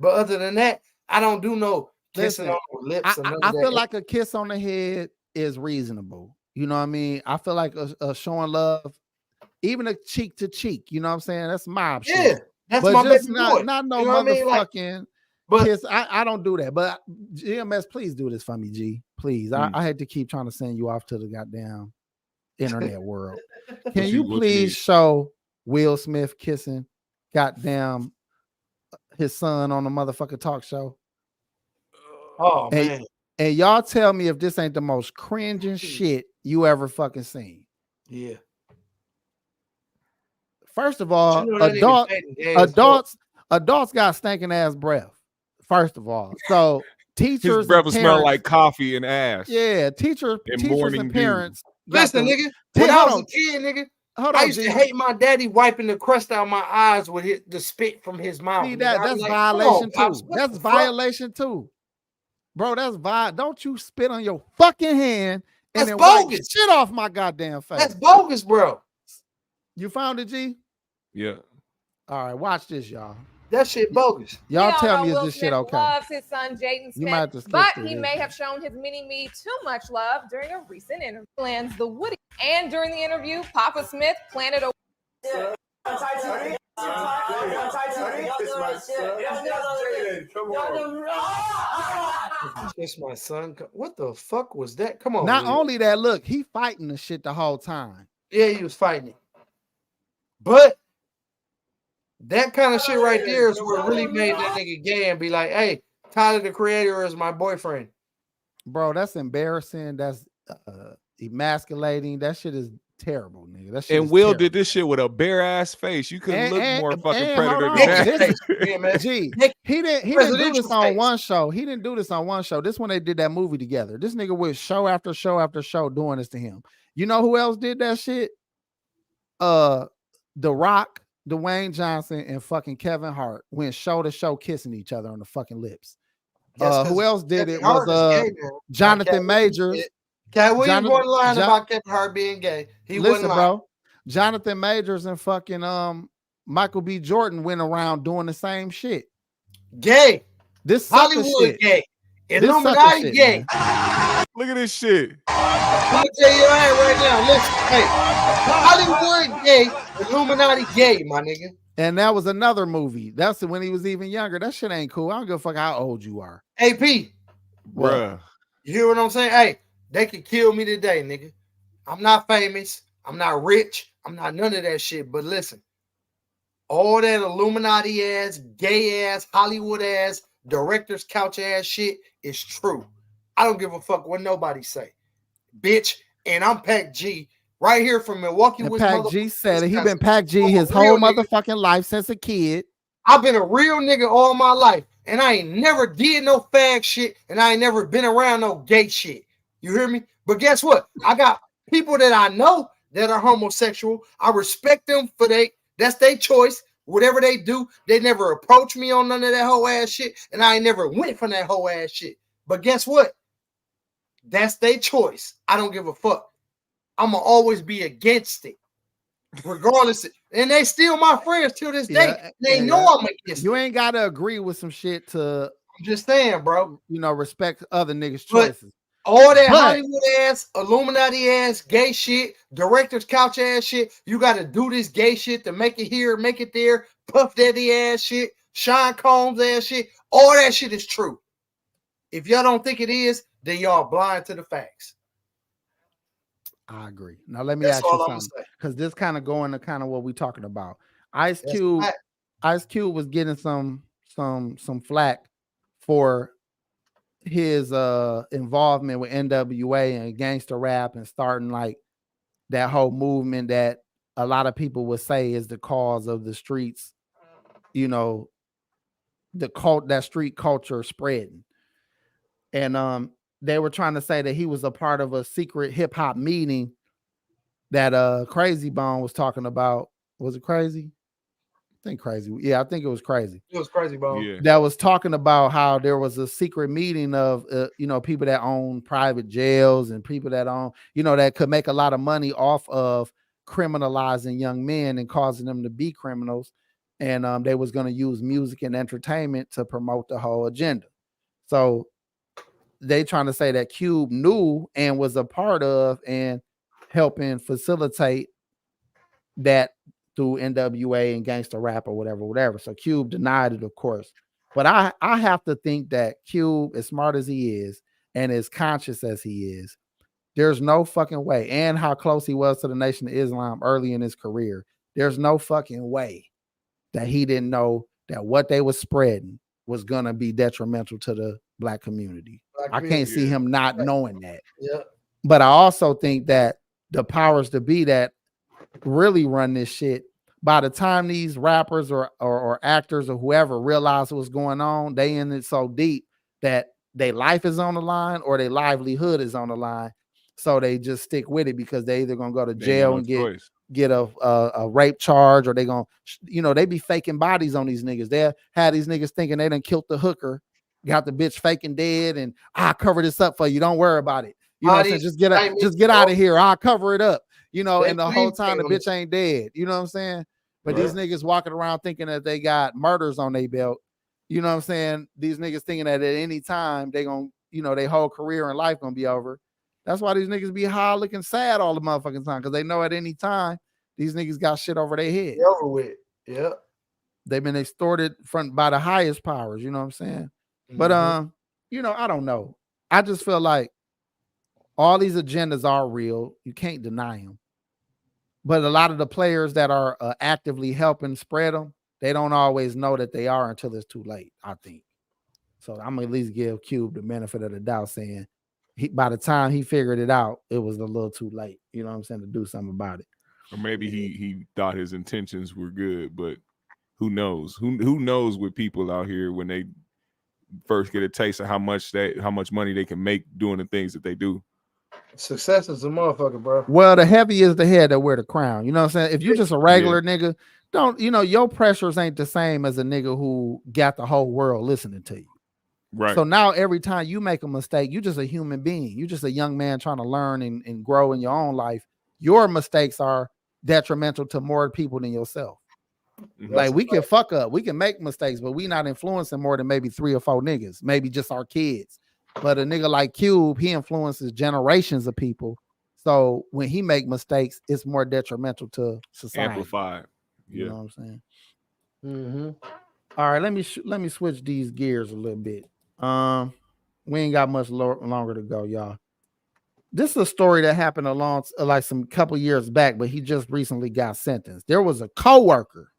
But other than that, I don't do no kissing Listen, on no lips and none I of feel that. like a kiss on the head is reasonable. You know what I mean? I feel like a showing love, even a cheek to cheek. You know what I'm saying? That's mob Yeah, shit. that's But my just baby boy. not no You know what I mean? Like, motherfucking but kiss. I don't do that. But GMS, please do this for me, G. Please. I had to keep trying to send you off to the goddamn internet world. Can you please show Will Smith kissing goddamn his son on the motherfucking talk show? oh man. And y'all tell me if this ain't the most cringing shit you ever fucking seen. Yeah. First of all, You know that nigga dating as fuck. adults got stinking ass breath. First of all, so teachers His breath and smell parents, like coffee and ass. yeah, teachers morning and dew. parents. Listen, nigga, when I was a kid, nigga, hold I on, used G. to hate my daddy wiping the crust out my eyes with the spit from his mouth. See, Nigga. I was that's like, violation come on, too. Pops, what That's the fuck? violation too, bro. That's Don't you spit on your fucking hand and That's then wipe bogus. shit off my goddamn face. That's bogus, bro. You found it, G? Yeah. All right, watch this, y'all. That shit bogus. Y'all We all tell know me, is Will this Smith shit okay? loves his son Jaden You might have Smith, to skip but through he this. may have shown his mini-me too much love during a recent interview. Lands the Woody, and during the interview, Papa Smith planted a. Kiss my son. What the fuck was that? Come on. Not Will. only that, look, he fighting the shit the whole time. Yeah, he was fighting it. But that kind of shit right there is what really made that nigga gay and be like, hey, Tyler the Creator is my boyfriend. Bro, that's embarrassing. That's emasculating. That shit is terrible, nigga. That shit And is Will terrible. did this shit with a bare ass face. You couldn't look more fucking predator hold than on. that. Gee, he didn't do this on one show. He didn't do this on one show. This when they did that movie together. This nigga was show after show after show doing this to him. You know who else did that shit? The Rock, Dwayne Johnson, and fucking Kevin Hart went show to show kissing each other on the fucking lips. Who else did it? Was Jonathan Majors. Cat Williams wasn't lying about Kevin Hart being gay. He wasn't lying. Bro. Jonathan Majors and fucking Michael B. Jordan went around doing the same shit. Gay. This Hollywood shit. Gay. Illuminati gay. Look at this shit. I'm gonna tell you right now. Listen, hey, Hollywood gay, Illuminati gay, my nigga. And that was another movie. That's when he was even younger. That shit ain't cool. I don't give a fuck how old you are. AP. Bruh. You hear what I'm saying? Hey, they could kill me today, nigga. I'm not famous. I'm not rich. I'm not none of that shit. But listen, all that Illuminati ass, gay ass, Hollywood ass, director's couch ass shit is true. I don't give a fuck what nobody say. Bitch, and I'm Pac G right here from Milwaukee. And Pac G said it. He been Pac G his whole motherfucking life since a kid. I've been a real nigga all my life, and I ain't never did no fag shit, and I ain't never been around no gay shit. You hear me? But guess what? I got people that I know that are homosexual. I respect them for that's their choice. Whatever they do, they never approach me on none of that whole ass shit, and I ain't never went for that whole ass shit. But guess what? That's their choice. I don't give a fuck. I'm gonna always be against it, regardless. And they still my friends till this day. They know I'm against it. You ain't gotta agree with some shit to. I'm just saying, bro. You know, respect other niggas' choices. All that Hollywood ass, Illuminati ass, gay shit, director's couch ass shit. You got to do this gay shit to make it here, make it there. Puff Daddy ass shit, Sean Combs ass shit. All that shit is true. If y'all don't think it is, then y'all blind to the facts. I agree. Now let me ask you something, because this kind of going to kind of what we're talking about. Ice Cube was getting some flack for his involvement with NWA and gangster rap and starting like that whole movement that a lot of people would say is the cause of the streets, you know, that street culture spreading. And they were trying to say that he was a part of a secret hip hop meeting that Crazy Bone was talking about. Was it Crazy? I think Crazy. Yeah, I think it was Crazy. It was Crazy Bone. Yeah. That was talking about how there was a secret meeting of you know, people that own private jails and people that own, you know, that could make a lot of money off of criminalizing young men and causing them to be criminals. And they was going to use music and entertainment to promote the whole agenda. So they trying to say that Cube knew and was a part of and helping facilitate that through NWA and gangster rap or whatever. So Cube denied it, of course. But I have to think that Cube, as smart as he is and as conscious as he is, there's no fucking way. And how close he was to the Nation of Islam early in his career, there's no fucking way that he didn't know that what they was spreading was gonna be detrimental to the black community. I can't see him not knowing that. Yeah. But I also think that the powers to be that really run this shit, by the time these rappers or actors or whoever realize what's going on, they in it so deep that their life is on the line or their livelihood is on the line. So they just stick with it because they either gonna go to jail and get a rape charge, or they gonna, you know, they be faking bodies on these niggas. They had these niggas thinking they done killed the hooker, got the bitch faking dead, and I'll cover this up for you. Don't worry about it. You know what I'm saying? Just get out of here. I'll cover it up. You know, and the whole time the bitch ain't dead. You know what I'm saying? But these niggas walking around thinking that they got murders on their belt. You know what I'm saying? These niggas thinking that at any time they gonna, you know, their whole career in life gonna be over. That's why these niggas be high looking sad all the motherfucking time, because they know at any time these niggas got shit over their head. Over with. Yeah. They've been extorted by the highest powers, you know what I'm saying? But you know, I don't know. I just feel like all these agendas are real. You can't deny them. But a lot of the players that are actively helping spread them, they don't always know that they are until it's too late, I think. So I'm gonna at least give Cube the benefit of the doubt, saying by the time he figured it out, it was a little too late. You know what I'm saying, to do something about it. Or maybe he thought his intentions were good, but who knows? Who knows with people out here when they first get a taste of how much money they can make doing the things that they do. Success is a motherfucker, bro. Well, the heavy is the head that wear the crown. You know what I'm saying? If you're just a regular nigga, don't, your pressures ain't the same as a nigga who got the whole world listening to you. Right. So now every time you make a mistake, you're just a human being. You're just a young man trying to learn and grow in your own life. Your mistakes are detrimental to more people than yourself. Like, we can fuck up, we can make mistakes, but we not influencing more than maybe 3 or 4 niggas, maybe just our kids. But a nigga like Cube, he influences generations of people. So when he make mistakes, it's more detrimental to society. Amplified. Yeah. You know what I'm saying? Mm-hmm. All right, let me switch these gears a little bit. We ain't got much longer to go, y'all. This is a story that happened some couple years back, but he just recently got sentenced. There was a coworker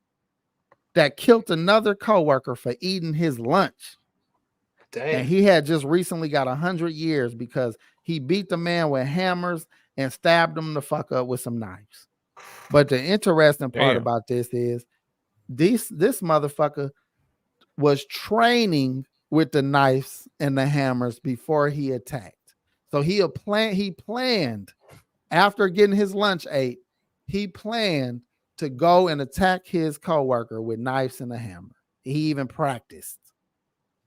that killed another coworker for eating his lunch. Damn. And he had just recently got 100 years because he beat the man with hammers and stabbed him the fuck up with some knives. But the interesting part about this is this motherfucker was training with the knives and the hammers before he attacked. So he planned after getting his lunch ate, he planned to go and attack his coworker with knives and a hammer. He even practiced.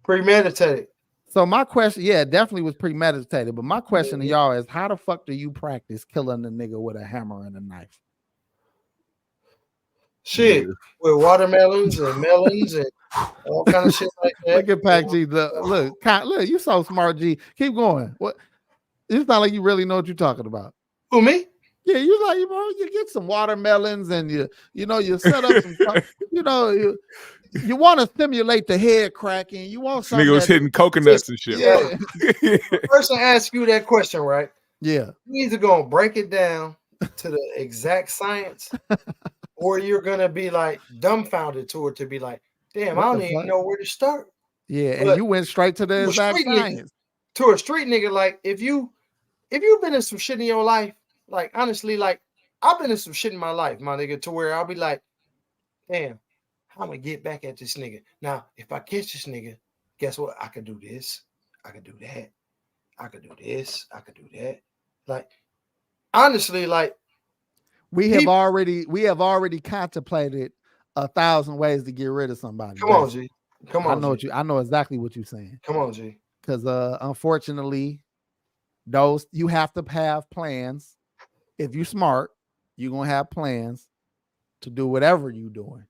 Premeditated. So my question, definitely was premeditated. But my question to y'all is, how the fuck do you practice killing a nigga with a hammer and a knife? Shit, with watermelons and melons and all kind of shit like that. Look at Pac G. Look, you so smart, G. Keep going. What? It's not like you really know what you're talking about. Who, me? Yeah, you get some watermelons and you set up some, you want to stimulate the head cracking. You want something. Nigga was hitting coconuts and shit. Yeah. The person asks you that question, right? Yeah. You're either gonna break it down to the exact science, or you're gonna be like dumbfounded to it to be like, damn, I don't even know where to start. Yeah, and you went straight to the exact science. To a street nigga, like if you've been in some shit in your life, like honestly, like I've been in some shit in my life, my nigga, to where I'll be like, damn, I'm gonna get back at this nigga. Now, if I catch this nigga, guess what? I could do this, I could do that, I could do this, I could do that. Like, honestly, like we have already contemplated 1,000 ways to get rid of somebody. Come on, G. Come on. I know exactly what you're saying. Come on, G. Because unfortunately, you have to have plans. If you're smart, you're gonna have plans to do whatever you're doing.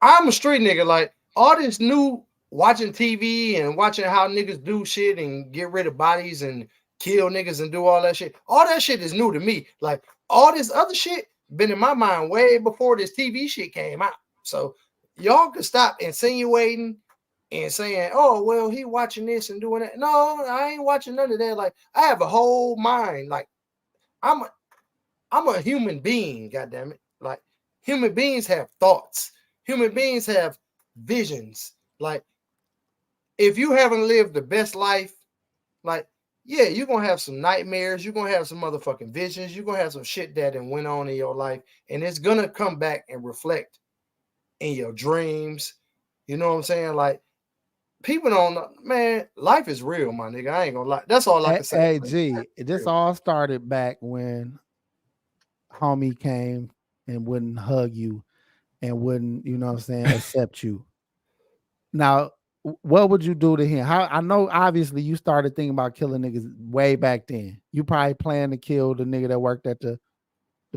I'm a street nigga. Like all this new watching TV and watching how niggas do shit and get rid of bodies and kill niggas and do all that shit. All that shit is new to me. Like all this other shit been in my mind way before this TV shit came out. So y'all can stop insinuating and saying, oh, well, he watching this and doing that. No, I ain't watching none of that. Like I have a whole mind. Like I'm a human being, goddammit. Like human beings have thoughts. Human beings have visions. Like if you haven't lived the best life, like, yeah, you're going to have some nightmares. You're going to have some motherfucking visions. You're going to have some shit that went on in your life. And it's going to come back and reflect in your dreams. You know what I'm saying? Like, people don't know, man, life is real, my nigga. I ain't going to lie. That's all I can say. Hey, G, this all started back when homie came and wouldn't hug you and wouldn't, you know what I'm saying, accept you. Now, what would you do to him? I know obviously you started thinking about killing niggas way back then. You probably planned to kill the nigga that worked at the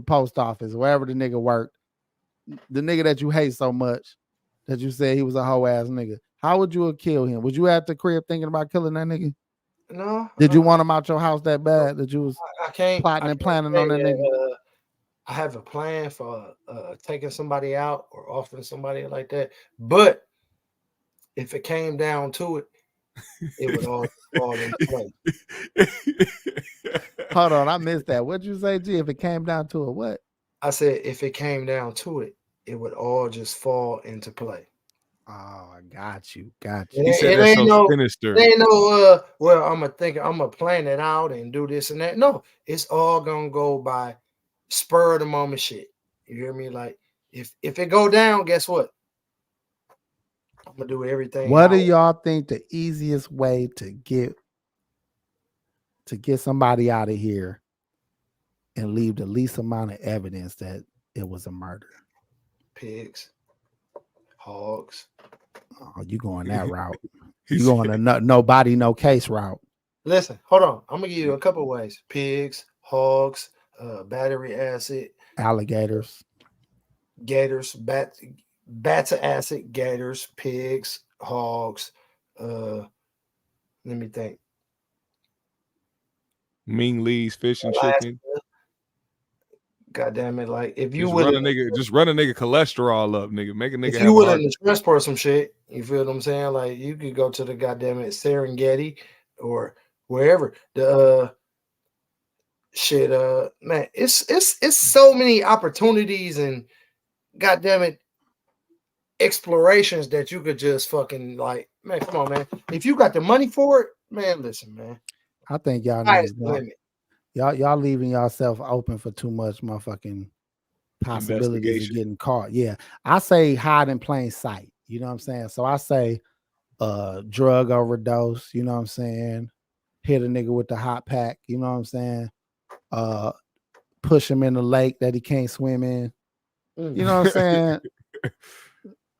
post office, wherever the nigga worked. The nigga that you hate so much that you said he was a hoe ass nigga. How would you have killed him? Would you at the crib thinking about killing that nigga? No. Did you want him out your house that bad that you was plotting and planning on that nigga? I have a plan for taking somebody out or offering somebody like that, but if it came down to it, it would all fall into place. Hold on, I missed that. What'd you say, G? If it came down to it, what? I said if it came down to it, it would all just fall into play. Oh, I got you. He said that's so sinister. It ain't no well, I'm gonna plan it out and do this and that. No, it's all gonna go by spur of the moment shit. You hear me? Like if it go down, guess what? I'm gonna do everything. What do y'all think the easiest way to get somebody out of here and leave the least amount of evidence that it was a murder? Pigs, hogs. Oh, you going that route? You going a no body, no case route? Listen, hold on. I'm gonna give you a couple ways: pigs, hogs, battery acid, alligators, gators, bats of acid, gators, pigs, hogs. Let me think. Ming Lee's fish and chicken. God damn it! Like if you just would run a nigga cholesterol up, nigga. Make a nigga. If you would in transport some shit, you feel what I'm saying? Like you could go to the goddamn it Serengeti or wherever. The shit, man, it's so many opportunities and goddamn it explorations that you could just fucking like, man. Come on, man. If you got the money for it, man, listen, man. I think y'all niggas, y'all leaving yourself open for too much motherfucking possibilities of getting caught. Yeah, I say hide in plain sight. You know what I'm saying? So I say drug overdose. You know what I'm saying? Hit a nigga with the hot pack. You know what I'm saying? Push him in the lake that he can't swim in. You know what I'm saying?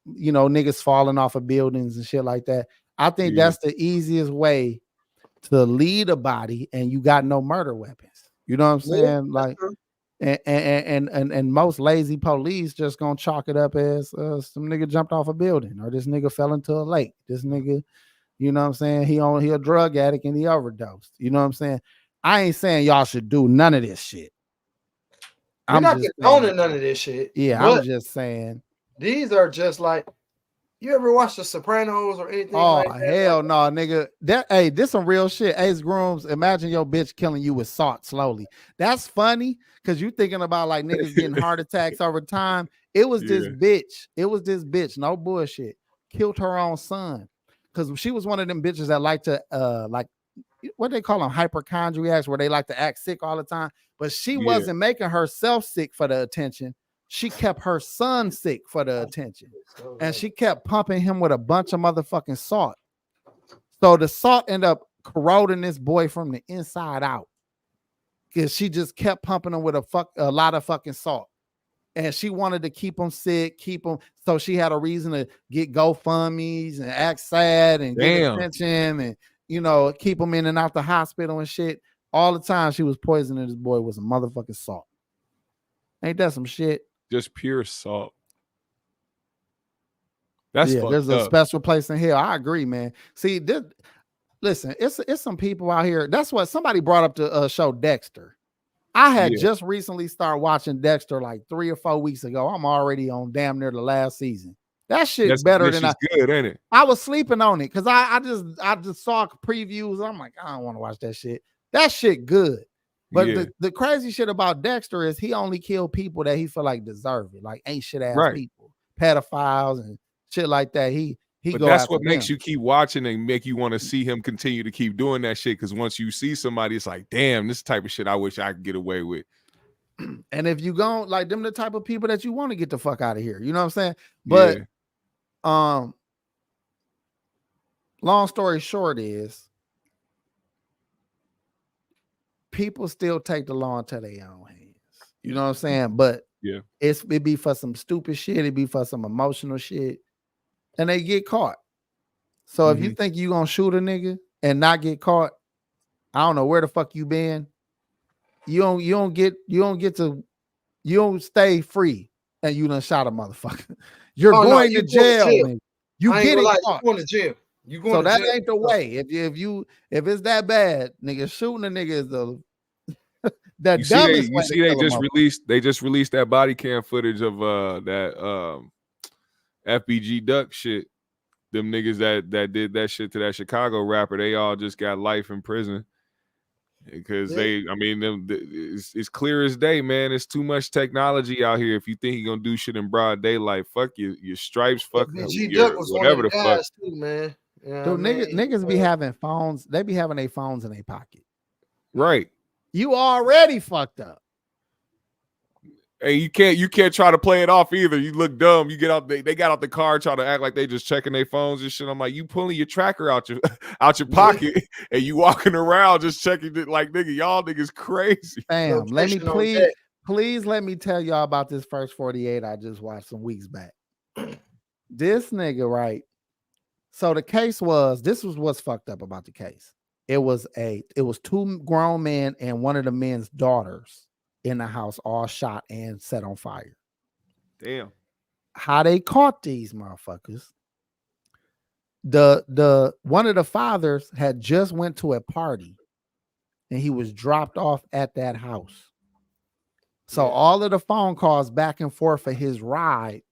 You know, niggas falling off of buildings and shit like that. I think that's the easiest way to lead a body, and you got no murder weapons. You know what I'm saying? Like, and most lazy police just gonna chalk it up as some nigga jumped off a building, or this nigga fell into a lake. This nigga, you know what I'm saying? He a drug addict and he overdosed. You know what I'm saying? I ain't saying y'all should do none of this shit. I'm not condoning none of this shit. Yeah, I'm just saying these are just like. You ever watch The Sopranos or anything like that? Oh, hell no, nigga. This some real shit. Ace Grooms, imagine your bitch killing you with salt slowly. That's funny because you thinking about like niggas getting heart attacks over time. It was this bitch. It was this bitch. No bullshit. Killed her own son because she was one of them bitches that like to like what they call them, hypochondriacs, where they like to act sick all the time. But she wasn't making herself sick for the attention. She kept her son sick for the attention, and she kept pumping him with a bunch of motherfucking salt. So the salt ended up corroding this boy from the inside out because she just kept pumping him with a lot of fucking salt, and she wanted to keep him sick, keep him. So she had a reason to get GoFundMes and act sad and get attention, and you know, keep him in and out the hospital and shit. All the time she was poisoning this boy with some motherfucking salt. Ain't that some shit? Just pure salt. That's there's a special place in hell. I agree, man. See, listen, it's some people out here. That's what somebody brought up the show Dexter. I had just recently started watching Dexter like 3 or 4 weeks ago. I'm already on damn near the last season. That shit's better than good, ain't it? I was sleeping on it because I just saw previews. I'm like, I don't want to watch that shit. That shit good. But the crazy shit about Dexter is he only killed people that he feel like deserve it, like ain't shit ass people, pedophiles and shit like that. But that's what makes you keep watching and make you want to see him continue to keep doing that shit. Because once you see somebody, it's like, damn, this type of shit I wish I could get away with. And if you go like them, the type of people that you want to get the fuck out of here, you know what I'm saying? But long story short is, people still take the law into their own hands. You know what I'm saying? But it be for some stupid shit. It be for some emotional shit. And they get caught. So if you think you gonna shoot a nigga and not get caught, I don't know where the fuck you been. You don't stay free and you done shot a motherfucker. You're going to jail. Nigga. You getting caught. You going to jail. So that ain't the way. If it's that bad, nigga, shooting a nigga is the dumbest way. They just released that body cam footage of that FBG Duck shit. Them niggas that did that shit to that Chicago rapper, they all just got life in prison. Because it's clear as day, man. It's too much technology out here. If you think you're gonna do shit in broad daylight, fuck your stripes, fuck BG your, Duck was whatever one of the the fuck. guys too, man. Dude, niggas be having phones. They be having their phones in their pocket. Right. You already fucked up. Hey, you can't try to play it off either. You look dumb. You get out. They got out the car, try to act like they just checking their phones and shit. I'm like, you pulling your tracker out your pocket and you walking around just checking it. Like, nigga, y'all niggas crazy. Fam, let me please let me tell y'all about this first 48 I just watched some weeks back. This nigga, right? So the case was, this was what's fucked up about the case. It was two grown men and one of the men's daughters in the house, all shot and set on fire. Damn. How they caught these motherfuckers? The one of the fathers had just went to a party and he was dropped off at that house. So all of the phone calls back and forth for his ride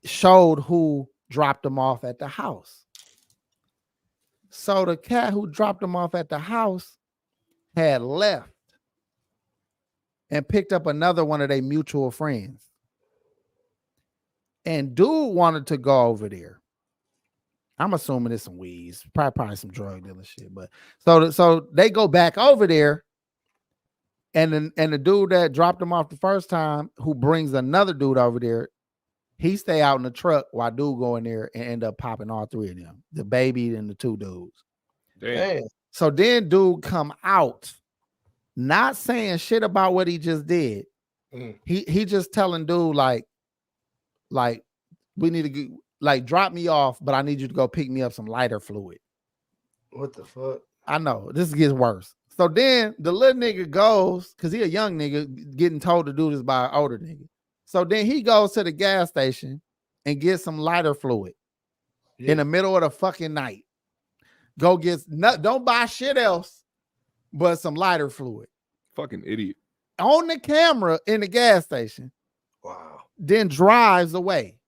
showed who dropped him off at the house. So the cat who dropped him off at the house had left and picked up another one of their mutual friends. And dude wanted to go over there. I'm assuming it's some weeds, probably some drug dealer shit. But so they go back over there, and the dude that dropped him off the first time, who brings another dude over there, he stay out in the truck while dude go in there and end up popping all three of them, the baby and the two dudes. Damn. So then dude come out, not saying shit about what he just did. He just telling dude like we need to get, like, drop me off, but I need you to go pick me up some lighter fluid. What the fuck? I know this gets worse. So then the little nigga goes, because he a young nigga getting told to do this by an older nigga. So then he goes to the gas station and gets some lighter fluid in the middle of the fucking night. Go get, don't buy shit else but some lighter fluid. Fucking idiot. On the camera in the gas station. Wow. Then drives away.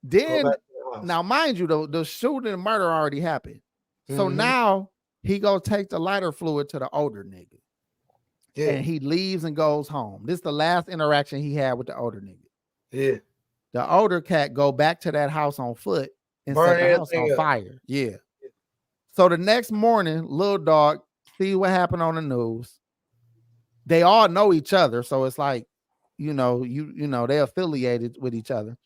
Then, now mind you, the shooting and murder already happened. So now he go take the lighter fluid to the older nigga. Yeah. And he leaves and goes home. This is the last interaction he had with the older nigga. Yeah. The older cat go back to that house on foot and set the house on fire. Yeah. So the next morning, little dog see what happened on the news. They all know each other, so it's like, you know, they affiliated with each other.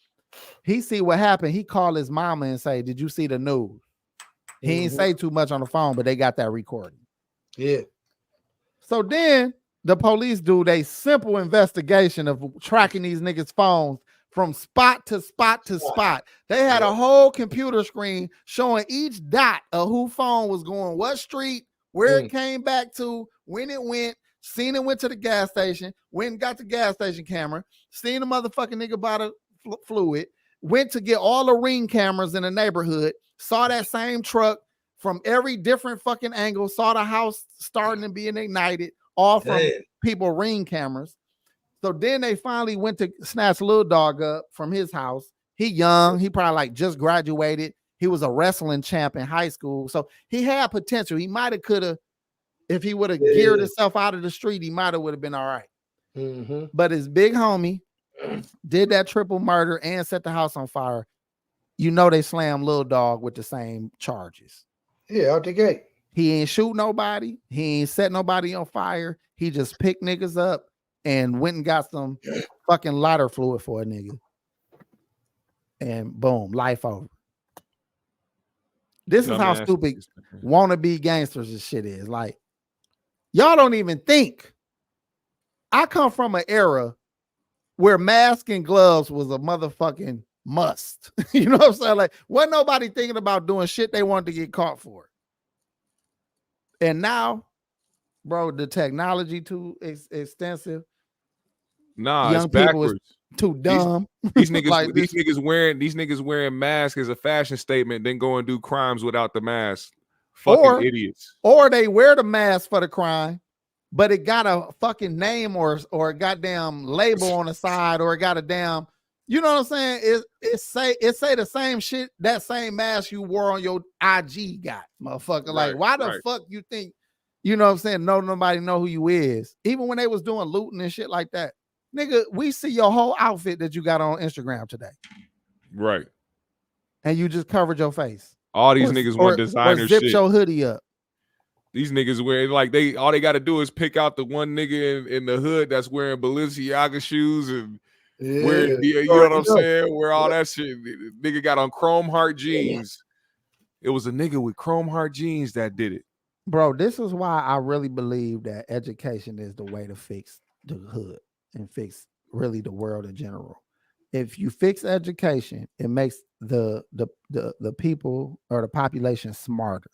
He see what happened. He called his mama and say, "Did you see the news?" He ain't say too much on the phone, but they got that recording. Yeah. So then the police do a simple investigation of tracking these niggas' phones from spot to spot to spot. They had a whole computer screen showing each dot of who phone was going what street, where it came back to, when it went, seen it went to the gas station, went and got the gas station camera, seen the motherfucking nigga buy the fluid, went to get all the ring cameras in the neighborhood, saw that same truck from every different fucking angle, saw the house starting and being ignited, all from people ring cameras. So then they finally went to snatch little dog up from his house. He young, he probably like just graduated. He was a wrestling champ in high school. So he had potential. He might have could have, if he would have geared himself out of the street, he might have would have been all right. But his big homie did that triple murder and set the house on fire. You know they slammed little dog with the same charges. Yeah, out the gate. He ain't shoot nobody. He ain't set nobody on fire. He just picked niggas up and went and got some fucking lighter fluid for a nigga. And boom, life over. This is how stupid wannabe gangsters and shit is. Like, y'all don't even think. I come from an era where mask and gloves was a motherfucking must. You know what I'm saying? Like, wasn't nobody thinking about doing shit they wanted to get caught for. And now, bro, the technology too is extensive. Nah, young it's backwards. Too dumb. These niggas, like these niggas wearing masks as a fashion statement, then go and do crimes without the mask. Fucking idiots. Or they wear the mask for the crime, but it got a fucking name or a goddamn label on the side, or it got a damn, you know what I'm saying? It say the same shit, that same mask you wore on your IG got, motherfucker. Like, why the fuck you think You know what I'm saying? Nobody know who you is. Even when they was doing looting and shit like that. Nigga, we see your whole outfit that you got on Instagram today. Right. And you just covered your face. All these niggas want designer or zip shit. your hoodie up. These niggas wearing like all they got to do is pick out the one nigga in the hood that's wearing Balenciaga shoes and wear, you know what I'm saying? Wear all that shit. Nigga got on chrome heart jeans. It was a nigga with chrome heart jeans that did it. Bro, this is why I really believe that education is the way to fix the hood and fix really the world in general. If you fix education, it makes the people or the population smarter.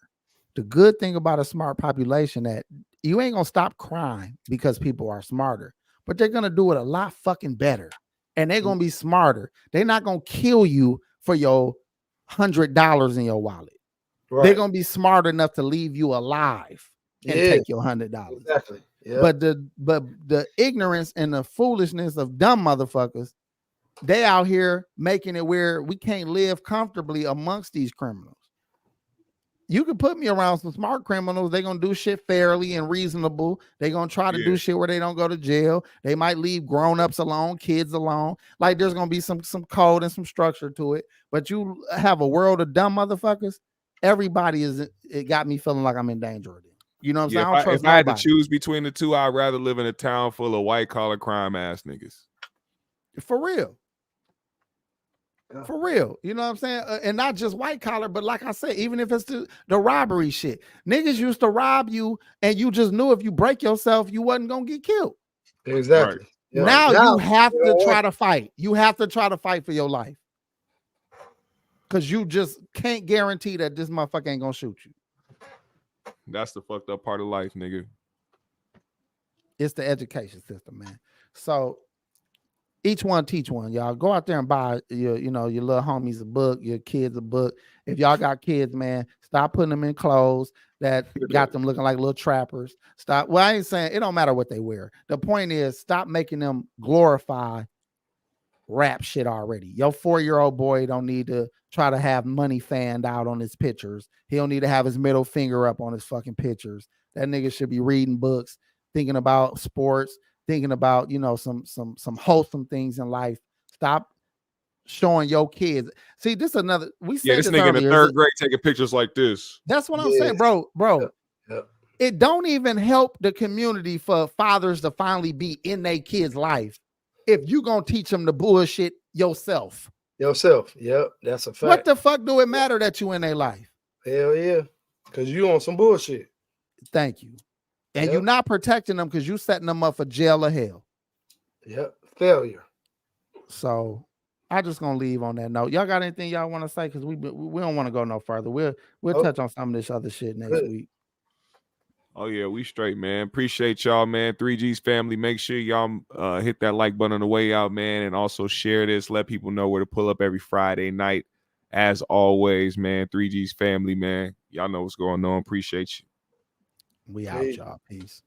The good thing about a smart population that you ain't gonna stop crime because people are smarter, but they're gonna do it a lot fucking better, and they're gonna be smarter. They're not gonna kill you for your $100 in your wallet. Right. They're gonna be smart enough to leave you alive and take your $100. Exactly. Yeah. But the ignorance and the foolishness of dumb motherfuckers, they out here making it where we can't live comfortably amongst these criminals. You can put me around some smart criminals. They're gonna do shit fairly and reasonable. They're gonna try to do shit where they don't go to jail. They might leave grown-ups alone, kids alone. Like there's gonna be some code and some structure to it. But you have a world of dumb motherfuckers. Everybody it got me feeling like I'm in danger of it. You know what I'm saying? If I had to choose between the two, I'd rather live in a town full of white collar crime ass niggas. For real. For real. You know what I'm saying? And not just white collar, but like I said, even if it's the robbery shit. Niggas used to rob you and you just knew if you break yourself, you wasn't going to get killed. Exactly. Right. Now you have to try to fight. You have to try to fight for your life. Because you just can't guarantee that this motherfucker ain't going to shoot you. That's the fucked up part of life, nigga. It's the education system, man. So each one teach one, y'all. Go out there and buy your little homies a book, your kids a book. If y'all got kids, man, stop putting them in clothes that got them looking like little trappers. Stop. Well, I ain't saying it don't matter what they wear. The point is stop making them glorify rap shit already. Your 4-year-old boy don't need to try to have money fanned out on his pictures. He don't need to have his middle finger up on his fucking pictures. That nigga should be reading books, thinking about sports, thinking about, some wholesome things in life. Stop showing your kids. See, this is another. We said this nigga in the 3rd grade taking pictures like this. That's what I'm saying, bro. Yeah. It don't even help the community for fathers to finally be in their kids' life if you gonna teach them the bullshit yourself. Yep, that's a fact. What the fuck do it matter that you in their life? Hell yeah, because you on some bullshit. Thank you. And you're not protecting them because you setting them up for jail or hell. Yep, failure. So I just gonna leave on that note. Y'all got anything y'all want to say? Because we don't want to go no further. We'll touch on some of this other shit next week. Oh yeah, we straight, man. Appreciate y'all, man. 3G's family. Make sure y'all hit that like button on the way out, man, and also share this. Let people know where to pull up every Friday night. As always, man. 3G's family, man. Y'all know what's going on. Appreciate you. We out, y'all. Peace.